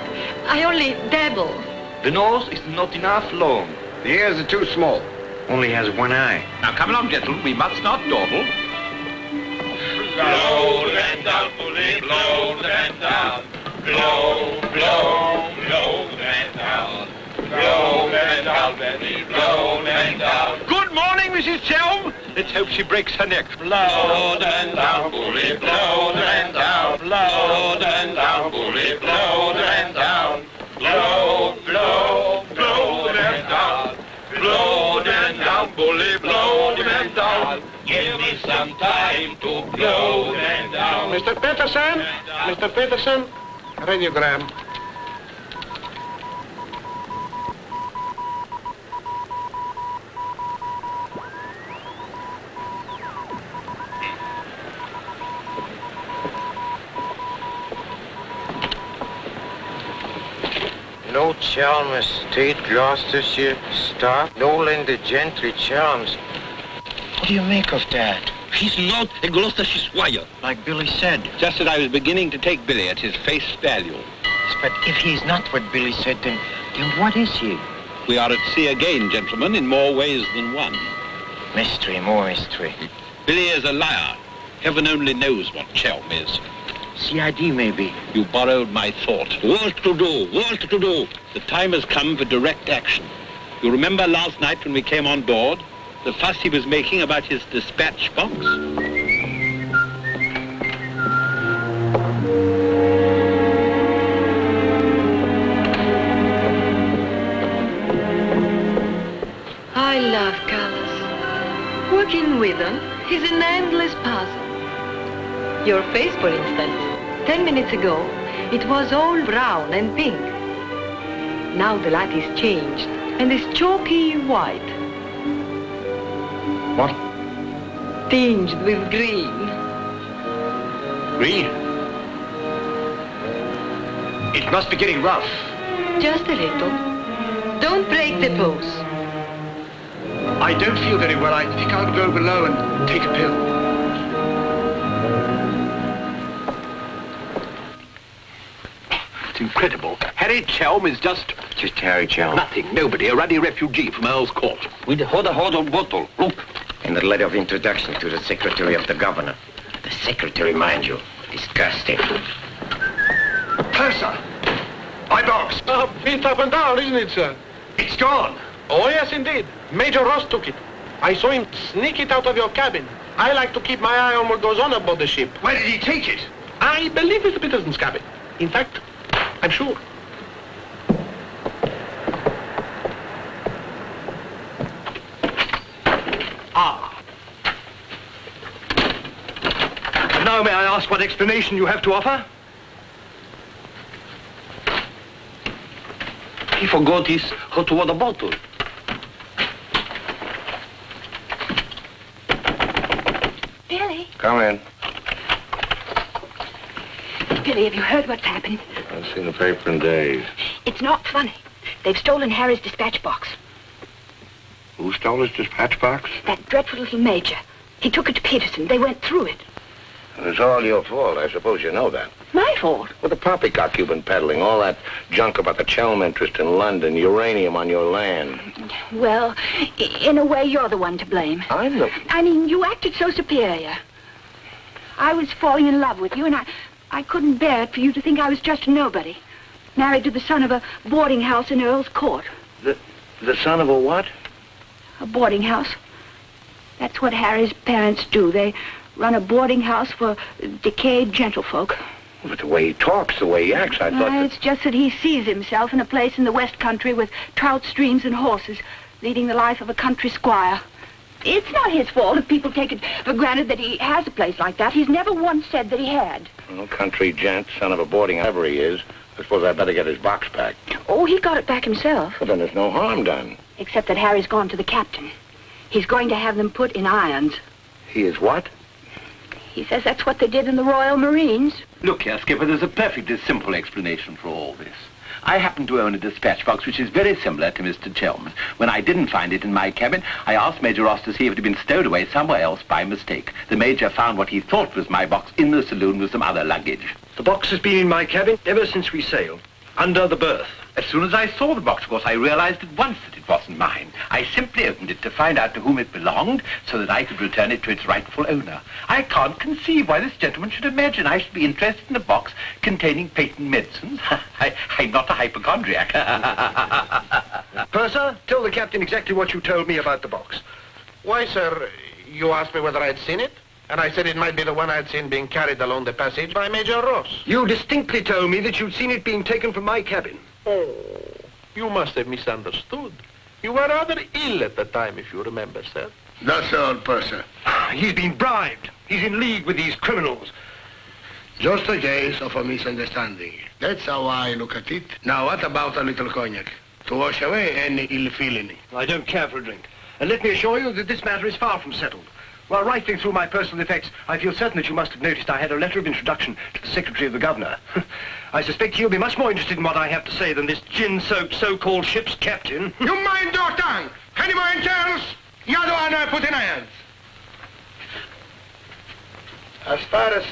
U: I only dabble.
J: The nose is not enough long.
O: The ears are too small. Only has one eye.
J: Now come along, gentlemen. We must not dawdle.
I: Blow the man down, bully, blow the man down. Blow, blow, blow the man down. Blow the man down, Benny, blow the man down.
J: Good morning, Mrs. Chelm. Let's hope she breaks her neck.
I: Blow the man down, bully, blow the man down. Blow the man down, bully, blow the man down. Blow, blow, blow the man down. Blow the man down, bully, blow the man down. Give me some time to blow the man down.
Q: Mr. Peterson? Mr. Peterson? Radiogram.
V: No Chalmers State, Gloucestershire, stop. Nolan the Gentry Chalmers. What do you make of that?
J: He's not a Gloucestershire squire.
V: Like Billy said.
J: Just as I was beginning to take Billy at his face value.
V: But if he's not what Billy said, then what is he?
J: We are at sea again, gentlemen, in more ways than one.
V: Mystery, more mystery.
J: Billy is a liar. Heaven only knows what Chelm is.
V: CID, maybe.
J: You borrowed my thought. What to do? What to do? The time has come for direct action. You remember last night when we came on board? The fuss he was making about his dispatch box?
U: I love colors. Working with them is an endless puzzle. Your face, for instance. 10 minutes ago, it was all brown and pink. Now the light is changed and is chalky white.
O: What?
U: Tinged with green.
O: Green? It must be getting rough.
U: Just a little. Don't break the pose.
O: I don't feel very well. I think I'll go below and take a pill.
J: It's incredible. Harry Chelm is just
V: Harry Chelm.
J: nothing, nobody, a ruddy refugee from Earl's Court.
V: With a hot bottle. Look. And the letter of introduction to the secretary of the governor. The secretary, mind you. Disgusting.
O: Closer. My box.
Q: Feet up and down, isn't it, sir?
O: It's gone.
Q: Oh, yes, indeed. Major Ross took it. I saw him sneak it out of your cabin. I like to keep my eye on what goes on aboard the ship.
O: Where did he take it?
Q: I believe it's Peterson's cabin. In fact, I'm sure.
O: Now may I ask what explanation you have to offer?
J: He forgot his hot water bottle.
H: Billy?
E: Come in.
H: Billy, have you heard what's happened?
E: I've seen the paper in days.
H: It's not funny. They've stolen Harry's dispatch box.
E: Who stole his dispatch box?
H: That dreadful little major. He took it to Peterson. They went through it.
E: And it's all your fault. I suppose you know that.
H: My fault?
E: Well, the poppycock you've been peddling, all that junk about the Chelm interest in London, uranium on your land.
H: Well, in a way, you're the one to blame.
E: I'm the...
H: I mean, you acted so superior. I was falling in love with you, and I couldn't bear it for you to think I was just a nobody. Married to the son of a boarding house in Earl's Court.
E: The son of a what?
H: A boarding house. That's what Harry's parents do. They run a boarding house for decayed gentlefolk.
E: But the way he talks, the way he acts, I thought that...
H: It's just that he sees himself in a place in the West Country with trout streams and horses, leading the life of a country squire. It's not his fault if people take it for granted that he has a place like that. He's never once said that he had.
E: Well, country gent, son of a boarding, however he is. I suppose I'd better get his box back.
H: Oh, he got it back himself.
E: Well, then there's no harm done.
H: Except that Harry's gone to the captain. He's going to have them put in irons.
E: He is what?
H: He says that's what they did in the Royal Marines.
N: Look here, Skipper, there's a perfectly simple explanation for all this. I happen to own a dispatch box which is very similar to Mr. Chelm's. When I didn't find it in my cabin, I asked Major Ross to see if it had been stowed away somewhere else by mistake. The Major found what he thought was my box in the saloon with some other luggage.
C: The box has been in my cabin ever since we sailed, under the berth.
N: As soon as I saw the box, of course, I realized at once that it wasn't mine. I simply opened it to find out to whom it belonged so that I could return it to its rightful owner. I can't conceive why this gentleman should imagine I should be interested in a box containing patent medicines. I'm not a hypochondriac.
C: Purser, tell the captain exactly what you told me about the box.
Q: Why, sir, you asked me whether I'd seen it, and I said it might be the one I'd seen being carried along the passage by Major Ross.
C: You distinctly told me that you'd seen it being taken from my cabin.
Q: Oh, you must have misunderstood. You were rather ill at the time, if you remember, sir.
K: That's all, Purser.
C: He's been bribed. He's in league with these criminals.
K: Just a case of a misunderstanding. That's how I look at it. Now, what about a little cognac? To wash away any ill feeling.
C: I don't care for a drink. And let me assure you that this matter is far from settled. While rifling through my personal effects, I feel certain that you must have noticed I had a letter of introduction to the Secretary of the Governor. I suspect he'll be much more interested in what I have to say than this gin-soaked so-called ship's captain.
K: You mind your tongue! Any more intelligence? The other one I put in hands. As far as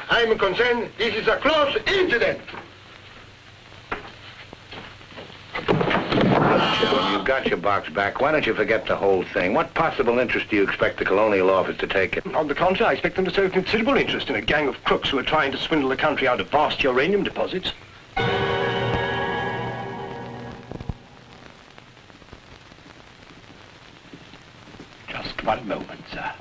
K: I'm concerned, this is a close incident.
E: When you've got your box back, why don't you forget the whole thing? What possible interest do you expect the Colonial Office to take in?
C: On the contrary, I expect them to show considerable interest in a gang of crooks who are trying to swindle the country out of vast uranium deposits.
N: Just one moment, sir.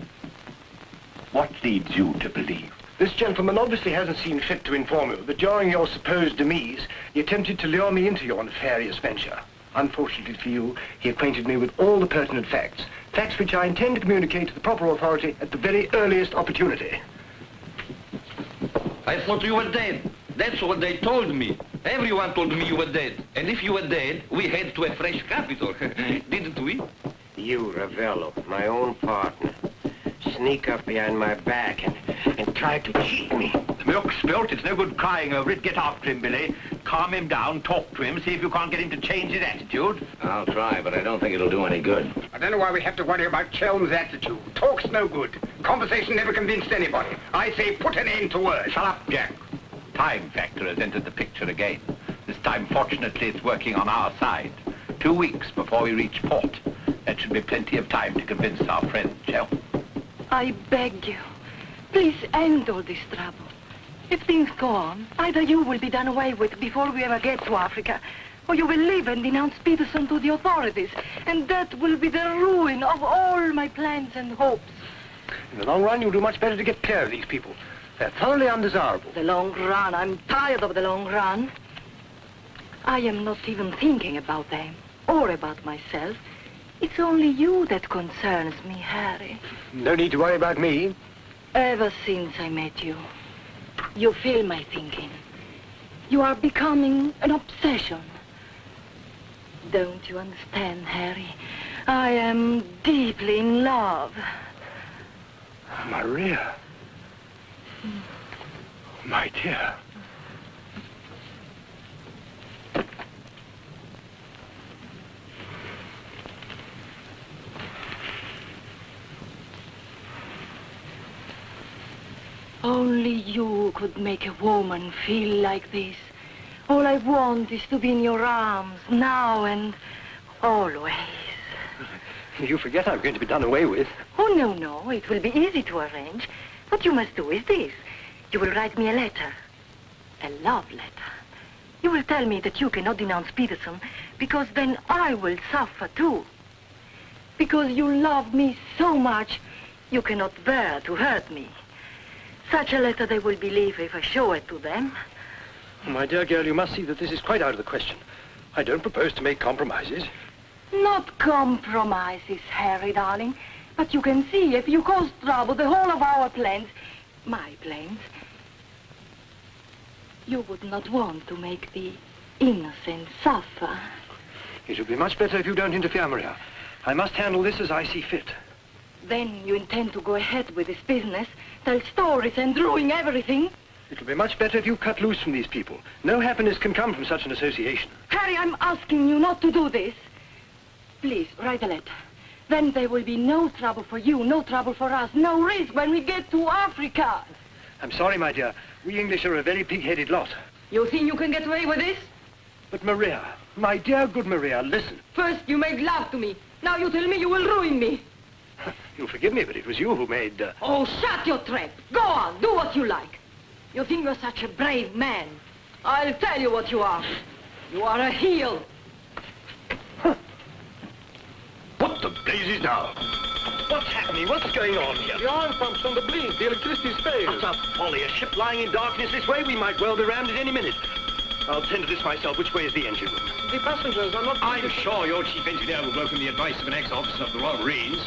N: What leads you to believe?
C: This gentleman obviously hasn't seen fit to inform you that during your supposed demise, he attempted to lure me into your nefarious venture. Unfortunately for you, he acquainted me with all the pertinent facts. Facts which I intend to communicate to the proper authority at the very earliest opportunity.
J: I thought you were dead. That's what they told me. Everyone told me you were dead. And if you were dead, we head to a fresh capital. Didn't we?
V: You, Ravello, my own partner, sneak up behind my back and try to cheat me.
N: The milk's spilt. It's no good crying over it. Get after him, Billy. Calm him down. Talk to him. See if you can't get him to change his attitude.
E: I'll try, but I don't think it'll do any good.
O: I don't know why we have to worry about Chelm's attitude. Talk's no good. Conversation never convinced anybody. I say put an end to words.
N: Shut up, Jack. Time factor has entered the picture again. This time, fortunately, it's working on our side. 2 weeks before we reach port. That should be plenty of time to convince our friend, Chel.
U: I beg you, please end all this trouble. If things go on, either you will be done away with before we ever get to Africa, or you will leave and denounce Peterson to the authorities, and that will be the ruin of all my plans and hopes.
C: In the long run, you'll do much better to get clear of these people. They're thoroughly undesirable.
U: The long run. I'm tired of the long run. I am not even thinking about them, or about myself. It's only you that concerns me, Harry.
C: No need to worry about me.
U: Ever since I met you, you fill my thinking. You are becoming an obsession. Don't you understand, Harry? I am deeply in love.
C: Maria. My dear.
U: Only you could make a woman feel like this. All I want is to be in your arms, now and always.
C: You forget I'm going to be done away with.
U: Oh, no. It will be easy to arrange. What you must do is this. You will write me a letter. A love letter. You will tell me that you cannot denounce Peterson, because then I will suffer too. Because you love me so much, you cannot bear to hurt me. Such a letter they will believe if I show it to them.
C: My dear girl, you must see that this is quite out of the question. I don't propose to make compromises.
U: Not compromises, Harry, darling. But you can see if you cause trouble, the whole of our plans, my plans, you would not want to make the innocent suffer.
C: It would be much better if you don't interfere, Maria. I must handle this as I see fit.
U: Then you intend to go ahead with this business, tell stories and ruin everything?
C: It will be much better if you cut loose from these people. No happiness can come from such an association.
U: Harry, I'm asking you not to do this. Please, write a letter. Then there will be no trouble for you, no trouble for us, no risk when we get to Africa.
C: I'm sorry, my dear. We English are a very pig-headed lot.
U: You think you can get away with this?
C: But Maria, my dear good Maria, listen.
U: First you made love to me. Now you tell me you will ruin me.
C: You'll forgive me, but it was you who made...
U: Oh, shut your trap. Go on, do what you like. You think you're such a brave man. I'll tell you what you are. You are a heel.
C: What the blazes now? What's happening? What's going on here?
Q: The oil pump's on the blink. The electricity's failed.
C: Utter folly. A ship lying in darkness this way, we might well be rammed at any minute. I'll tend to this myself. Which way is the engine room?
Q: The passengers are not...
F: I'm sure your chief engineer will welcome the advice of an ex-officer of the Royal Marines.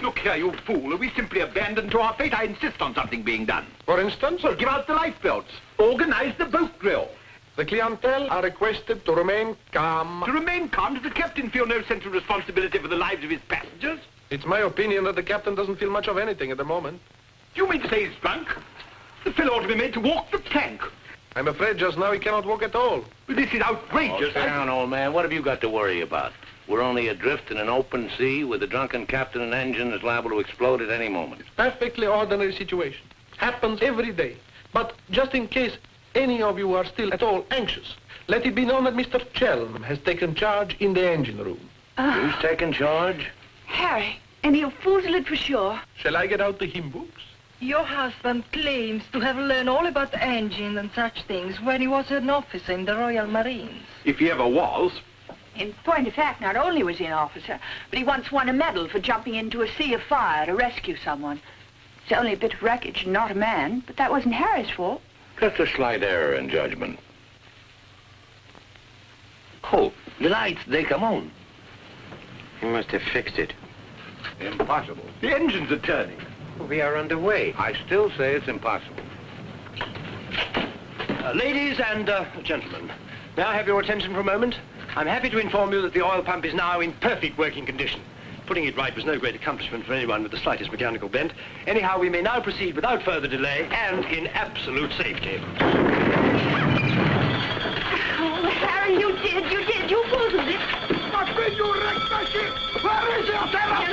R: Look here, you fool. Are we simply abandoned to our fate? I insist on something being done.
Q: For instance?
R: Well, give out the lifebelts. Organize the boat drill.
Q: The clientele are requested to remain calm.
R: To remain calm? Does the captain feel no sense of responsibility for the lives of his passengers?
Q: It's my opinion that the captain doesn't feel much of anything at the moment.
R: Do you mean to say he's drunk? The fellow ought to be made to walk the plank.
Q: I'm afraid just now he cannot walk at all.
R: Well, this is outrageous.
E: Oh, sit down, old man. What have you got to worry about? We're only adrift in an open sea with a drunken captain and engine that's liable to explode at any moment.
Q: Perfectly ordinary situation. Happens every day. But just in case any of you are still at all anxious, let it be known that Mr. Chelm has taken charge in the engine room.
E: Who's taken charge?
H: Harry, and he'll foozle it for sure.
Q: Shall I get out the hymn books?
U: Your husband claims to have learned all about engines and such things when he was an officer in the Royal Marines.
R: If he ever was.
D: In point of fact, not only was he an officer, but he once won a medal for jumping into a sea of fire to rescue someone. It's only a bit of wreckage and not a man, but that wasn't Harry's fault.
E: Just a slight error in judgment. Oh, the lights, they come on.
V: You must have fixed it.
R: Impossible. The engines are turning.
V: We are underway.
E: I still say it's impossible.
C: Ladies and gentlemen, may I have your attention for a moment? I'm happy to inform you that the oil pump is now in perfect working condition. Putting it right was no great accomplishment for anyone with the slightest mechanical bent. Anyhow, we may now proceed without further delay and in absolute safety.
H: Oh, Harry, you did. You foozled it.
R: But when you wrecked my ship, where is your terror?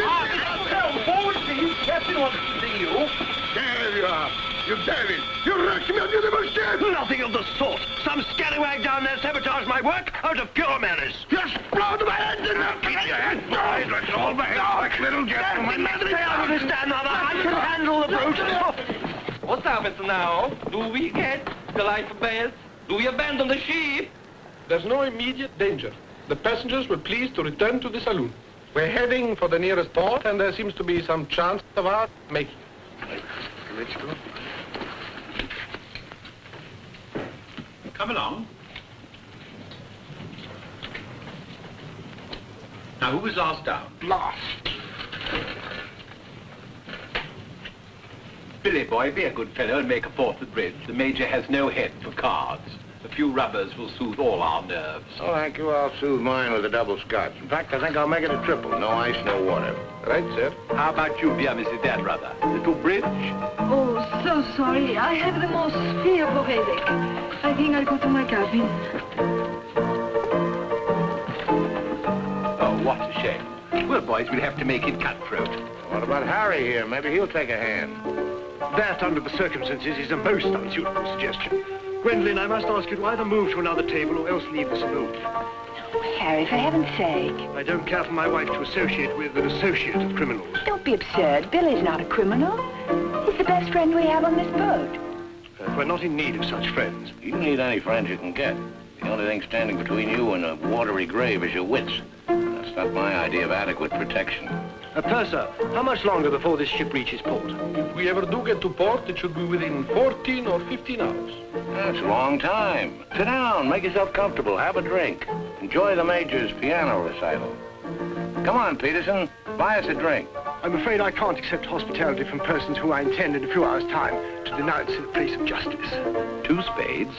F: Forward, please. Captain wants to see you.
R: There you are. You devil! You wrecked me on your little ship!
C: Nothing of the sort. Some scallywag down there sabotaged my work out of pure manners.
R: You explode my engine!
C: Keep your hands behind. Let's all back, little gentleman. Stay out of this, stand mother. I can handle the brute.
J: What happens now? Do we get the life belts? Do we abandon the ship?
Q: There's no immediate danger. The passengers will please to return to the saloon. We're heading for the nearest port, and there seems to be some chance of our making it.
R: Let's go. Come along. Now, who was last down?
C: Last.
R: Billy boy, be a good fellow and make a fourth the bridge. The Major has no head for cards.
N: A few rubbers will soothe all our nerves.
E: Oh, thank you. I'll soothe mine with a double scotch. In fact, I think I'll make it a triple. No ice, no water.
N: Right, sir. How about you, dear Mrs. Dadbrother? Little bridge?
U: Oh, so sorry. I have the most fearful headache. I think I'll go to my cabin.
N: Oh, what a shame. Well, boys, we'll have to make it cutthroat.
E: What about Harry here? Maybe he'll take a hand.
C: That, under the circumstances, is a most unsuitable suggestion. Gwendolyn, I must ask you to either move to another table or else leave the saloon.
D: Harry, for heaven's sake.
C: I don't care for my wife to associate with an associate of criminals.
D: Don't be absurd. Billy's not a criminal. He's the best friend we have on this boat.
C: We're not in need of such friends.
E: You don't need any friends you can get. The only thing standing between you and a watery grave is your wits. That's not my idea of adequate protection.
C: Purser, how much longer before this ship reaches port?
Q: If we ever do get to port, it should be within 14 or 15 hours.
E: That's a long time. Sit down, make yourself comfortable, have a drink. Enjoy the Major's piano recital. Come on, Peterson, buy us a drink.
C: I'm afraid I can't accept hospitality from persons who I intend in a few hours' time to denounce in a place of justice.
N: 2 spades?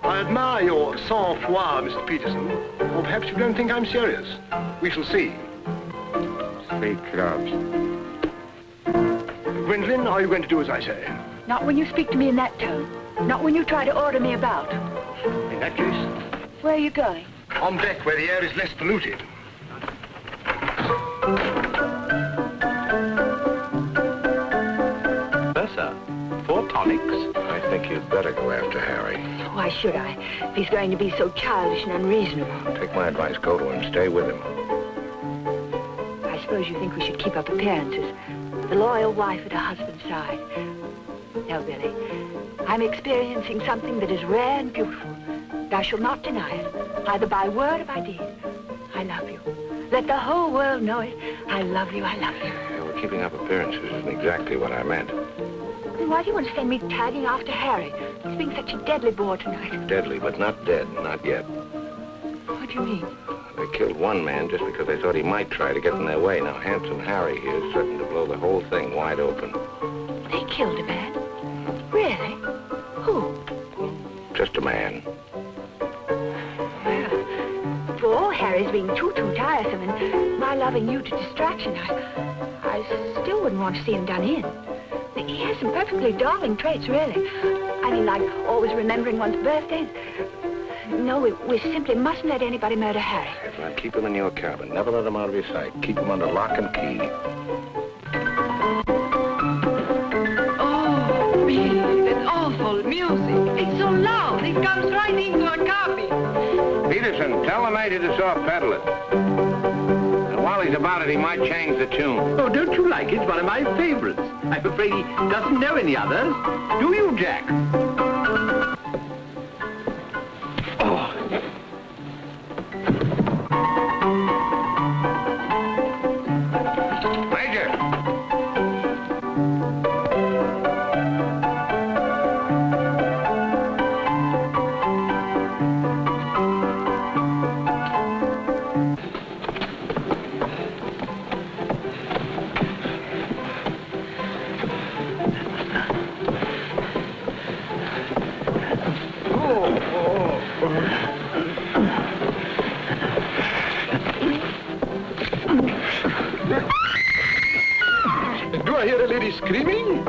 C: I admire your sang-froid, Mr. Peterson. Or perhaps you don't think I'm serious. We shall see.
E: 3 clubs.
C: Gwendolyn, are you going to do as I say?
D: Not when you speak to me in that tone. Not when you try to order me about.
C: In that case?
D: Where are you going?
C: On deck, where the air is less polluted.
N: Purser, 4 tonics?
E: I think you'd better go after Harry.
D: Why should I? If he's going to be so childish and unreasonable.
E: Take my advice, go to him, stay with him.
D: I suppose you think we should keep up appearances. The loyal wife at her husband's side. No, Billy. I'm experiencing something that is rare and beautiful. And I shall not deny it, either by word or by deed. I love you. Let the whole world know it. I love you, I love you.
E: Yeah, well, keeping up appearances isn't exactly what I meant.
D: Then why do you want to send me tagging after Harry? He's being such a deadly bore tonight.
E: Deadly, but not dead, not yet.
D: What do you mean?
E: They killed one man just because they thought he might try to get in their way. Now, handsome Harry here is certain to blow the whole thing wide open.
D: They killed a man? Really? Who?
E: Just a man.
D: Well, for all Harry's being too tiresome and my loving you to distraction, I still wouldn't want to see him done in. He has some perfectly darling traits, really. I mean, like always remembering one's birthdays. No, we simply mustn't let anybody murder Harry.
E: Now, keep him in your cabin. Never let him out of your sight. Keep him under lock and key.
U: Oh, Billy, that awful music. It's so loud. It comes right into our cabin.
E: Peterson, tell the Major to soft-pedal it. And while he's about it, he might change the tune.
N: Oh, don't you like it? It's one of my favorites. I'm afraid he doesn't know any others. Do you, Jack?
Q: Do I hear a lady screaming?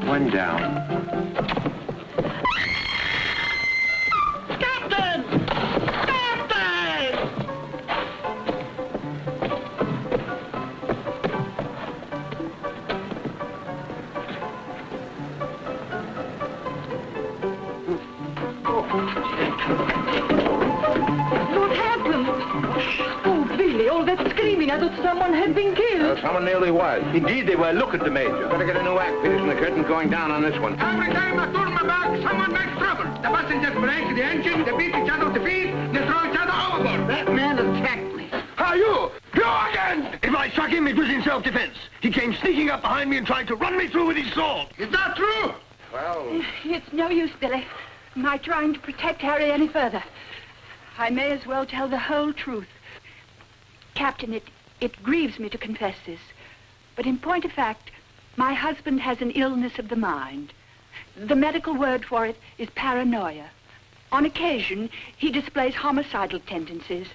E: One down.
R: Captain! Captain!
U: What happened? Oh, Billy, all that screaming. I thought someone had been killed.
E: Someone nearly was.
N: Indeed they were. Look at the Major.
E: Better get a new act, Peterson. The curtain's going down on this one.
R: Every time I turn my back, someone makes trouble. The passengers break the engine, they beat each other to feet, they throw each other overboard.
O: That man attacked me.
C: How you? You again! If I struck him, it was in self-defense. He came sneaking up behind me and tried to run me through with his sword.
R: Is that true?
E: Well...
H: It's no use, Billy. My trying to protect Harry any further. I may as well tell the whole truth. Captain, it grieves me to confess this, but in point of fact, my husband has an illness of the mind. The medical word for it is paranoia. On occasion, he displays homicidal tendencies.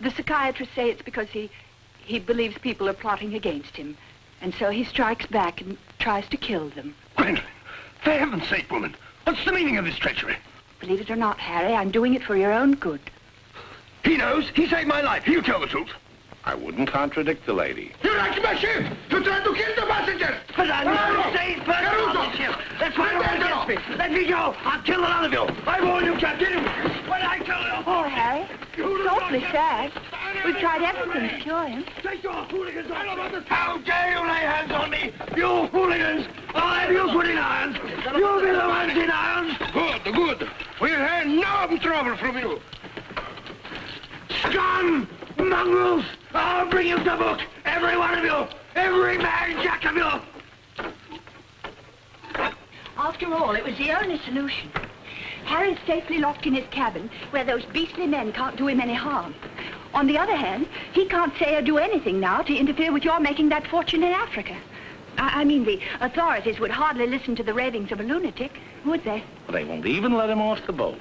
H: The psychiatrists say it's because he believes people are plotting against him. And so he strikes back and tries to kill them.
R: Gwendolyn, for heaven's sake, woman, what's the meaning of this treachery?
H: Believe it or not, Harry, I'm doing it for your own good.
R: He knows. He saved my life. You tell the truth.
E: I wouldn't contradict the lady.
R: You wrecked my ship! You tried to kill the passengers!
K: But I'm not safe person on the ship. That's why you're against me. Let me go. I'll kill a lot of you. I warn you, Captain. When I kill you...
H: Poor Harry. It's awfully sad. We've tried everything to cure him.
K: Take your hooligans off. How dare you lay hands on me? You hooligans! I'll have you put in irons. You'll be the ones in irons.
R: Good. We'll have no trouble from you.
K: Scum! Mongrels! I'll bring you to book! Every one of you! Every man jack of you!
H: After all, it was the only solution. Harry's safely locked in his cabin, where those beastly men can't do him any harm. On the other hand, he can't say or do anything now to interfere with your making that fortune in Africa. I mean, the authorities would hardly listen to the ravings of a lunatic, would they?
E: Well, they won't even let him off the boat.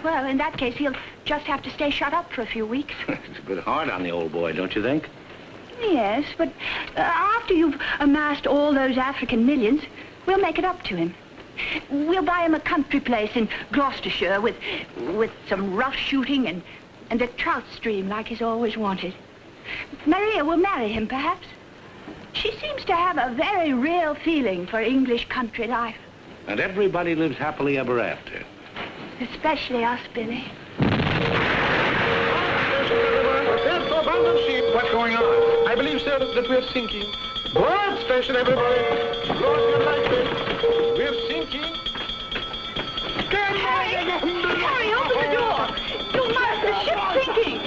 H: Well, in that case, he'll just have to stay shut up for a few weeks.
E: It's a bit hard on the old boy, don't you think?
H: Yes, but after you've amassed all those African millions, we'll make it up to him. We'll buy him a country place in Gloucestershire with some rough shooting and a trout stream like he's always wanted. Maria will marry him, perhaps. She seems to have a very real feeling for English country life.
E: And everybody lives happily ever after.
H: Especially us, Billy.
Q: There's no abandoned ship. What's going on? I believe, sir, that we're sinking. Board station, everybody. Close your lights. We're sinking.
H: Harry, open the door. You must. The ship's sinking.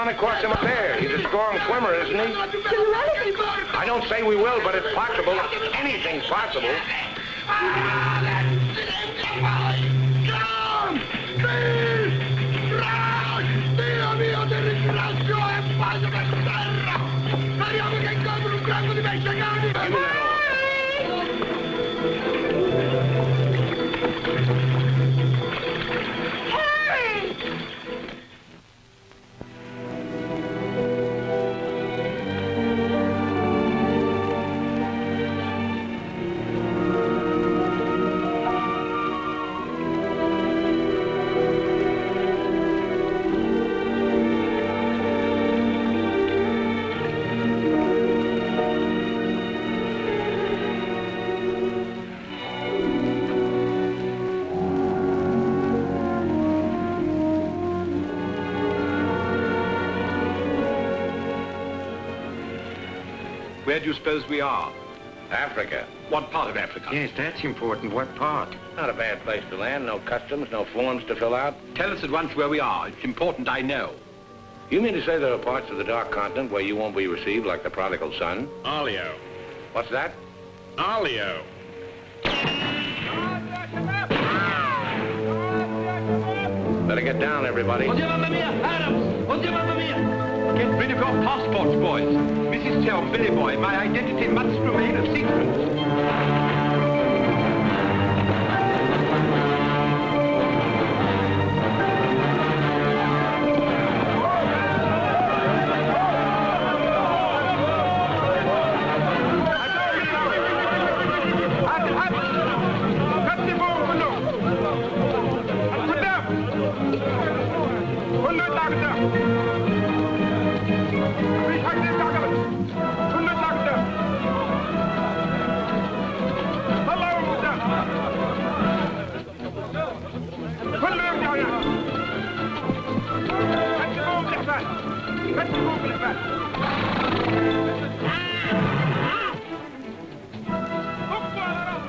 E: Across him up there. He's a strong swimmer, isn't he? I don't say we will, but it's possible. Anything's possible.
F: Where do you suppose we are?
E: Africa.
F: What part of Africa?
V: Yes, that's important. What part?
E: Not a bad place to land. No customs, no forms to fill out.
F: Tell us at once where we are. It's important I know.
E: You mean to say there are parts of the Dark Continent where you won't be received like the prodigal son?
F: Alio.
E: What's that?
F: Alio.
E: Better get down, everybody.
S: Oddio, mamma mia! Adams! Oddio, mamma mia!
C: Get rid of your passports, boys. Mrs. Chelm, Billy Boy, my identity must remain a secret.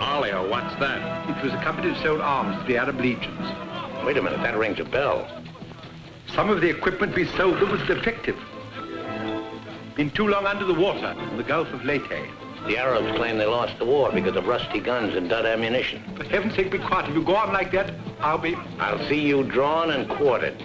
A: Olio, what's that?
C: It was a company that sold arms to the Arab legions.
E: Wait a minute, that rings a bell.
C: Some of the equipment we sold them was defective. Been too long under the water in the Gulf of Leyte.
E: The Arabs claim they lost the war because of rusty guns and dud ammunition.
C: For heaven's sake, be quiet. If you go on like that, I'll
E: see you drawn and quartered.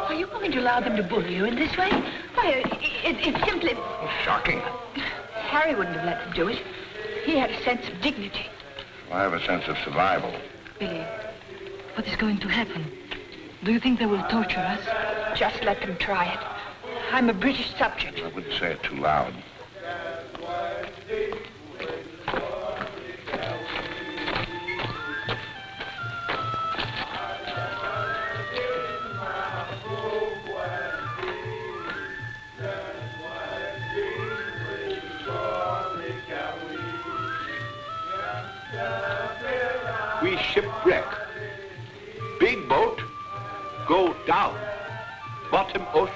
D: Are you going to allow them to bully you in this way? Why, it's simply...
B: Shocking.
D: Harry wouldn't have let them do it. He had a sense of dignity.
B: I have a sense of survival.
U: Billy, what is going to happen? Do you think they will torture us?
D: Just let them try it. I'm a British subject.
B: I wouldn't say it too loud.
C: We shipwreck. Big boat, go down. Bottom ocean.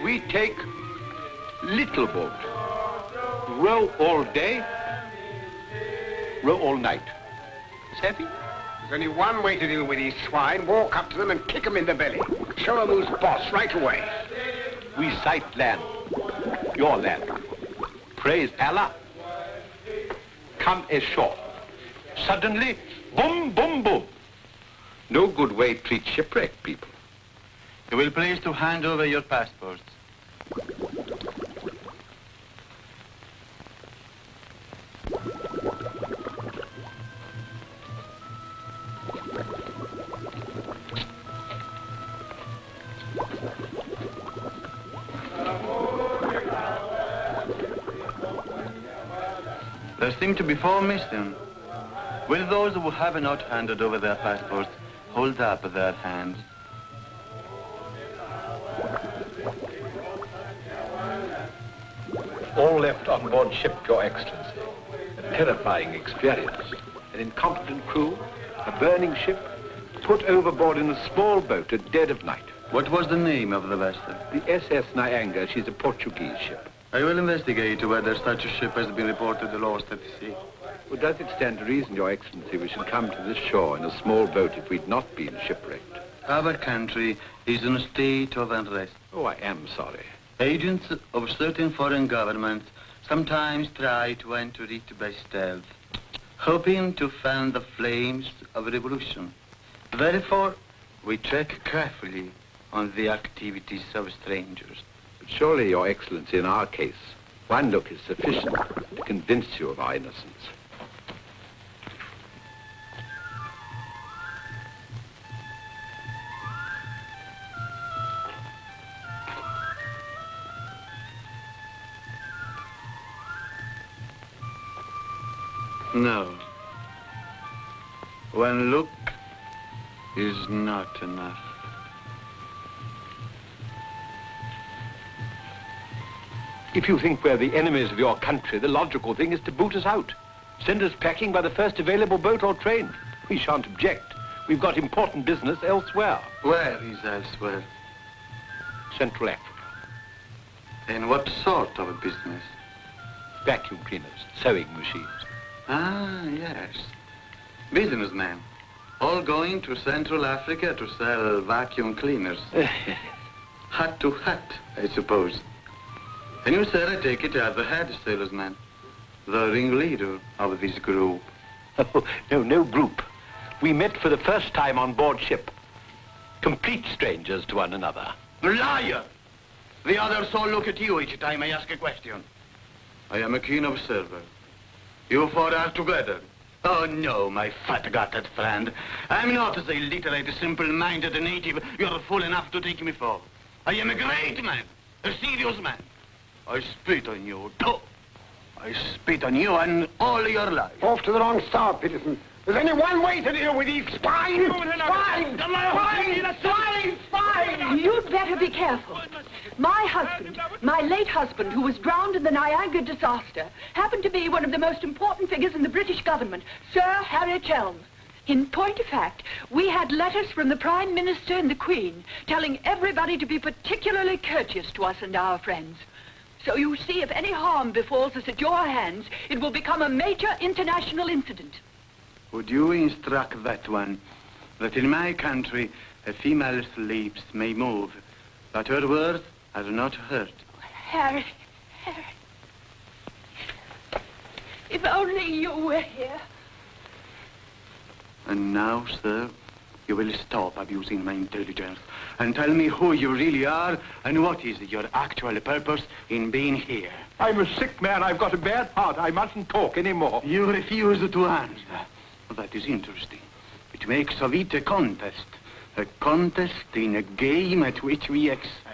C: We take little boat. Row all day, row all night. It's heavy.
O: There's only one way to deal with these swine. Walk up to them and kick them in the belly. Show them who's boss right away.
C: We sight land. Your land. Praise Allah. Come ashore. Suddenly, boom, boom, boom. No good way to treat shipwrecked people.
G: You will please to hand over your passports. There seem to be 4 missing. Will those who have not handed over their passports hold up their hands?
Q: All left on board ship, Your Excellency. A terrifying experience. An incompetent crew, a burning ship, put overboard in a small boat at dead of night.
G: What was the name of the vessel?
Q: The SS Nyanga. She's a Portuguese ship.
G: I will investigate whether such a ship has been reported lost at sea.
Q: Well, does it stand to reason, Your Excellency, we should come to this shore in a small boat if we'd not been shipwrecked?
G: Our country is in a state of unrest.
Q: Oh, I am sorry.
G: Agents of certain foreign governments sometimes try to enter it by stealth, hoping to fan the flames of revolution. Therefore, we check carefully on the activities of strangers.
Q: But surely, Your Excellency, in our case, one look is sufficient to convince you of our innocence.
G: No. One look is not enough.
Q: If you think we're the enemies of your country, the logical thing is to boot us out. Send us packing by the first available boat or train. We shan't object. We've got important business elsewhere.
G: Where is elsewhere?
Q: Central Africa.
G: And what sort of a business?
Q: Vacuum cleaners, sewing machines.
G: Ah, yes. Businessman. All going to Central Africa to sell vacuum cleaners. Hat to hat, I suppose. And you, sir, I take it, are the head salesman, the ringleader of this group.
N: Oh, no group. We met for the first time on board ship. Complete strangers to one another.
G: Liar! The others all look at you each time I ask a question. I am a keen observer. You four are together. Oh, no, my fat-gutted friend. I'm not the illiterate, simple-minded native you're fool enough to take me for. I am a great man, a serious man. I spit on you, too. I spit on you and all your life.
R: Off to the wrong start, Peterson. There's only one way to deal with these swine! Swine!
D: You'd better be careful. My husband, my late husband, who was drowned in the Niagara disaster, happened to be one of the most important figures in the British government, Sir Harry Chelmes. In point of fact, we had letters from the Prime Minister and the Queen telling everybody to be particularly courteous to us and our friends. So you see, if any harm befalls us at your hands, it will become a major international incident.
G: Would you instruct that one that in my country a female's lips may move, but her words are not heard?
D: Harry. If only you were here.
G: And now, sir, you will stop abusing my intelligence and tell me who you really are and what is your actual purpose in being here.
Q: I'm a sick man. I've got a bad heart. I mustn't talk anymore.
G: You refuse to answer. That is interesting. It makes of it a contest in a game at which we excel.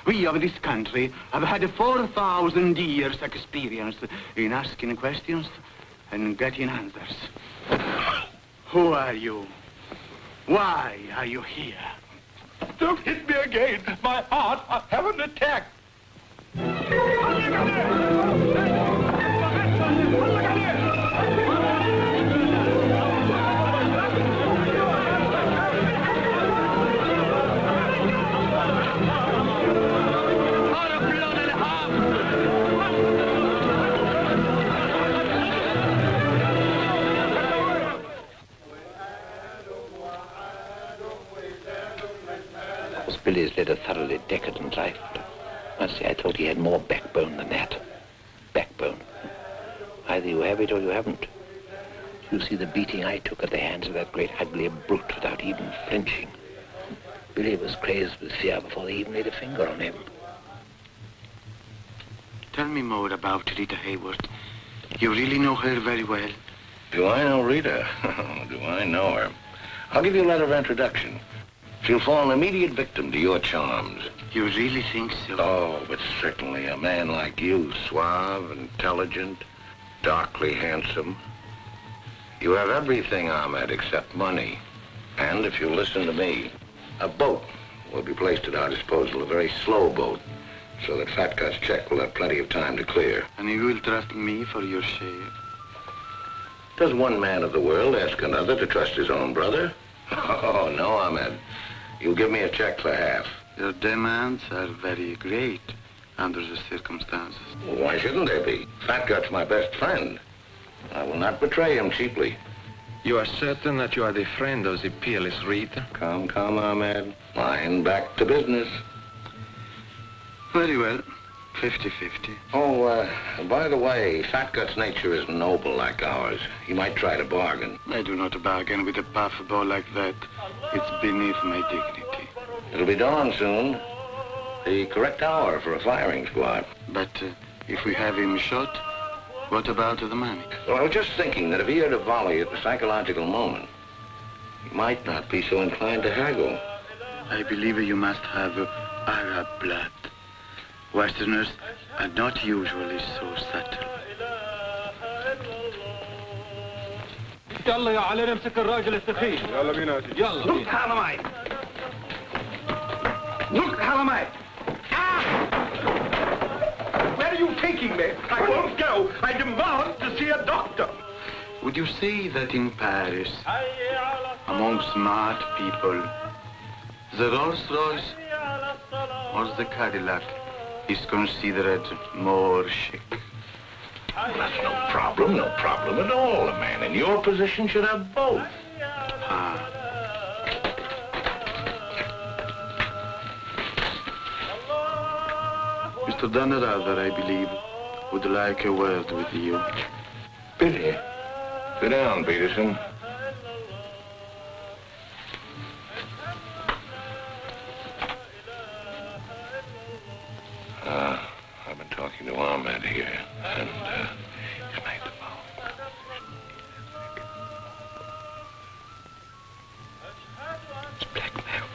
G: We of this country have had 4,000 years' experience in asking questions and getting answers. Who are you? Why are you here?
Q: Don't hit me again. My heart. I have an attack.
N: Billy's led a thoroughly decadent life. I say, I thought he had more backbone than that. Backbone. Either you have it or you haven't. You see the beating I took at the hands of that great ugly brute without even flinching. Billy was crazed with fear before they even laid a finger on him.
G: Tell me more about Rita Hayworth. You really know her very well.
E: Do I know Rita? Do I know her? I'll give you a letter of introduction. She'll fall an immediate victim to your charms.
G: You really think so?
E: Oh, but certainly a man like you, suave, intelligent, darkly handsome. You have everything, Ahmed, except money. And if you listen to me, a boat will be placed at our disposal, a very slow boat, so that Fat Gut's check will have plenty of time to clear.
G: And you will trust me for your share?
E: Does one man of the world ask another to trust his own brother? Oh, no, Ahmed. You give me a check for half.
G: Your demands are very great under the circumstances.
E: Well, why shouldn't they be? Fat Gut's my best friend. I will not betray him cheaply.
L: You are certain that you are the friend of the peerless Rita?
E: Come, Ahmed. Line back to business.
G: Very well. 50-50.
E: Oh, by the way, Fat Gut's nature is noble like ours. He might try to bargain.
G: I do not bargain with a puffball like that. It's beneath my dignity.
E: It'll be dawn soon. The correct hour for a firing squad.
G: But if we have him shot, what about the money?
E: Well, I was just thinking that if he had a volley at the psychological moment, he might not be so inclined to haggle.
G: I believe you must have Arab blood. Westerners are not usually so subtle.
Q: يلا يا علي نمسك الراجل الثخين. يلا بينا يا سيدي. يلا.
R: Look, Halamite! Look, Halamite!
Q: Where are you taking me? I won't go. I demand to see a doctor.
G: Would you say that in Paris, among smart people, the Rolls-Royce or the Cadillac is considered more chic?
E: That's no problem at all. A man in your position should have both.
G: Mr. Dunrather, I believe, would like a word with you.
E: Billy. Sit down, Peterson. I've been talking to Ahmed here, and he's made the move. It's blackmail.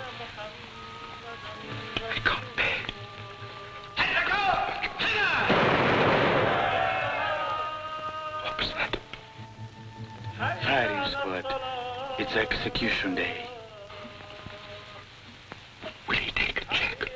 E: I can't pay. What was that?
G: Firing squad. It's execution day.
E: Will he take a check?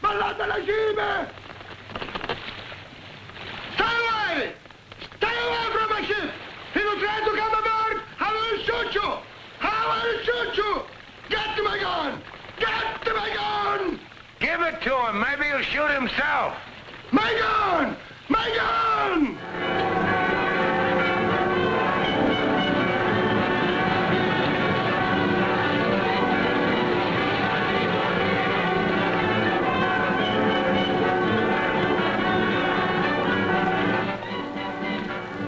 R: Ballate le cime! Stay away! Stay away from my ship! If you try to come aboard, I will shoot you! I will shoot you! Get to my gun! Get to my gun!
E: Give it to him. Maybe he'll shoot himself.
R: My gun! My gun!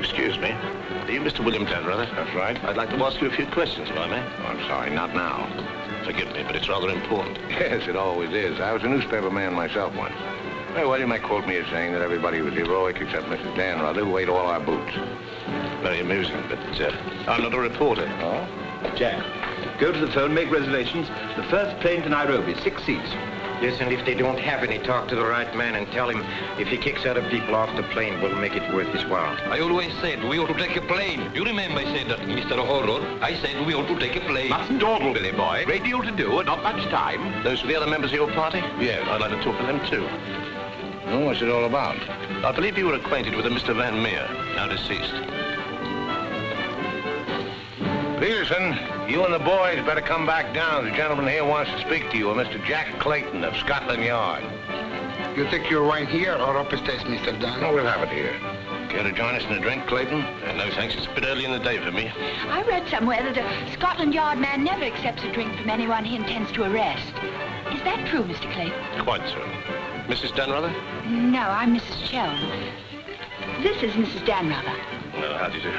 A: Excuse me. Are you Mr. William Dunrather?
E: That's right.
A: I'd like to ask you a few questions, if I may.
E: Oh, I'm sorry, not now.
A: Forgive me, but it's rather important.
E: Yes, it always is. I was a newspaper man myself once. Well, you might quote me as saying that everybody was heroic except Mrs. Danrather, who ate all our boots.
A: Very amusing, but I'm not a reporter.
E: Oh?
T: Jack, go to the phone, make reservations. The first plane to Nairobi, 6 seats.
V: Yes, and if they don't have any, talk to the right man and tell him if he kicks other people off the plane, we'll make it worth his while.
J: I always said we ought to take a plane. You remember I said that, Mr. Horror? I said we ought to take a plane.
T: Mustn't dawdle, Billy boy. Great deal to do and not much time.
A: Those are the other members of your party?
E: Yes.
A: I'd like to talk to them, too.
E: Oh, what's it all about?
A: I believe you were acquainted with a Mr. Van Meer, now deceased.
E: Peterson, you and the boys better come back down. The gentleman here wants to speak to you, a Mr. Jack Clayton of Scotland Yard.
W: You take your wine here or upstairs, Mr. Dunn?
E: No, we'll have it here. Care to join us in a drink, Clayton?
A: No, thanks. It's a bit early in the day for me.
D: I read somewhere that a Scotland Yard man never accepts a drink from anyone he intends to arrest. Is that true, Mr. Clayton?
A: Quite so. Mrs. Dunrather?
D: No, I'm Mrs. Chelm. This is Mrs. Danrather.
A: No, how do you do?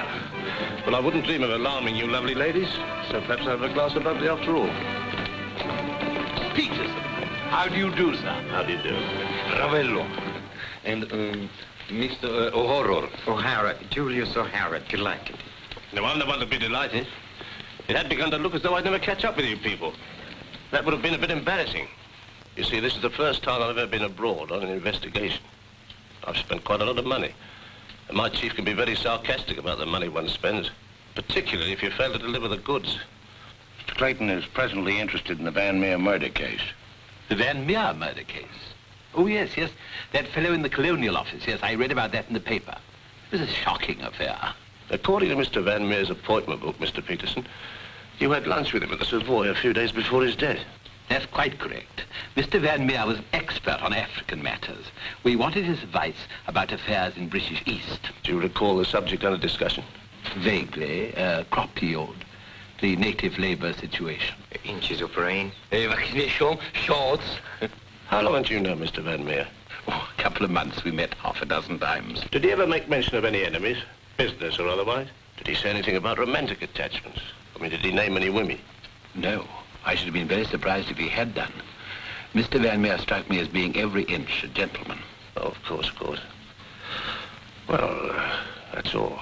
A: Well, I wouldn't dream of alarming you lovely ladies, so perhaps I'll have a glass of bubbly after all.
J: Peterson, how do you do, sir?
A: How do you do?
J: Ravello. And, Mr. Horror.
V: O'Hara, Julius O'Hara, delighted.
A: No, I'm the one to be delighted. It had begun to look as though I'd never catch up with you people. That would have been a bit embarrassing. You see, this is the first time I've ever been abroad on an investigation. I've spent quite a lot of money. And my chief can be very sarcastic about the money one spends, particularly if you fail to deliver the goods.
E: Mr. Clayton is presently interested in the Van Meer murder case.
N: The Van Meer murder case? Oh, yes. That fellow in the Colonial Office. Yes, I read about that in the paper. It was a shocking affair.
A: According to Mr. Van Meer's appointment book, Mr. Peterson, you had lunch with him at the Savoy a few days before his death.
N: That's quite correct. Mr. Van Meer was an expert on African matters. We wanted his advice about affairs in British East.
A: Do you recall the subject under discussion?
N: Vaguely. Crop yield. The native labor situation.
V: Inches of rain.
J: Vaccination, shorts.
A: How long did you know Mr. Van Meer?
N: Oh, a couple of months. We met half a dozen times.
A: Did he ever make mention of any enemies, business or otherwise? Did he say anything about romantic attachments? I mean, did he name any women?
N: No. I should have been very surprised if he had done. Mr. Van Meer struck me as being every inch a gentleman.
A: Oh, of course. Well, that's all.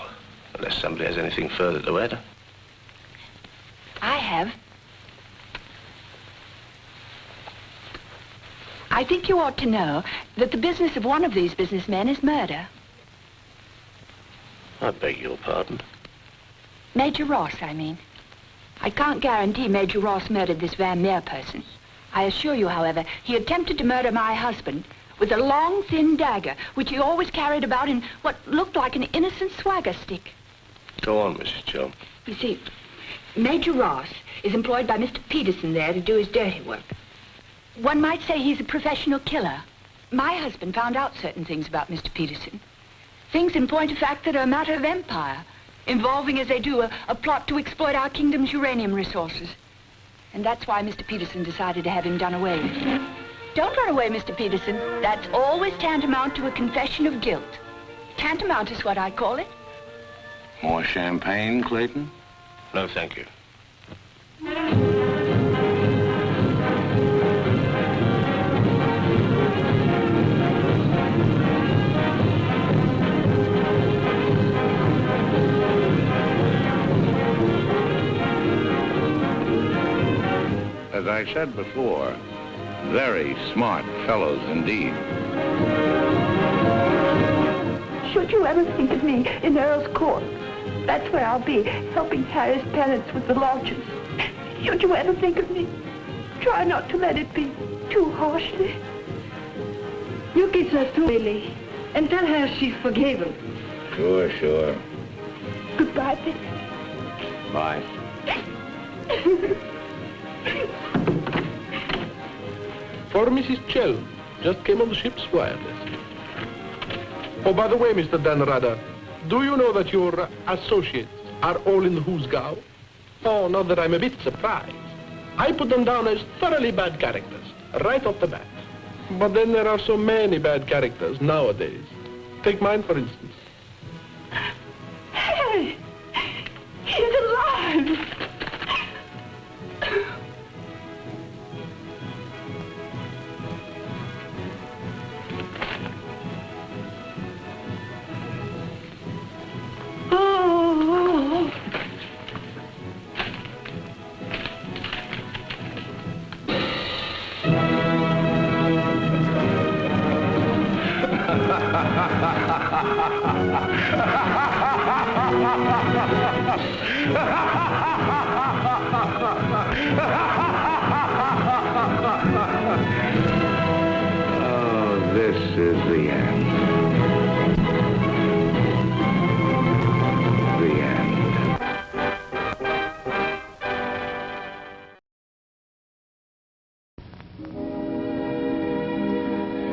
A: Unless somebody has anything further to add.
D: I have. I think you ought to know that the business of one of these businessmen is murder.
A: I beg your pardon.
D: Major Ross, I mean. I can't guarantee Major Ross murdered this Van Meer person. I assure you, however, he attempted to murder my husband with a long, thin dagger, which he always carried about in what looked like an innocent swagger stick.
A: Go on, Mrs. Joe.
D: You see, Major Ross is employed by Mr. Peterson there to do his dirty work. One might say he's a professional killer. My husband found out certain things about Mr. Peterson. Things, in point of fact, that are a matter of empire, involving, as they do, a plot to exploit our kingdom's uranium resources. And that's why Mr. Peterson decided to have him done away with. Don't run away, Mr. Peterson. That's always tantamount to a confession of guilt. Tantamount is what I call it.
E: More champagne, Clayton?
A: No, thank you.
B: As I said before, very smart fellows indeed.
H: Should you ever think of me in Earl's Court, that's where I'll be, helping Harry's parents with the lodgers. Should you ever think of me, try not to let it be too harshly.
U: You kiss her too, Billy, and tell her she's forgiven.
B: Sure, sure.
H: Goodbye, Billy.
B: Bye.
Q: For Mrs. Chelm, just came on the ship's wireless. Oh, by the way, Mr. Danrada, do you know that your associates are all in the Hoosgow? Oh, not that I'm a bit surprised. I put them down as thoroughly bad characters, right off the bat. But then there are so many bad characters nowadays. Take mine, for instance.
H: Harry! He's alive! Oh.
B: Oh, this is the end.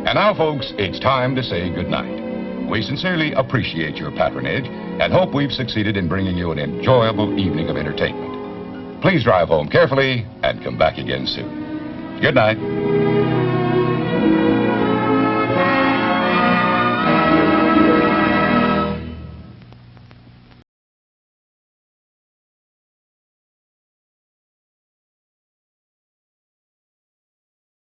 I: And now, folks, it's time to say goodnight. We sincerely appreciate your patronage and hope we've succeeded in bringing you an enjoyable evening of entertainment. Please drive home carefully and come back again soon. Good night.